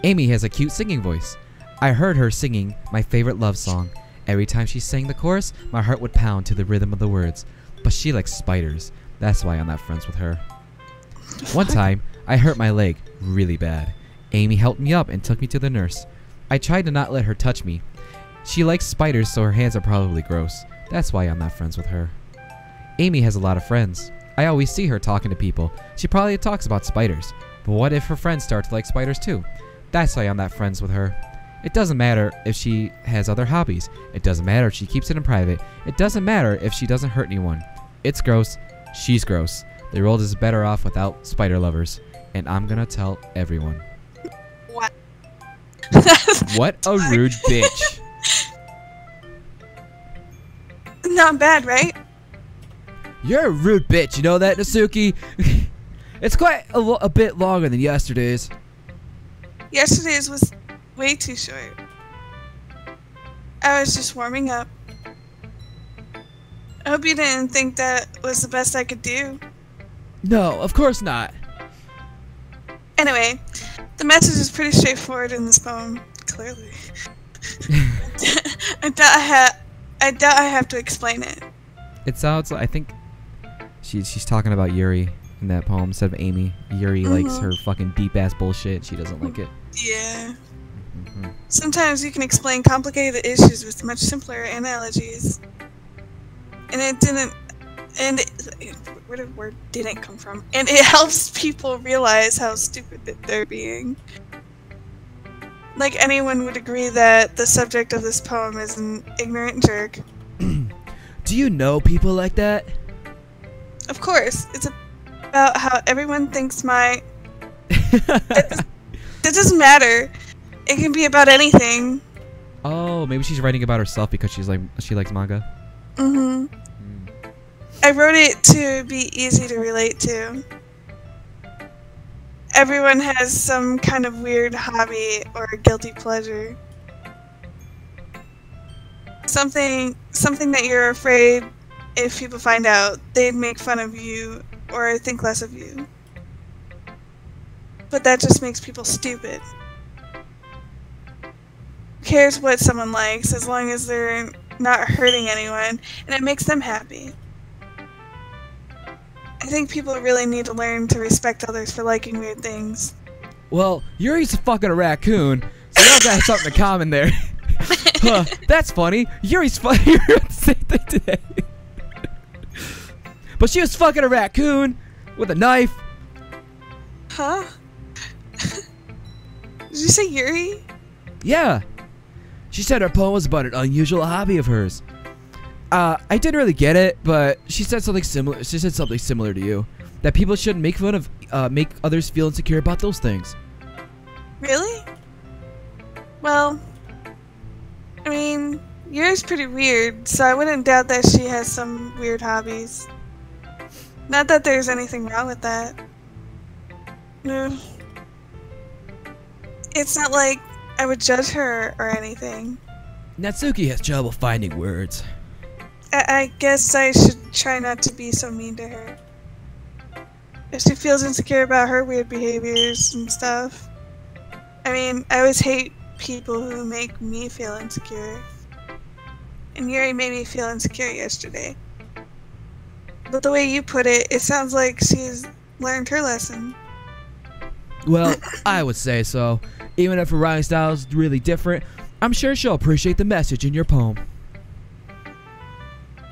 Amy has a cute singing voice. I heard her singing my favorite love song. Every time she sang the chorus, my heart would pound to the rhythm of the words. But she likes spiders. That's why I'm not friends with her. One time, I hurt my leg really bad. Amy helped me up and took me to the nurse. I tried to not let her touch me. She likes spiders, so her hands are probably gross. That's why I'm not friends with her. Amy has a lot of friends. I always see her talking to people. She probably talks about spiders. But what if her friends start to like spiders too? That's why I'm not friends with her. It doesn't matter if she has other hobbies. It doesn't matter if she keeps it in private. It doesn't matter if she doesn't hurt anyone. It's gross. She's gross. The world is better off without spider lovers. And I'm gonna tell everyone. What? What a rude bitch. Not bad, right? You're a rude bitch, you know that, Natsuki? It's quite a bit longer than yesterday's. Yesterday's was way too short. I was just warming up. I hope you didn't think that was the best I could do. No, of course not. Anyway, the message is pretty straightforward in this poem, clearly. I doubt I have to explain it. It sounds like, I think she's talking about Yuri in that poem instead of Amy. Yuri likes her fucking deep ass bullshit. She doesn't like it. Yeah. Sometimes you can explain complicated issues with much simpler analogies. And it didn't, and where did the word didn't come from? And it helps people realize how stupid that they're being. Like anyone would agree that the subject of this poem is an ignorant jerk. Do you know people like that? Of course, it's about how everyone thinks my... It doesn't matter. It can be about anything. Oh, maybe she's writing about herself because she likes manga. I wrote it to be easy to relate to. Everyone has some kind of weird hobby or guilty pleasure. Something that you're afraid if people find out, they'd make fun of you or think less of you. But that just makes people stupid. Who cares what someone likes as long as they're not hurting anyone and it makes them happy. I think people really need to learn to respect others for liking weird things. Well, Yuri's a fucking raccoon, so y'all got something in common there. Huh, that's funny. Yuri's funny. You're the same thing today. But she was fucking a raccoon with a knife. Huh? Did you say Yuri? Yeah. She said her poem was about an unusual hobby of hers. I didn't really get it, but she said something similar. She said something similar to you, that people shouldn't make fun of, make others feel insecure about those things. Really? Well, I mean, Yuri's pretty weird, so I wouldn't doubt that she has some weird hobbies. Not that there's anything wrong with that. No. It's not like I would judge her or anything. Natsuki has trouble finding words. I guess I should try not to be so mean to her. If she feels insecure about her weird behaviors and stuff. I mean, I always hate people who make me feel insecure. and Yuri made me feel insecure yesterday. But the way you put it, it sounds like she's learned her lesson. Well, I would say so. Even if her writing style is really different, I'm sure she'll appreciate the message in your poem.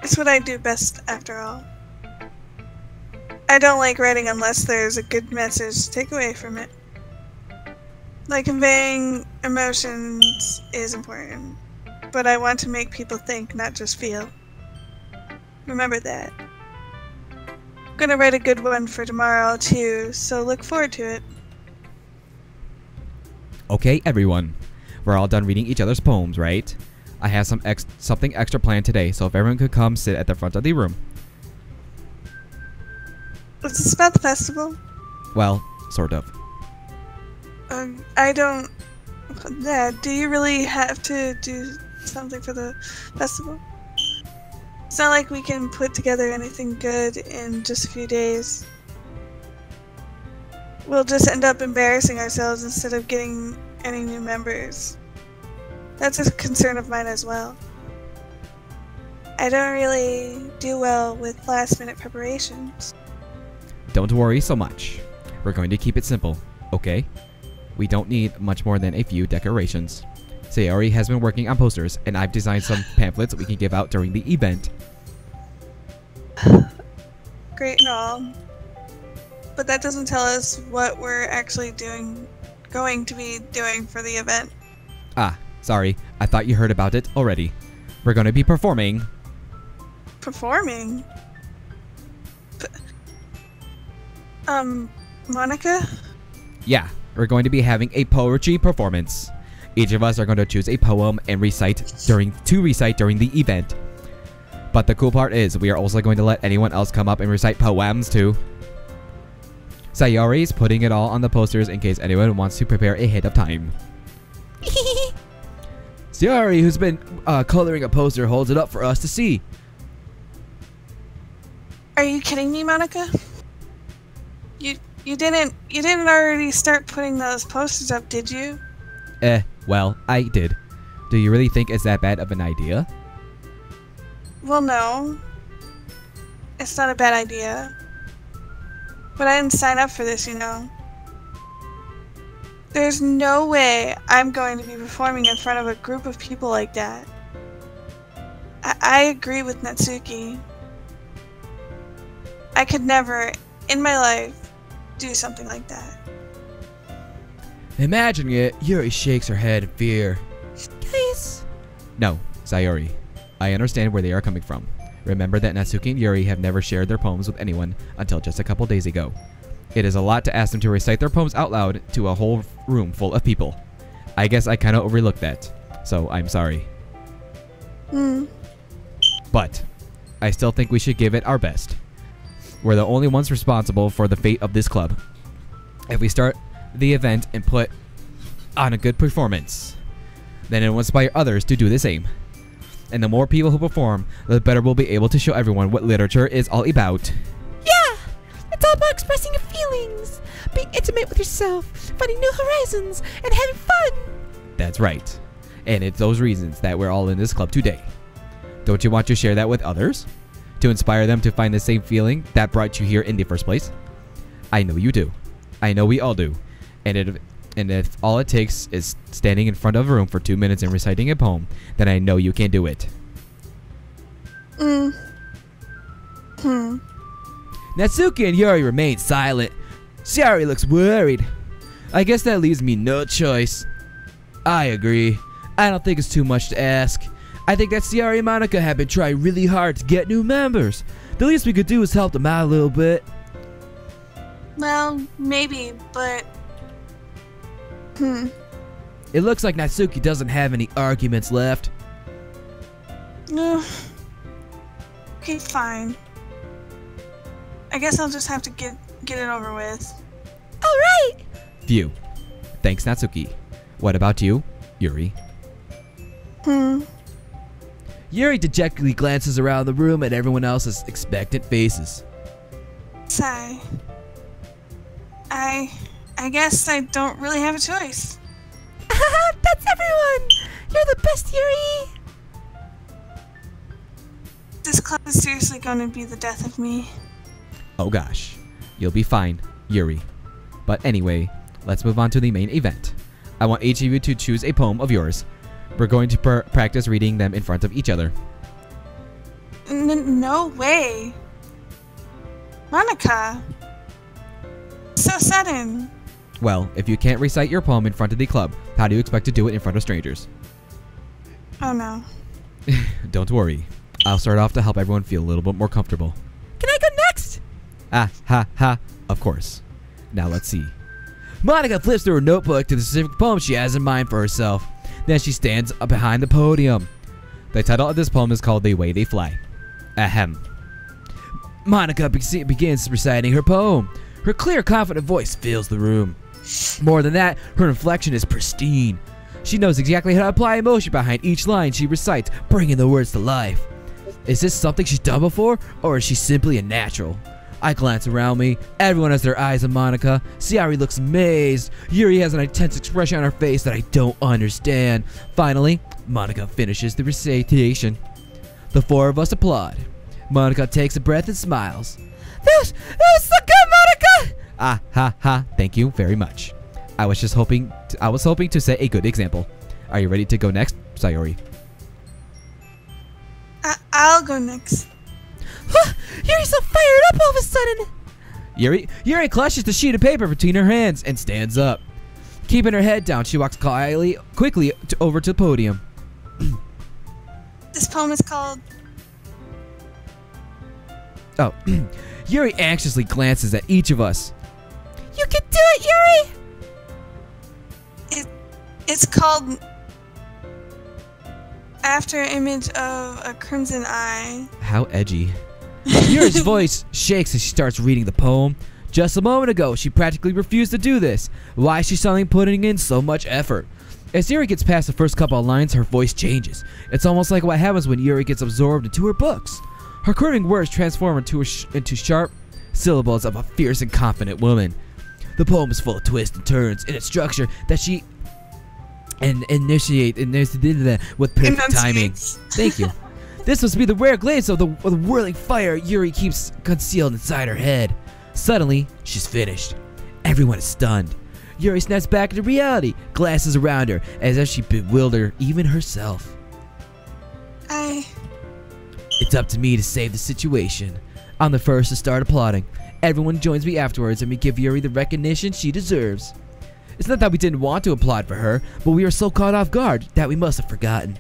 It's what I do best, after all. I don't like writing unless there's a good message to take away from it. Like, conveying emotions is important, but I want to make people think, not just feel. Remember that. I'm gonna write a good one for tomorrow, too, so look forward to it. Okay, everyone. We're all done reading each other's poems, right? I have something extra planned today, so if everyone could come sit at the front of the room. Is this about the festival? Well, sort of. I don't... Yeah, do you really have to do something for the festival? It's not like we can put together anything good in just a few days. We'll just end up embarrassing ourselves instead of getting any new members. That's a concern of mine as well. I don't really do well with last-minute preparations. Don't worry so much. We're going to keep it simple, okay? We don't need much more than a few decorations. Sayori has been working on posters, and I've designed some pamphlets we can give out during the event. Great and all, but that doesn't tell us what we're actually going to be doing for the event. Ah, sorry. I thought you heard about it already. We're going to be performing. Performing? Monica? Yeah, we're going to be having a poetry performance. Each of us are going to choose a poem and recite during the event. But the cool part is, we are also going to let anyone else come up and recite poems too. Sayori's putting it all on the posters in case anyone wants to prepare ahead of time. Sayori, who's been coloring a poster, holds it up for us to see. Are you kidding me, Monica? You didn't already start putting those posters up, did you? Well, I did. Do you really think it's that bad of an idea? Well, no. It's not a bad idea. But I didn't sign up for this, you know. There's no way I'm going to be performing in front of a group of people like that. I agree with Natsuki. I could never, in my life, do something like that. Imagining it, Yuri shakes her head in fear. Guys. No, Sayori. I understand where they are coming from. Remember that Natsuki and Yuri have never shared their poems with anyone until just a couple days ago. It is a lot to ask them to recite their poems out loud to a whole room full of people. I guess I kind of overlooked that, so I'm sorry. But I still think we should give it our best. We're the only ones responsible for the fate of this club. If we start the event and put on a good performance, then it will inspire others to do the same. And the more people who perform, the better we'll be able to show everyone what literature is all about. Yeah! It's all about expressing your feelings, being intimate with yourself, finding new horizons, and having fun! That's right. And it's those reasons that we're all in this club today. Don't you want to share that with others? To inspire them to find the same feeling that brought you here in the first place? I know you do. I know we all do. And if all it takes is standing in front of a room for 2 minutes and reciting a poem, then I know you can do it. Natsuki and Yuri remain silent. Sayori looks worried. I guess that leaves me no choice. I agree. I don't think it's too much to ask. I think that Sayori and Monica have been trying really hard to get new members. The least we could do is help them out a little bit. Well, maybe, but... It looks like Natsuki doesn't have any arguments left. Okay, fine. I guess I'll just have to get it over with. Alright! Phew. Thanks, Natsuki. What about you, Yuri? Yuri dejectedly glances around the room at everyone else's expectant faces. Sigh. I guess I don't really have a choice. That's everyone! You're the best, Yuri! This club is seriously going to be the death of me. Oh gosh. You'll be fine, Yuri. But anyway, let's move on to the main event. I want each of you to choose a poem of yours. We're going to practice reading them in front of each other. No way. Monica. So sudden. Well, if you can't recite your poem in front of the club, how do you expect to do it in front of strangers? Oh no. Don't worry. I'll start off to help everyone feel a little bit more comfortable. Can I go next? Ah, ha, ha. Of course. Now let's see. Monica flips through her notebook to the specific poem she has in mind for herself. Then she stands up behind the podium. The title of this poem is called The Way They Fly. Ahem. Monica begins reciting her poem. Her clear, confident voice fills the room. More than that, her inflection is pristine. She knows exactly how to apply emotion behind each line she recites, bringing the words to life. Is this something she's done before, or is she simply a natural? I glance around me. Everyone has their eyes on Monica. Sayori looks amazed. Yuri has an intense expression on her face that I don't understand. Finally, Monica finishes the recitation. The four of us applaud. Monica takes a breath and smiles. That was so good, Monica! Ah, ha, ha. Thank you very much. I was hoping to set a good example. Are you ready to go next, Sayori? I'll go next. Yuri's so fired up all of a sudden. Yuri clutches the sheet of paper between her hands and stands up. Keeping her head down, she walks quickly over to the podium. This poem is called... Oh, Yuri anxiously glances at each of us. You can do it, Yuri! It's called... After image of a crimson eye. How edgy. Yuri's voice shakes as she starts reading the poem. Just a moment ago, she practically refused to do this. Why is she suddenly putting in so much effort? As Yuri gets past the first couple of lines, her voice changes. It's almost like what happens when Yuri gets absorbed into her books. Her curving words transform into sharp syllables of a fierce and confident woman. The poem is full of twists and turns in its structure that she initiates with perfect timing. Thank you. This must be the rare glaze of the whirling fire Yuri keeps concealed inside her head. Suddenly, she's finished. Everyone is stunned. Yuri snaps back into reality, glasses around her, as if she bewildered even herself. It's up to me to save the situation. I'm the first to start applauding. Everyone joins me afterwards and we give Yuri the recognition she deserves. It's not that we didn't want to applaud for her, but we were so caught off guard that we must have forgotten.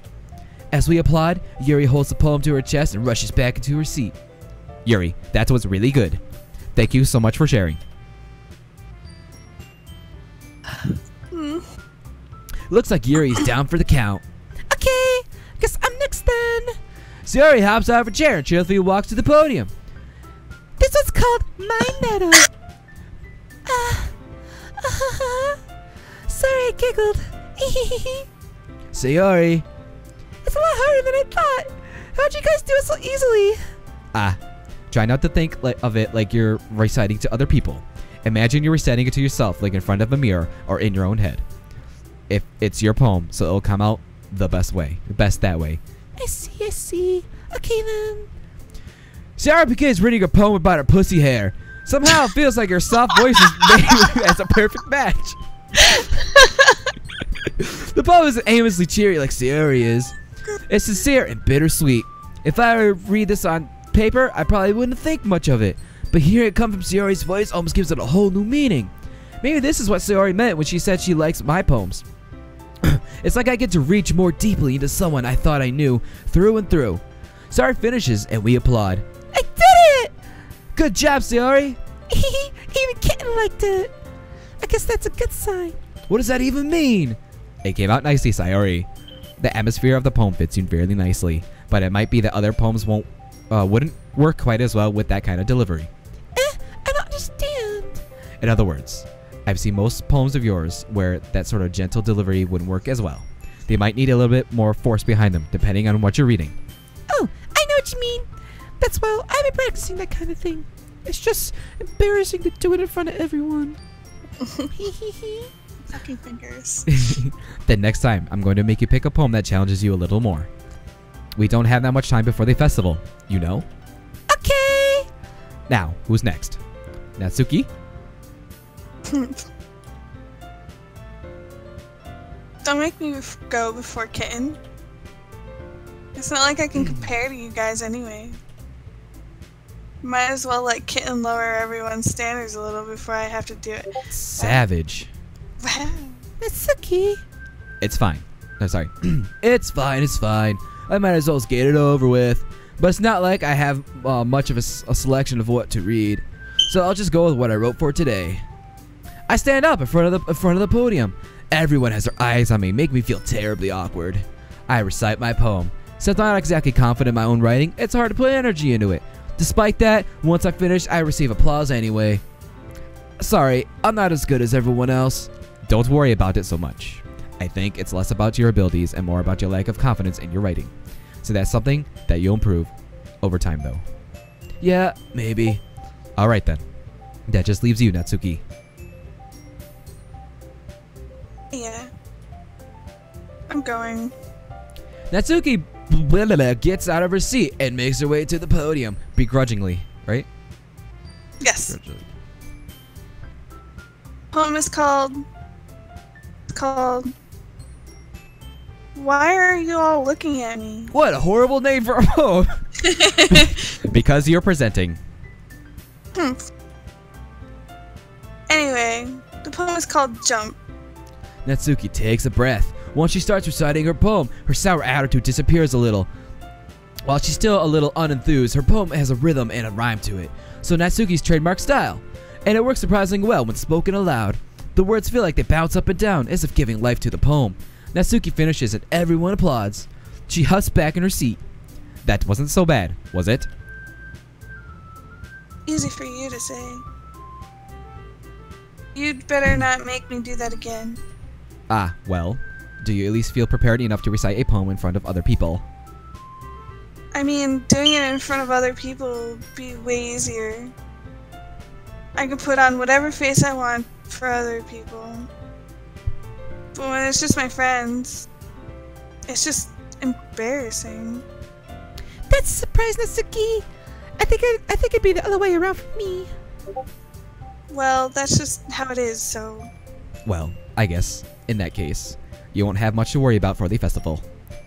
As we applaud, Yuri holds the poem to her chest and rushes back into her seat. Yuri, that was really good. Thank you so much for sharing. Looks like Yuri's down for the count. Okay, guess I'm next then. Sayori hops out of her chair and cheerfully walks to the podium. This one's called My Meadow. Sorry, I giggled. Sayori. It's a lot harder than I thought. How'd you guys do it so easily? Try not to think of it like you're reciting to other people. Imagine you're reciting it to yourself, like in front of a mirror or in your own head. If it's your poem, so it'll come out the best way. Best that way. I see. Okay then. Sarah begins reading a poem about her pussy hair. Somehow it feels like her soft voice is made as a perfect match. The poem isn't aimlessly cheery like Sayori is. It's sincere and bittersweet. If I were to read this on paper, I probably wouldn't think much of it. But hearing it come from Sayori's voice almost gives it a whole new meaning. Maybe this is what Sayori meant when she said she likes my poems. It's like I get to reach more deeply into someone I thought I knew through and through. Sayori finishes and we applaud. I did it! Good job, Sayori! Even Kitten liked it. I guess that's a good sign. What does that even mean? It came out nicely, Sayori. The atmosphere of the poem fits you fairly nicely, but it might be that other poems wouldn't work quite as well with that kind of delivery. I don't understand. In other words, I've seen most poems of yours where that sort of gentle delivery wouldn't work as well. They might need a little bit more force behind them, depending on what you're reading. Oh, I know what you mean. That's why I've been practicing that kind of thing. It's just embarrassing to do it in front of everyone. Fucking fingers. Then next time, I'm going to make you pick a poem that challenges you a little more. We don't have that much time before the festival, you know? Okay. Now, who's next? Natsuki? Don't make me go before Kitten. It's not like I can compare to you guys anyway. Might as well let Kitten lower everyone's standards a little before I have to do it. Savage. Wow. Natsuki. It's fine. No, sorry. It's fine, it's fine. I might as well just get it over with. But it's not like I have much of a selection of what to read. So I'll just go with what I wrote for today. I stand up in front of the podium. Everyone has their eyes on me, making me feel terribly awkward. I recite my poem. Since I'm not exactly confident in my own writing, it's hard to put energy into it. Despite that, once I finish, I receive applause anyway. Sorry, I'm not as good as everyone else. Don't worry about it so much. I think it's less about your abilities and more about your lack of confidence in your writing. So that's something that you'll improve over time, though. Yeah, maybe. Alright then. That just leaves you, Natsuki. Yeah. I'm going. Natsuki gets out of her seat and makes her way to the podium. Begrudgingly, right? Yes. Poem is called. Why are you all looking at me? What a horrible name for a poem. Because you're presenting. Anyway, the poem is called Jump. Natsuki takes a breath. Once she starts reciting her poem, her sour attitude disappears a little. While she's still a little unenthused, her poem has a rhythm and a rhyme to it. So Natsuki's trademark style. And it works surprisingly well when spoken aloud. The words feel like they bounce up and down as if giving life to the poem. Natsuki finishes and everyone applauds. She husks back in her seat. That wasn't so bad, was it? Easy for you to say. You'd better not make me do that again. Ah, well. Do you at least feel prepared enough to recite a poem in front of other people? I mean, doing it in front of other people would be way easier. I can put on whatever face I want for other people. But when it's just my friends, it's just embarrassing. That's a surprise, Natsuki. I think it'd be the other way around for me. Well, that's just how it is, so... Well, I guess, in that case, you won't have much to worry about for the festival.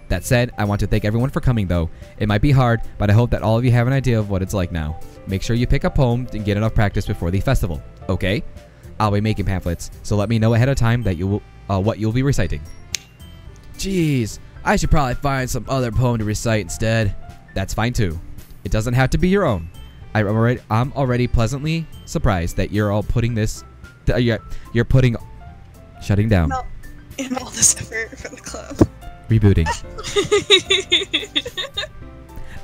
That said, I want to thank everyone for coming though. It might be hard, but I hope that all of you have an idea of what it's like now. Make sure you pick a poem and get enough practice before the festival, okay? I'll be making pamphlets, so let me know ahead of time that what you'll be reciting. Jeez, I should probably find some other poem to recite instead. That's fine too. It doesn't have to be your own. I'm already pleasantly surprised that you're all putting this... You're putting... Shutting down. In all this effort for the club. Rebooting.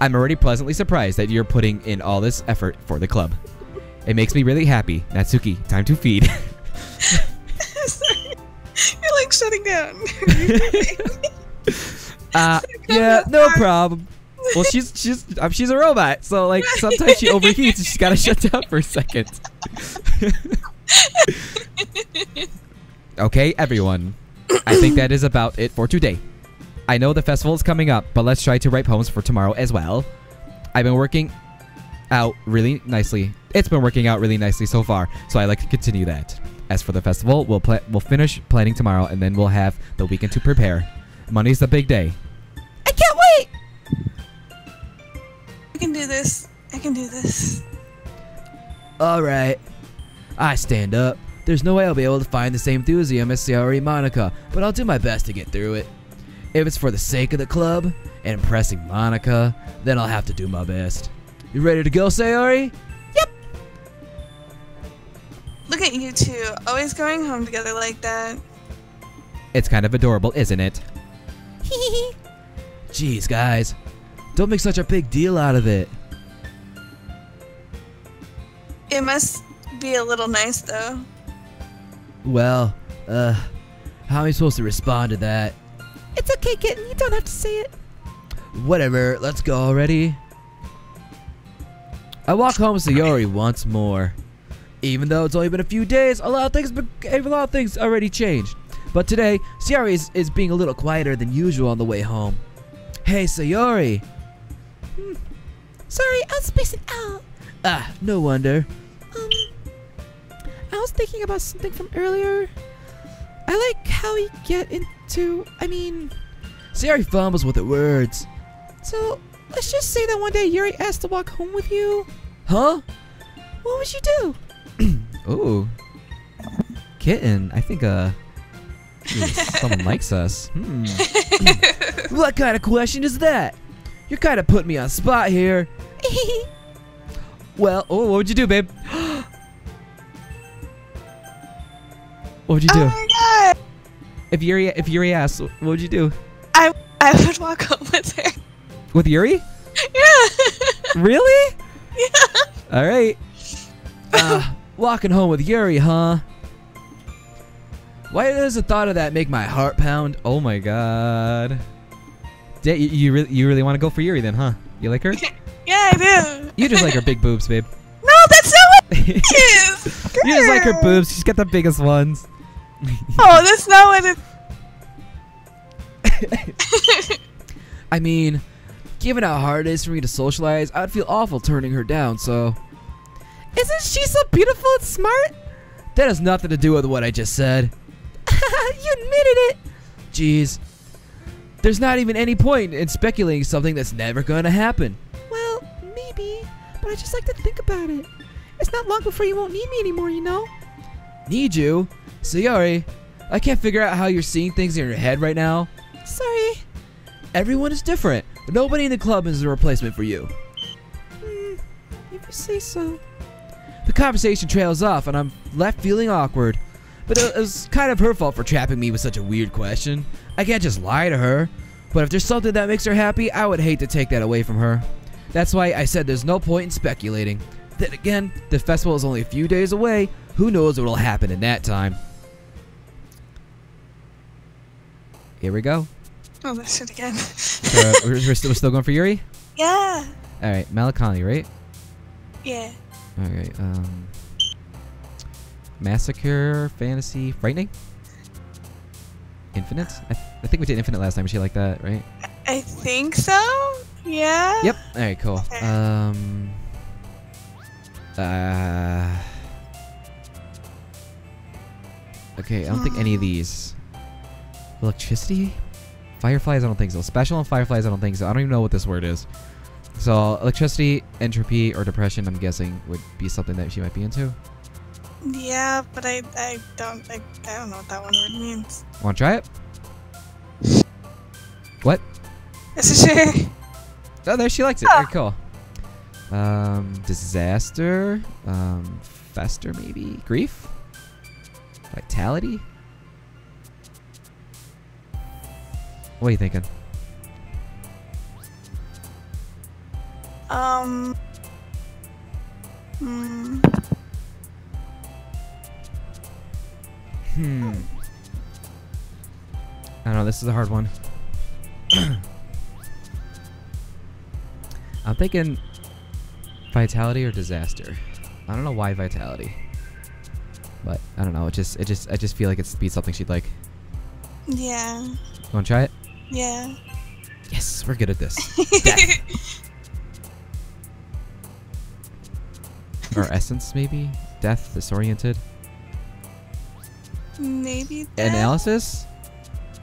I'm already pleasantly surprised that you're putting in all this effort for the club. It makes me really happy. Natsuki, time to feed. Sorry. You're like shutting down. Yeah, no problem. Well, she's a robot, so like sometimes she overheats and she's gotta shut down for a second. Okay, everyone. I think that is about it for today. I know the festival is coming up, but let's try to write poems for tomorrow as well. I've been working out really nicely. It's been working out really nicely so far, so I'd like to continue that. As for the festival, we'll finish planning tomorrow, and then we'll have the weekend to prepare. Monday's the big day. I can't wait. I can do this. I can do this. Alright. I stand up. There's no way I'll be able to find the same enthusiasm as Sayori Monica, but I'll do my best to get through it. If it's for the sake of the club and impressing Monica, then I'll have to do my best. You ready to go, Sayori? Yep. Look at you two, always going home together like that. It's kind of adorable, isn't it? Hee. Jeez, guys. Don't make such a big deal out of it. It must be a little nice, though. Well, how am I supposed to respond to that? It's okay, kitten. You don't have to say it. Whatever, let's go already. I walk home with Sayori once more. Even though it's only been a few days, a lot of things already changed. But today, Sayori is being a little quieter than usual on the way home. Hey, Sayori. Sorry, I was spacing out. Ah, no wonder. I was thinking about something from earlier. I like how we get into, Sayori fumbles with her words. so let's just say that one day Yuri asked to walk home with you. Huh? What would you do? Ooh. Kitten. I think someone likes us. What kind of question is that? You're kind of putting me on spot here. Well, what would you do, babe? What would you do? Oh my god! If Yuri asked, what would you do? I would walk home with her. With Yuri? Yeah. Really? Yeah. All right. Walking home with Yuri, huh? Why does the thought of that make my heart pound? Oh my god. Yeah, you really want to go for Yuri then, huh? You like her? Yeah, I do. You just like her big boobs, babe. No, that's not what it is. You just like her Girl. boobs. She's got the biggest ones. Oh, that's not what it. I mean, given how hard it is for me to socialize, I'd feel awful turning her down, so... Isn't she so beautiful and smart? That has nothing to do with what I just said. You admitted it. Jeez. There's not even any point in speculating something that's never gonna happen. Well, maybe, but I just like to think about it. It's not long before you won't need me anymore, you know? Need you? Sayori, I can't figure out how you're seeing things in your head right now. Sorry. Everyone is different. Nobody in the club is a replacement for you. If you say so. The conversation trails off and I'm left feeling awkward. But it was kind of her fault for trapping me with such a weird question. I can't just lie to her. But if there's something that makes her happy, I would hate to take that away from her. That's why I said there's no point in speculating. Then again, the festival is only a few days away. Who knows what will happen in that time? Here we go. Oh, that shit again. So, we're still going for Yuri? Yeah. All right, Malakani, right? Yeah. All right. Massacre, fantasy, frightening, infinite. I think we did infinite last time. Was she like that, right? I think so. Yeah. Yep. All right. Cool. Okay. Okay. I don't think any of these. Electricity, fireflies. I don't think so. Special and fireflies. I don't think so. I don't even know what this word is. So electricity, entropy, or depression. I'm guessing would be something that she might be into. Yeah, but I don't know what that one word means. Want to try it? What? Is it sure? Oh, there, she likes it. Very cool. Disaster. Fester, maybe. Grief. Vitality. What are you thinking? I don't know. This is a hard one. I'm thinking vitality or disaster. I don't know why vitality, but I don't know. I just feel like it'd be something she'd like. Yeah. You want to try it? Yeah. Yes, we're good at this. Death. Or essence, maybe? Death, disoriented. Maybe that? Analysis?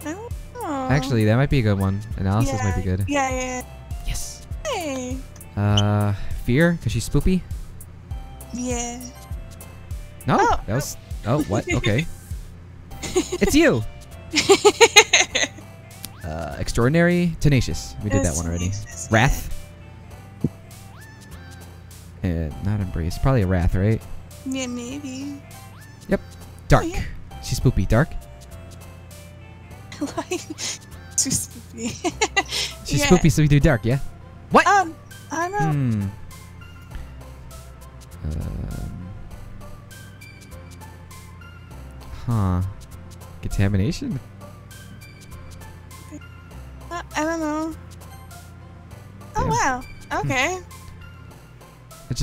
I don't know. Actually, that might be a good one. Analysis might be good. Yeah. Yes. Hey. Fear, because she's spoopy? Yeah. No, Oh. that was... Oh, what? Okay. It's you! Extraordinary, tenacious. We did that one already. Tenacious, yeah. Wrath. Not embrace. Probably a wrath, right? Yeah, maybe. Dark. yeah. She's spoopy. Dark. Like, too spoopy. She's Yeah. spoopy, so we do dark, yeah? What? I don't know. Huh. Contamination? I don't know. Oh Damn. wow. Okay.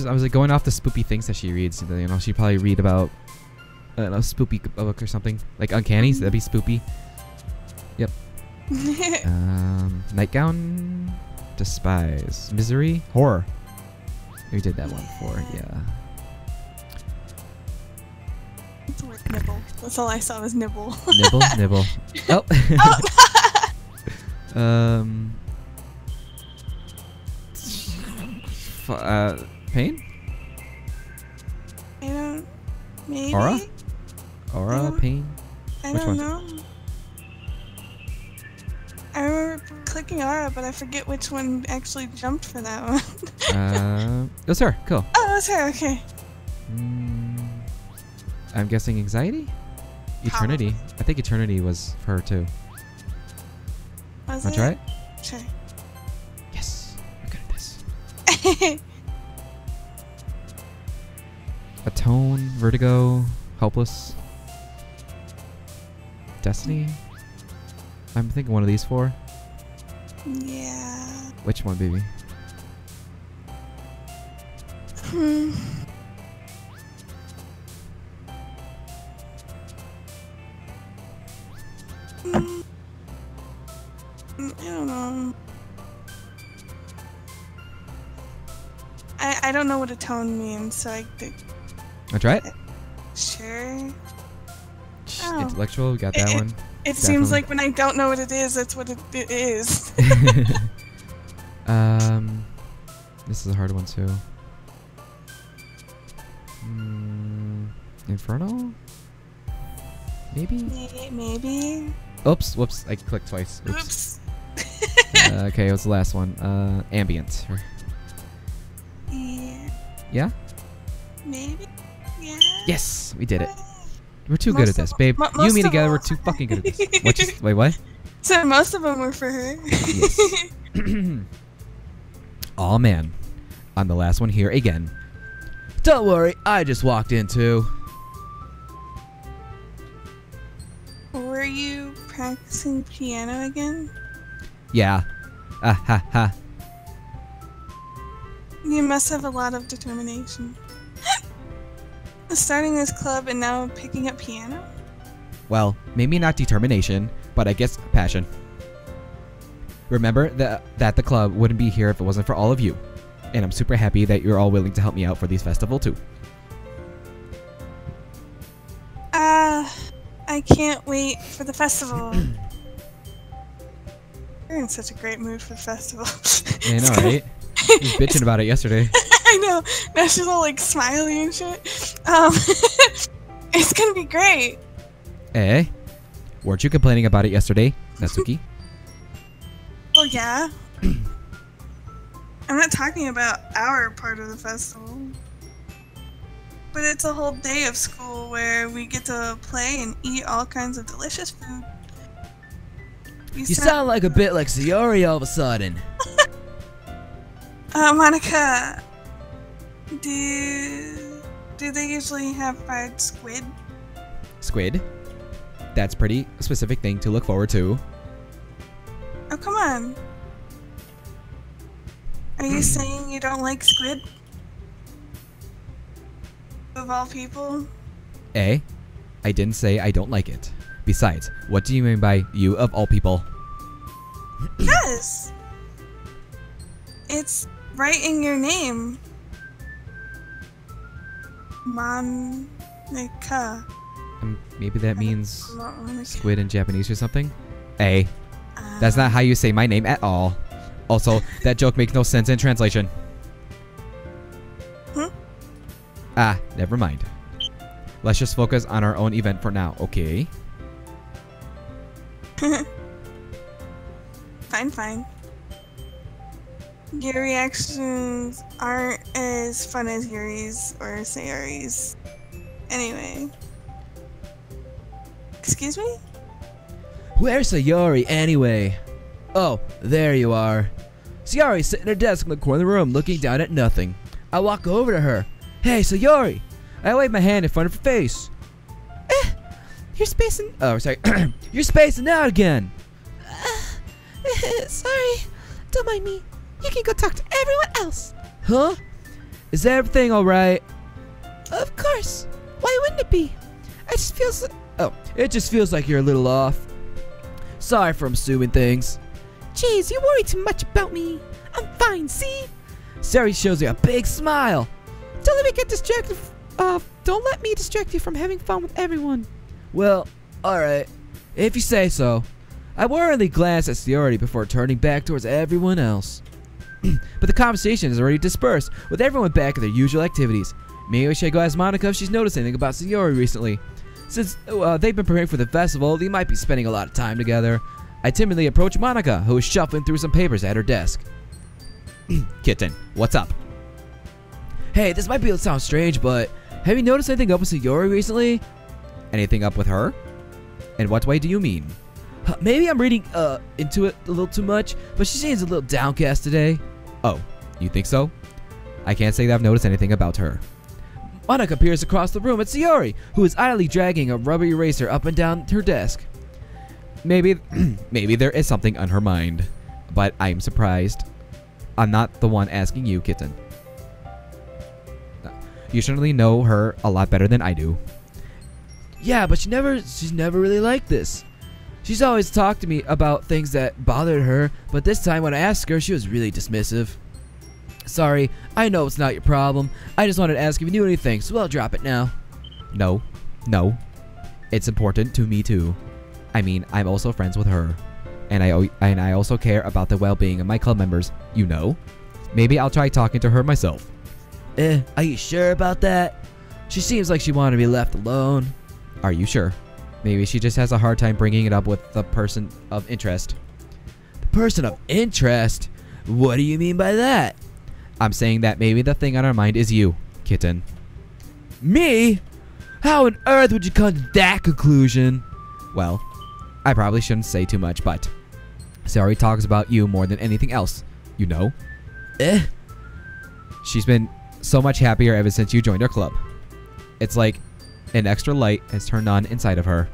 I was like going off the spoopy things that she reads. You know, she'd probably read about a spoopy book or something. Like Uncanny, so that'd be spoopy. Yep. Nightgown, despise, misery, horror. We did that one before, yeah. It's the word nibble. That's all I saw was nibble. Nibble, nibble. Oh. Pain? I don't. Maybe. Aura? Aura, pain? I Which don't one? know. I remember clicking aura, but I forget which one actually jumped for that one. It was her. Cool. Oh, that's her. Okay. I'm guessing anxiety? Eternity. I think eternity was for her too. Was Wanna it? try it? Sure. Yes. I'm good at this. Atone, vertigo, helpless. Destiny? I'm thinking one of these four. Yeah. Which one, baby? I don't know. I don't know what a tone means, so I think. Wanna try it? Sure. Oh. Intellectual, we got that one. It seems Definitely. like when I don't know what it is, that's what it is. This is a hard one too. Inferno? Maybe? Maybe. Oops, whoops, I clicked twice. Oops. Oops. Okay, what's the last one? Ambient. Yeah. Yeah? Maybe. Yeah. Yes, we did it. We're too good at this, babe. You most and me of together, all- we're too fucking good at this. Wait, what? So most of them were for her. Yes. Aw, man. On the last one here again. Don't worry, I just walked in too. Were you practicing piano again? Yeah. Ah ha ha. You must have a lot of determination. Starting this club and now picking up piano? Well, maybe not determination, but I guess passion. Remember that the club wouldn't be here if it wasn't for all of you. And I'm super happy that you're all willing to help me out for these festival too. I can't wait for the festival. You're in such a great mood for the festival. I know, right? I was bitching about it yesterday. I know. Now she's all like smiley and shit. It's gonna be great. Eh? Weren't you complaining about it yesterday, Natsuki? Well, yeah. I'm not talking about our part of the festival. But it's a whole day of school where we get to play and eat all kinds of delicious food. You sound like a bit like Sayori all of a sudden. Monica, do they usually have fried squid? Squid? That's pretty specific thing to look forward to. Oh, come on. Are you saying you don't like squid? Of all people? Eh? I didn't say I don't like it. Besides, what do you mean by you of all people? Yes! It's right in your name. Monica. Maybe that means Monica. squid in Japanese or something? Eh? That's not how you say my name at all. Also, that joke makes no sense in translation. Ah, never mind. Let's just focus on our own event for now, okay? Fine. Your reactions aren't as fun as Yuri's or Sayori's. Anyway. Excuse me? Where's Sayori anyway? Oh, there you are. Sayori's sitting at her desk in the corner of the room looking down at nothing. I walk over to her. Hey, Sayori! I wave my hand in front of her face. You're spacing... Oh, sorry. You're spacing out again. Sorry. Don't mind me. You can go talk to everyone else. Huh? Is everything alright? Of course. Why wouldn't it be? I just feels... Oh, it just feels like you're a little off. Sorry for assuming things. Jeez, you worry too much about me. I'm fine, see? Sayori shows you a big smile. Don't let me get distracted. Don't let me distract you from having fun with everyone. Well, alright. If you say so. I worriedly glanced at Sayori before turning back towards everyone else. But the conversation is already dispersed, with everyone back at their usual activities. Maybe I should go ask Monica if she's noticed anything about Sayori recently. Since they've been preparing for the festival, they might be spending a lot of time together. I timidly approached Monica, who was shuffling through some papers at her desk. Kitten, what's up? Hey, this might sound strange, but have you noticed anything up with Sayori recently? Anything up with her? In what way do you mean? Maybe I'm reading into it a little too much, but she seems a little downcast today. Oh, you think so? I can't say that I've noticed anything about her. Monica peers across the room at Sayori, who is idly dragging a rubber eraser up and down her desk. Maybe there is something on her mind, but I'm surprised. I'm not the one asking you, Kitten. You certainly know her a lot better than I do. Yeah, but she's never really liked this. She's always talked to me about things that bothered her, but this time when I asked her, she was really dismissive. Sorry, I know it's not your problem. I just wanted to ask if you knew anything, so I'll drop it now. No. It's important to me too. I mean, I'm also friends with her. And I also care about the well-being of my club members, you know? Maybe I'll try talking to her myself. Are you sure about that? She seems like she wanted to be left alone. Are you sure? Maybe she just has a hard time bringing it up with the person of interest. The person of interest? What do you mean by that? I'm saying that maybe the thing on her mind is you, Kitten. Me? How on earth would you come to that conclusion? Well, I probably shouldn't say too much, but Sayori talks about you more than anything else, you know? She's been so much happier ever since you joined our club. It's like an extra light has turned on inside of her.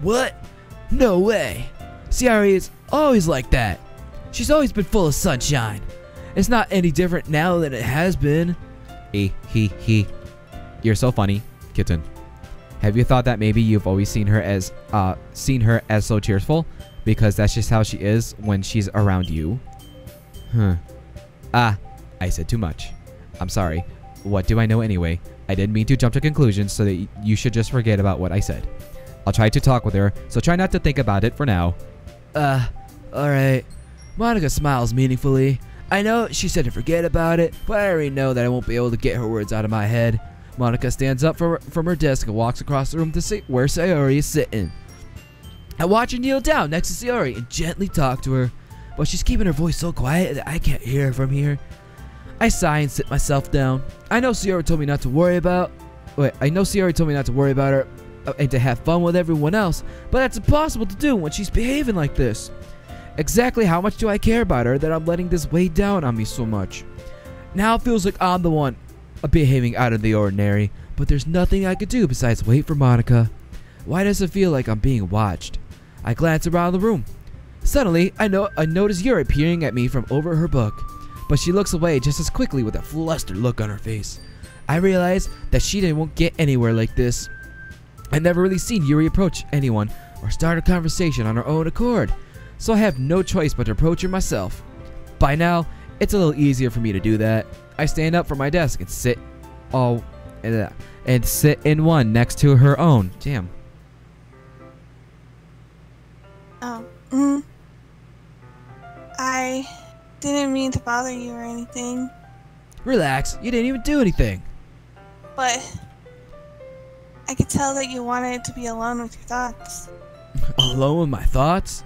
What? No way. Sayori is always like that. She's always been full of sunshine. It's not any different now than it has been. You're so funny, Kitten. Have you thought that maybe you've always seen her as so cheerful? Because that's just how she is when she's around you? I said too much. I'm sorry. What do I know anyway? I didn't mean to jump to conclusions so that you should just forget about what I said. I'll try to talk with her, so try not to think about it for now. Alright. Monica smiles meaningfully. I know she said to forget about it, but I already know that I won't be able to get her words out of my head. Monica stands up from her desk and walks across the room to see where Sayori is sitting. I watch her kneel down next to Sayori and gently talk to her, but she's keeping her voice so quiet that I can't hear her from here. I sigh and sit myself down. I know Sayori told me not to worry about her and to have fun with everyone else, but that's impossible to do when she's behaving like this. Exactly how much do I care about her that I'm letting this weigh down on me so much? Now it feels like I'm the one behaving out of the ordinary, but there's nothing I could do besides wait for Monica. Why does it feel like I'm being watched? I glance around the room. Suddenly, I notice Yuri peering at me from over her book, but she looks away just as quickly with a flustered look on her face. I realize that she won't get anywhere like this. I've never really seen Yuri approach anyone or start a conversation on her own accord, so I have no choice but to approach her myself. By now, it's a little easier for me to do that. I stand up from my desk and sit in one next to her own. Damn. Oh, I didn't mean to bother you or anything, Relax, you didn't even do anything. but I could tell that you wanted to be alone with your thoughts. Alone with my thoughts?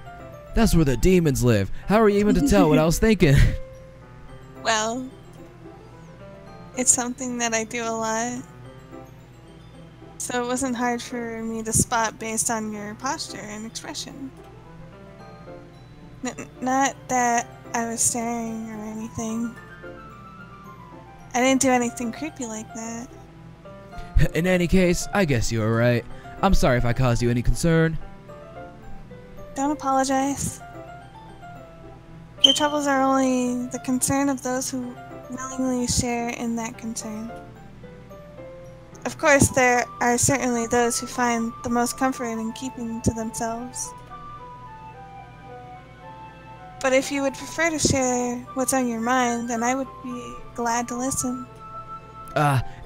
That's where the demons live. How are you even to tell what I was thinking? Well, it's something that I do a lot, so it wasn't hard for me to spot based on your posture and expression. Not that I was staring or anything. I didn't do anything creepy like that. In any case, I guess you were right. I'm sorry if I caused you any concern. Don't apologize. Your troubles are only the concern of those who willingly share in that concern. Of course, there are certainly those who find the most comfort in keeping to themselves. But if you would prefer to share what's on your mind, then I would be glad to listen.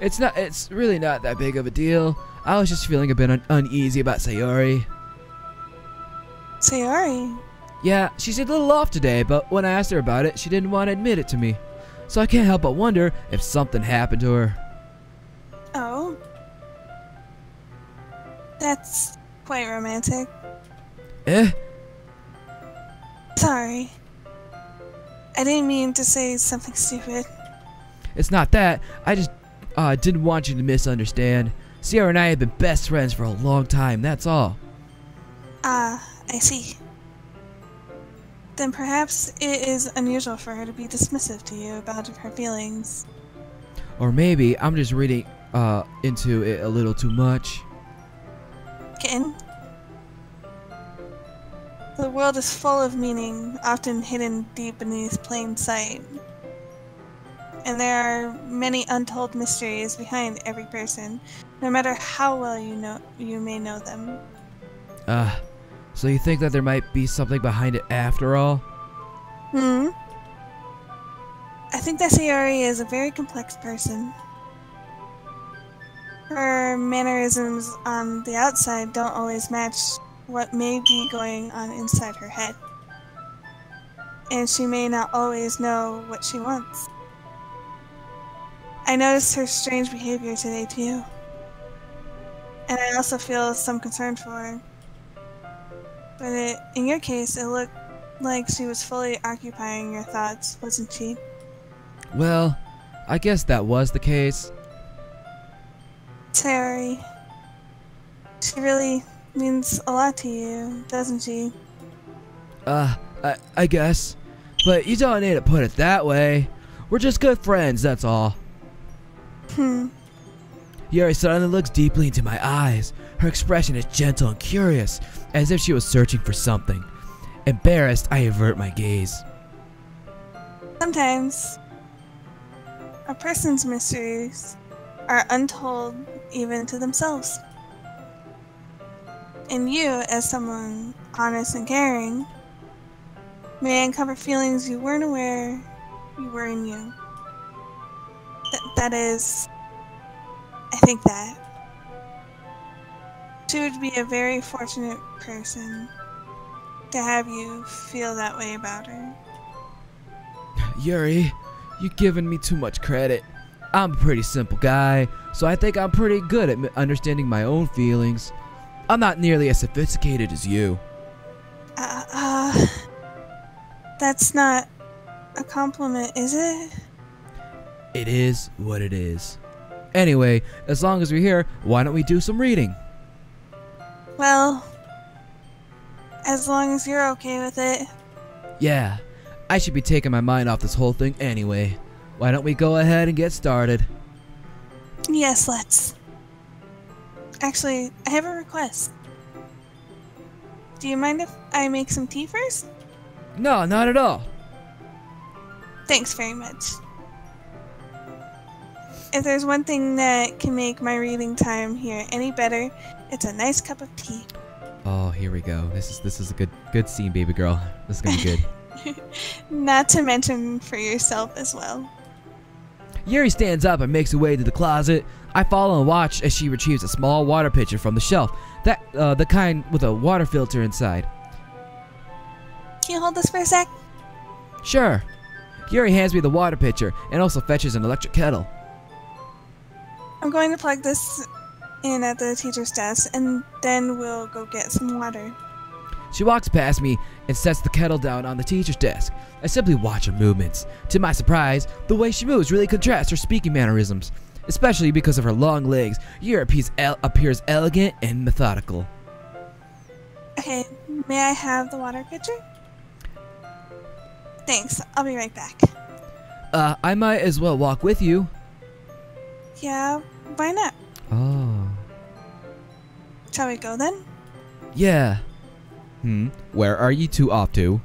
It's really not that big of a deal. I was just feeling a bit uneasy about Sayori. Sayori? Yeah, she's a little off today, but when I asked her about it, she didn't want to admit it to me. So I can't help but wonder if something happened to her. Oh. That's quite romantic. Eh? Sorry. I didn't mean to say something stupid. It's not that. I just didn't want you to misunderstand. Sierra and I have been best friends for a long time, that's all. Ah, I see. Then perhaps it is unusual for her to be dismissive to you about her feelings. Or maybe I'm just reading into it a little too much. Kitten? The world is full of meaning, often hidden deep beneath plain sight. And there are many untold mysteries behind every person, no matter how well you may know them. So you think that there might be something behind it after all? I think that Sayori is a very complex person. Her mannerisms on the outside don't always match what may be going on inside her head. And she may not always know what she wants. I noticed her strange behavior today too. And I also feel some concern for her. But in your case, it looked like she was fully occupying your thoughts, wasn't she? Well, I guess that was the case. Sayori. She really means a lot to you, doesn't she? I guess. But you don't need to put it that way. We're just good friends, that's all. Yuri suddenly looks deeply into my eyes. Her expression is gentle and curious, as if she was searching for something. Embarrassed, I avert my gaze. Sometimes, a person's mysteries are untold even to themselves. And you, as someone honest and caring, may uncover feelings you weren't aware you were in you. That is, I think that. She would be a very fortunate person to have you feel that way about her. Yuri, you're giving me too much credit. I'm a pretty simple guy, so I think I'm pretty good at understanding my own feelings. I'm not nearly as sophisticated as you. That's not a compliment, is it? It is what it is. Anyway, as long as we're here, why don't we do some reading? Well, as long as you're okay with it. Yeah, I should be taking my mind off this whole thing anyway. Why don't we go ahead and get started? Yes, let's. Actually, I have a request. Do you mind if I make some tea first? No, not at all. Thanks very much. If there's one thing that can make my reading time here any better, it's a nice cup of tea. Oh, here we go. This is a good scene, baby girl. This is gonna be good. Not to mention for yourself as well. Yuri stands up and makes her way to the closet. I follow and watch as she retrieves a small water pitcher from the shelf. The kind with a water filter inside. Can you hold this for a sec? Sure. Yuri hands me the water pitcher and also fetches an electric kettle. I'm going to plug this in at the teacher's desk, and then we'll go get some water. She walks past me and sets the kettle down on the teacher's desk. I simply watch her movements. To my surprise, the way she moves really contrasts her speaking mannerisms, especially because of her long legs. Yuri appears elegant and methodical. Okay, may I have the water pitcher? Thanks, I'll be right back. I might as well walk with you. Yeah, why not? Oh. Shall we go then? Yeah. Where are you two off to?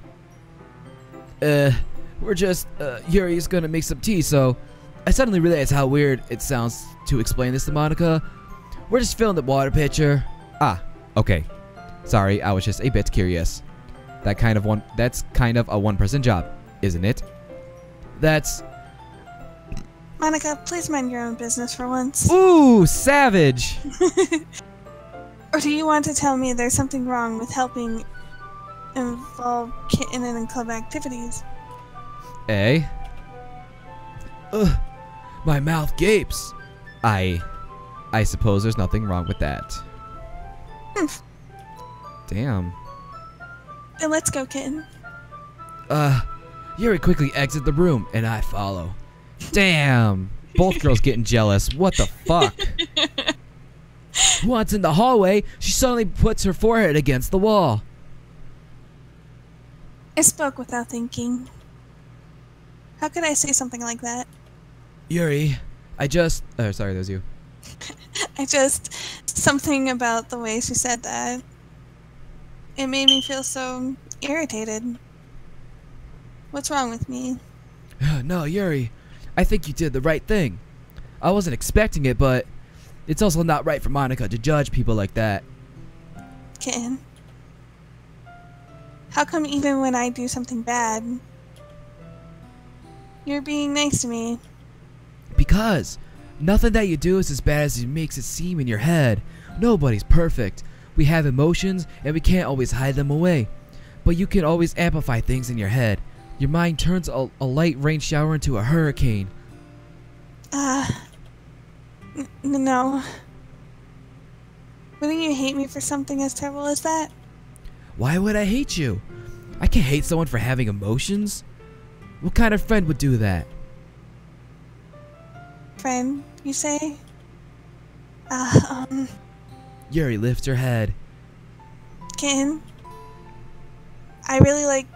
We're just, Yuri's gonna make some tea, so I suddenly realized how weird it sounds to explain this to Monica. We're just filling the water pitcher. Ah, okay. Sorry, I was just a bit curious. That's kind of a one-person job, isn't it? That's... Monica, please mind your own business for once. Ooh, savage. Or do you want to tell me there's something wrong with helping involve Kitten in club activities? Eh? Ugh, my mouth gapes. I suppose there's nothing wrong with that. Damn. Then let's go, Kitten. Yuri quickly exits the room, and I follow. Damn. Both girls getting jealous. What the fuck? Once in the hallway, she suddenly puts her forehead against the wall. I spoke without thinking. How could I say something like that? Yuri, I just... Oh, sorry, that was you. Something about the way she said that. It made me feel so irritated. What's wrong with me? No, Yuri, I think you did the right thing. I wasn't expecting it, but it's also not right for Monica to judge people like that. Kitten. How come even when I do something bad, you're being nice to me? Because nothing that you do is as bad as it makes it seem in your head. Nobody's perfect. We have emotions, and we can't always hide them away. But you can always amplify things in your head. Your mind turns a light rain shower into a hurricane. No. Wouldn't you hate me for something as terrible as that? Why would I hate you? I can't hate someone for having emotions. What kind of friend would do that? Friend, you say? Yuri lifts her head. Kitten. I really like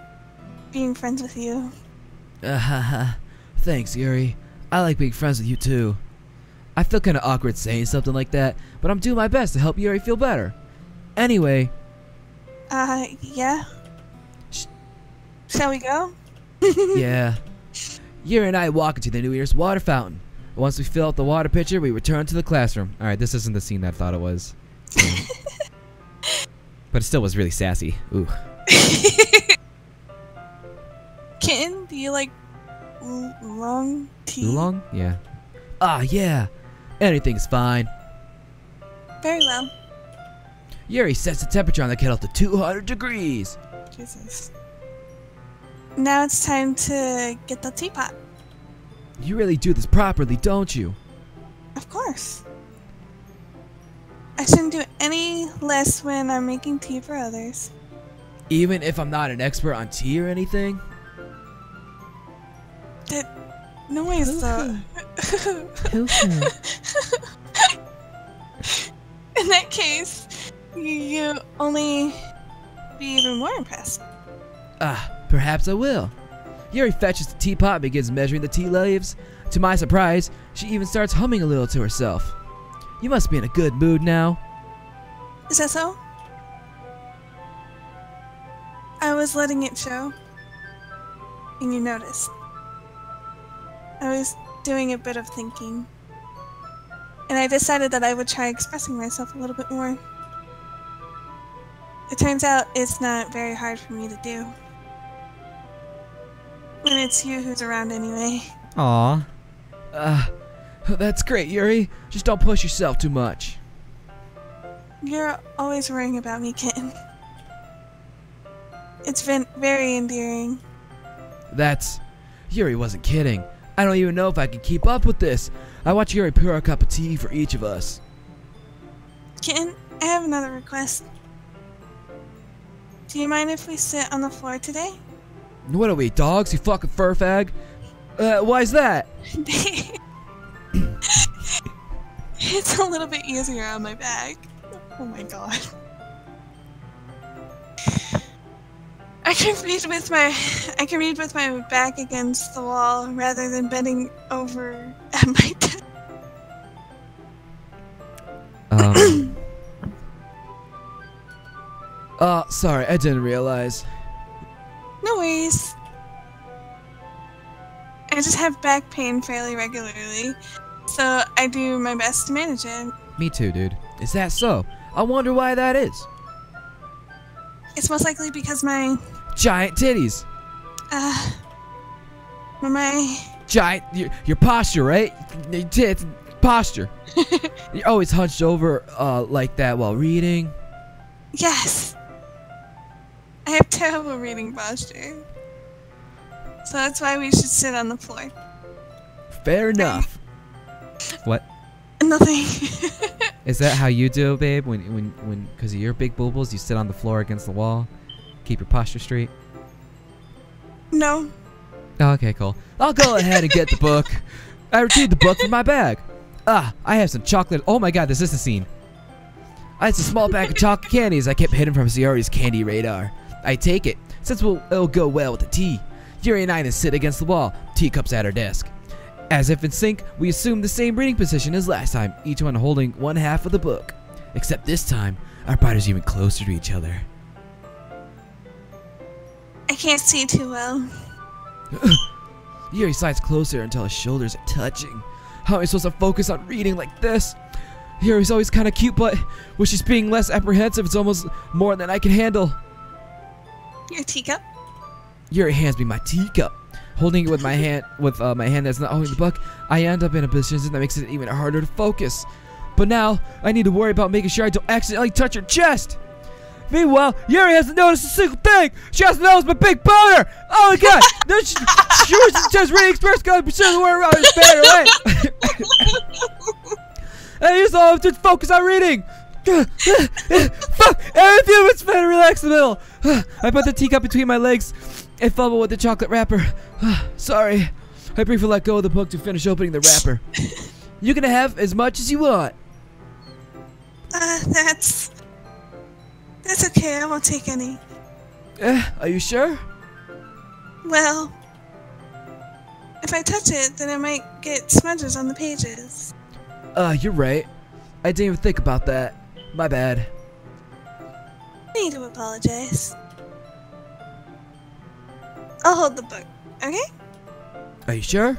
being friends with you. Thanks, Yuri. I like being friends with you too. I feel kinda awkward saying something like that, but I'm doing my best to help Yuri feel better. Anyway. Yeah? Shall we go? Yeah. Yuri and I walk into the New Year's water fountain. Once we fill up the water pitcher, we return to the classroom. Alright, this isn't the scene that I thought it was. But it still was really sassy. Ooh. Kitten, do you like oolong tea? Oolong? Yeah. Ah, yeah. Anything's fine. Very well. Yuri sets the temperature on the kettle to 200 degrees. Jesus. Now it's time to get the teapot. You really do this properly, don't you? Of course. I shouldn't do any less when I'm making tea for others. Even if I'm not an expert on tea or anything? That noise, though. In that case, you only be even more impressed. Perhaps I will. Yuri fetches the teapot and begins measuring the tea leaves. To my surprise, she even starts humming a little to herself. You must be in a good mood now. Is that so? I was letting it show, and you noticed. I was doing a bit of thinking, and I decided that I would try expressing myself a little bit more. It turns out it's not very hard for me to do. When it's you who's around anyway. Aw. That's great, Yuri. Just don't push yourself too much. You're always worrying about me, Kitten. It's been very endearing. Yuri wasn't kidding. I don't even know if I can keep up with this. I watch Yuri pour a cup of tea for each of us. Kitten, I have another request. Do you mind if we sit on the floor today? What are we, dogs, you fucking fur fag? Why's that? It's a little bit easier on my back. Oh my god. I can read with my back against the wall rather than bending over at my desk. Sorry, I didn't realize. No worries. I just have back pain fairly regularly, so I do my best to manage it. Me too, dude. Is that so? I wonder why that is. It's most likely because my giant titties. My Giant, your posture, right? Your tits, posture. You're always hunched over like that while reading. yes. I have terrible reading posture. So that's why we should sit on the floor. Fair enough. What? Nothing. Is that how you do, babe? When because of your big boobles, you sit on the floor against the wall, keep your posture straight. No. Oh, okay, cool. I'll go ahead and get the book. I retrieved the book from my bag. I have some chocolate. Oh my god, this is the scene. I had a small bag of chocolate candies I kept hidden from Sayori's candy radar. I take it, since it'll go well with the tea. Yuri and I then sit against the wall, teacups at our desk. As if in sync, we assume the same reading position as last time, each one holding one half of the book. Except this time, our bodies are even closer to each other. I can't see too well. Yuri slides closer until his shoulders are touching. How am I supposed to focus on reading like this? Yuri's always kind of cute, but when she's being less apprehensive, it's almost more than I can handle. Your teacup? Yuri hands me my teacup. Holding it with my hand, that's not holding the book, I end up in a position that makes it even harder to focus. But now, I need to worry about making sure I don't accidentally touch her chest. Meanwhile, Yuri hasn't noticed a single thing. She hasn't noticed my big boner. Oh my god! No, she was just reading express God, but she doesn't worry about his bad, right? I just all to focus on reading. Fuck! Everything was better. Relax in the middle. I put the teacup between my legs and fumbled with the chocolate wrapper. Sorry. I briefly let go of the book to finish opening the wrapper. You can have as much as you want. That's okay. I won't take any. Are you sure? Well, if I touch it, then I might get smudges on the pages. You're right. I didn't even think about that. My bad. I need to apologize. I'll hold the book, okay? Are you sure?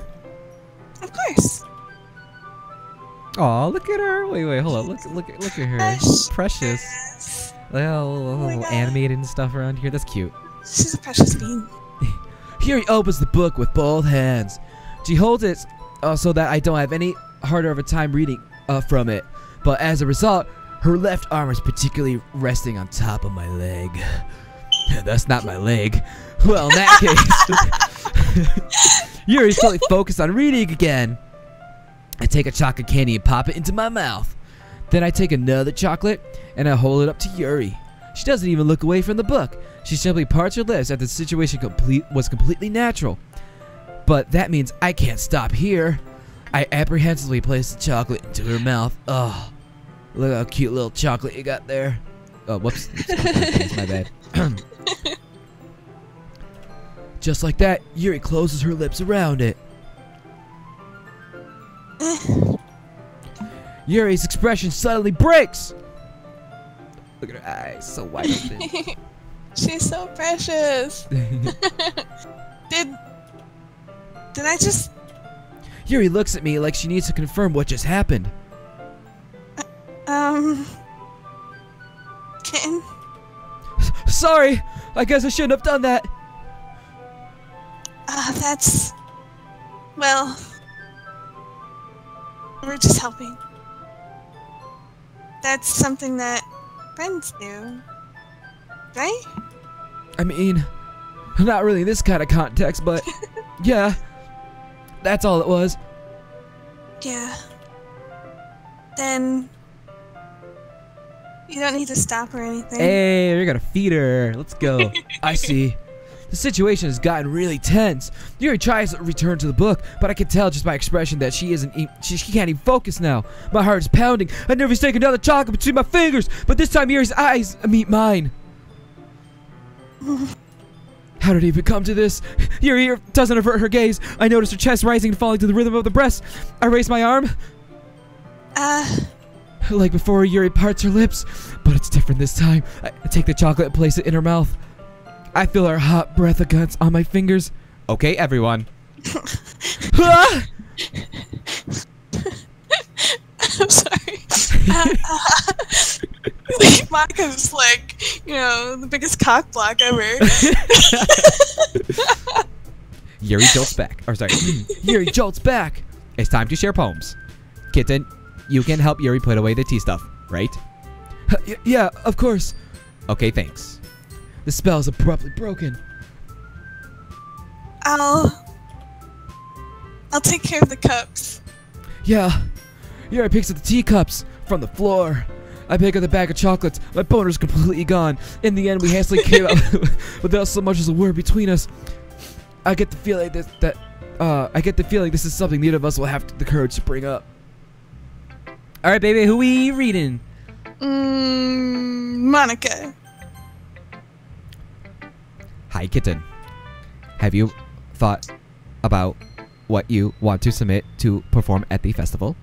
Of course. Aw, look at her. Wait, hold on. Look at her. Precious. Little God. animated and stuff around here. That's cute. She's a precious being. Here he opens the book with both hands. She holds it so that I don't have any harder of a time reading from it. But as a result, her left arm is particularly resting on top of my leg. That's not my leg. Well, in that case, Yuri's totally focused on reading again. I take a chocolate candy and pop it into my mouth. Then I take another chocolate and I hold it up to Yuri. She doesn't even look away from the book. She simply parts her lips as the situation was completely natural. But that means I can't stop here. I apprehensively place the chocolate into her mouth. Oh, look how cute little chocolate you got there. Oh, whoops. That's my bad. Just like that, Yuri closes her lips around it. Yuri's expression suddenly breaks. Look at her eyes, so wide open. She's so precious. Did I just... Yuri looks at me like she needs to confirm what just happened. Kitten? Sorry, I guess I shouldn't have done that. That's... Well... We're just helping. That's something that friends do. Right? I mean, not really in this kind of context, but yeah, that's all it was. Yeah. Then... You don't need to stop or anything. Hey, you're gonna feed her. Let's go. I see. The situation has gotten really tense. Yuri tries to return to the book, but I can tell just by expression that she can't even focus now. My heart is pounding. I nervously take another chocolate between my fingers, but this time Yuri's eyes meet mine. How did it even come to this? Yuri doesn't avert her gaze. I notice her chest rising and falling to the rhythm of the breast. I raise my arm. Like before, Yuri parts her lips, but it's different this time. I take the chocolate and place it in her mouth. I feel her hot breath against on my fingers. Okay, everyone. Ah! I'm sorry. Monica's like, the biggest cock block ever. Yuri jolts back. Or sorry, Yuri jolts back. It's time to share poems. Kitten, you can help Yuri put away the tea stuff, right? Yeah, of course. Okay, thanks. The spell is abruptly broken. I'll take care of the cups. Yeah. Yuri picks up the teacups from the floor. I pick up the bag of chocolates. My boner's completely gone. In the end, we hastily came out without so much as a word between us. I get the feeling this is something neither of us will have the courage to bring up. All right, baby, who we reading? Monica. Hi, Kitten. Have you thought about what you want to submit to perform at the festival?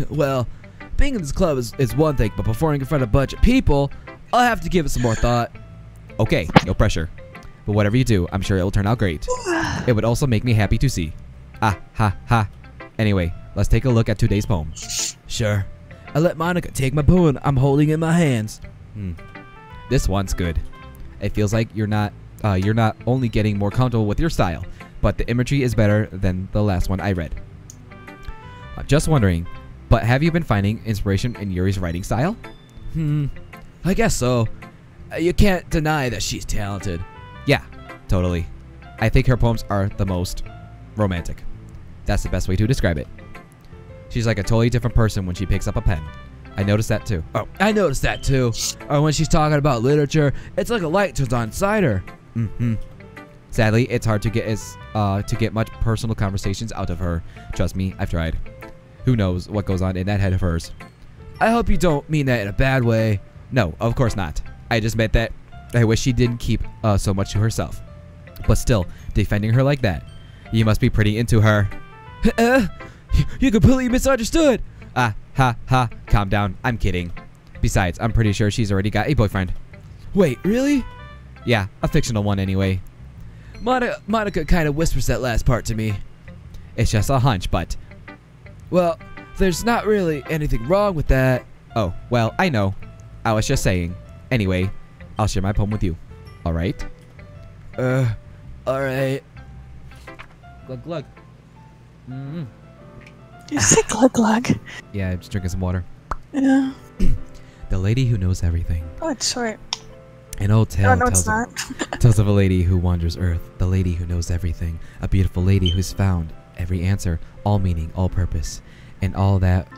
Well, being in this club is one thing, but performing in front of a bunch of people, I'll have to give it some more thought. Okay, no pressure. But whatever you do, I'm sure it will turn out great. It would also make me happy to see. Ah, ha, ha. Anyway, let's take a look at today's poem. Sure. I let Monica take my poem I'm holding in my hands. This one's good. It feels like you're not only getting more comfortable with your style, but the imagery is better than the last one I read. Just wondering, but have you been finding inspiration in Yuri's writing style? I guess so. You can't deny that she's talented. Yeah, totally. I think her poems are the most romantic. That's the best way to describe it. She's like a totally different person when she picks up a pen. I noticed that too. Oh, I noticed that too. Or when she's talking about literature, it's like a light turns on inside her. Sadly, it's hard to get much personal conversations out of her. Trust me, I've tried. Who knows what goes on in that head of hers? I hope you don't mean that in a bad way. No, of course not. I just meant that I wish she didn't keep so much to herself. But still, defending her like that, you must be pretty into her. You completely misunderstood. Ah, ha, ha. Calm down. I'm kidding. Besides, I'm pretty sure she's already got a boyfriend. Wait, really? Yeah, a fictional one anyway. Monica kind of whispers that last part to me. It's just a hunch, but... Well, there's not really anything wrong with that. Oh, well, I know. I was just saying. Anyway, I'll share my poem with you. Alright? Alright. Glug glug. You say glug glug. Yeah, I'm just drinking some water. Yeah. The lady who knows everything. Oh, it's short. An old tale No, it's tells not. tells of a lady who wanders earth, the lady who knows everything, a beautiful lady who's found every answer, all meaning, all purpose, and all that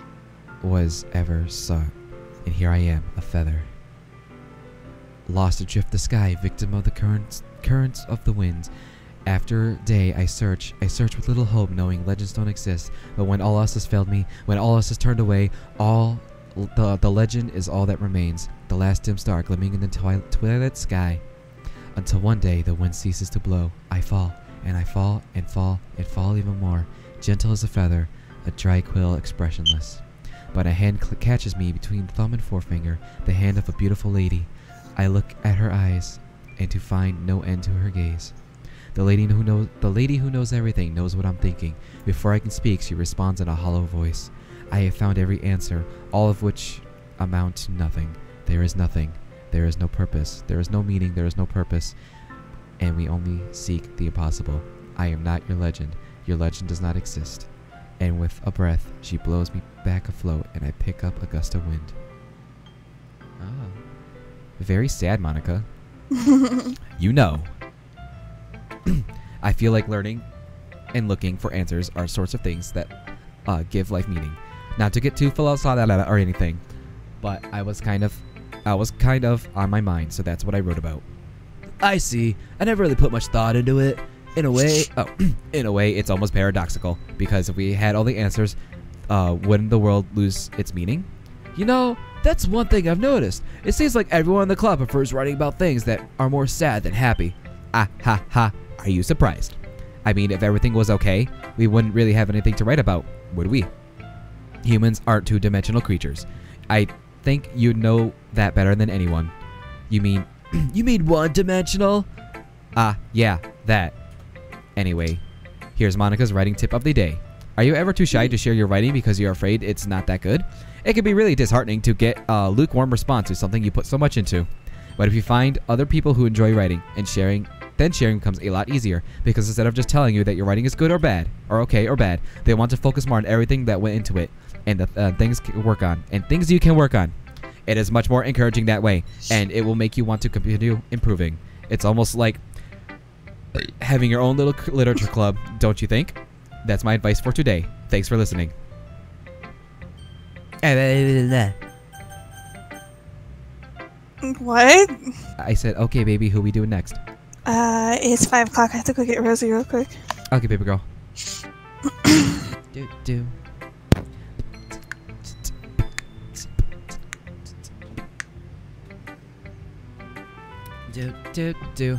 was ever sought. And here I am, a feather, lost adrift the sky, victim of the currents of the winds. After day I search with little hope, knowing legends don't exist. But when all else has failed me, when all else has turned away, the legend is all that remains. The last dim star gleaming in the twilight sky. Until one day the wind ceases to blow. I fall, and I fall, and fall, and fall even more. Gentle as a feather, a dry quill expressionless. But a hand catches me between thumb and forefinger, the hand of a beautiful lady. I look at her eyes, and to find no end to her gaze. The lady who knows everything knows what I'm thinking. Before I can speak, she responds in a hollow voice. I have found every answer, all of which amount to nothing. There is nothing. There is no purpose. There is no meaning. There is no purpose. And we only seek the impossible. I am not your legend. Your legend does not exist. And with a breath, she blows me back afloat, and I pick up a gust of wind. Ah. Very sad, Monica. You know. I feel like learning and looking for answers are sorts of things that give life meaning. Not to get too philosophical or anything, but I was kind of on my mind, so that's what I wrote about. I see. I never really put much thought into it. In a way, In a way, it's almost paradoxical, because if we had all the answers, wouldn't the world lose its meaning? you know, that's one thing I've noticed. It seems like everyone in the club prefers writing about things that are more sad than happy. Ah, ha, ha. Are you surprised? I mean, if everything was okay, we wouldn't really have anything to write about, would we? Humans aren't two-dimensional creatures. I think you know that better than anyone. You mean... You mean one-dimensional? Ah, yeah, that. Anyway, here's Monica's writing tip of the day. Are you ever too shy to share your writing because you're afraid it's not that good? It can be really disheartening to get a lukewarm response to something you put so much into. But if you find other people who enjoy writing and sharing, then sharing becomes a lot easier, because instead of just telling you that your writing is good or bad, or okay or bad, they want to focus more on everything that went into it and the things you can work on. It is much more encouraging that way, and it will make you want to continue improving. It's almost like having your own little literature club, don't you think? That's my advice for today. Thanks for listening. What? I said, okay, baby, who we doing next? It's 5 o'clock. I have to go get Rosie real quick. Okay, baby girl. do. Do.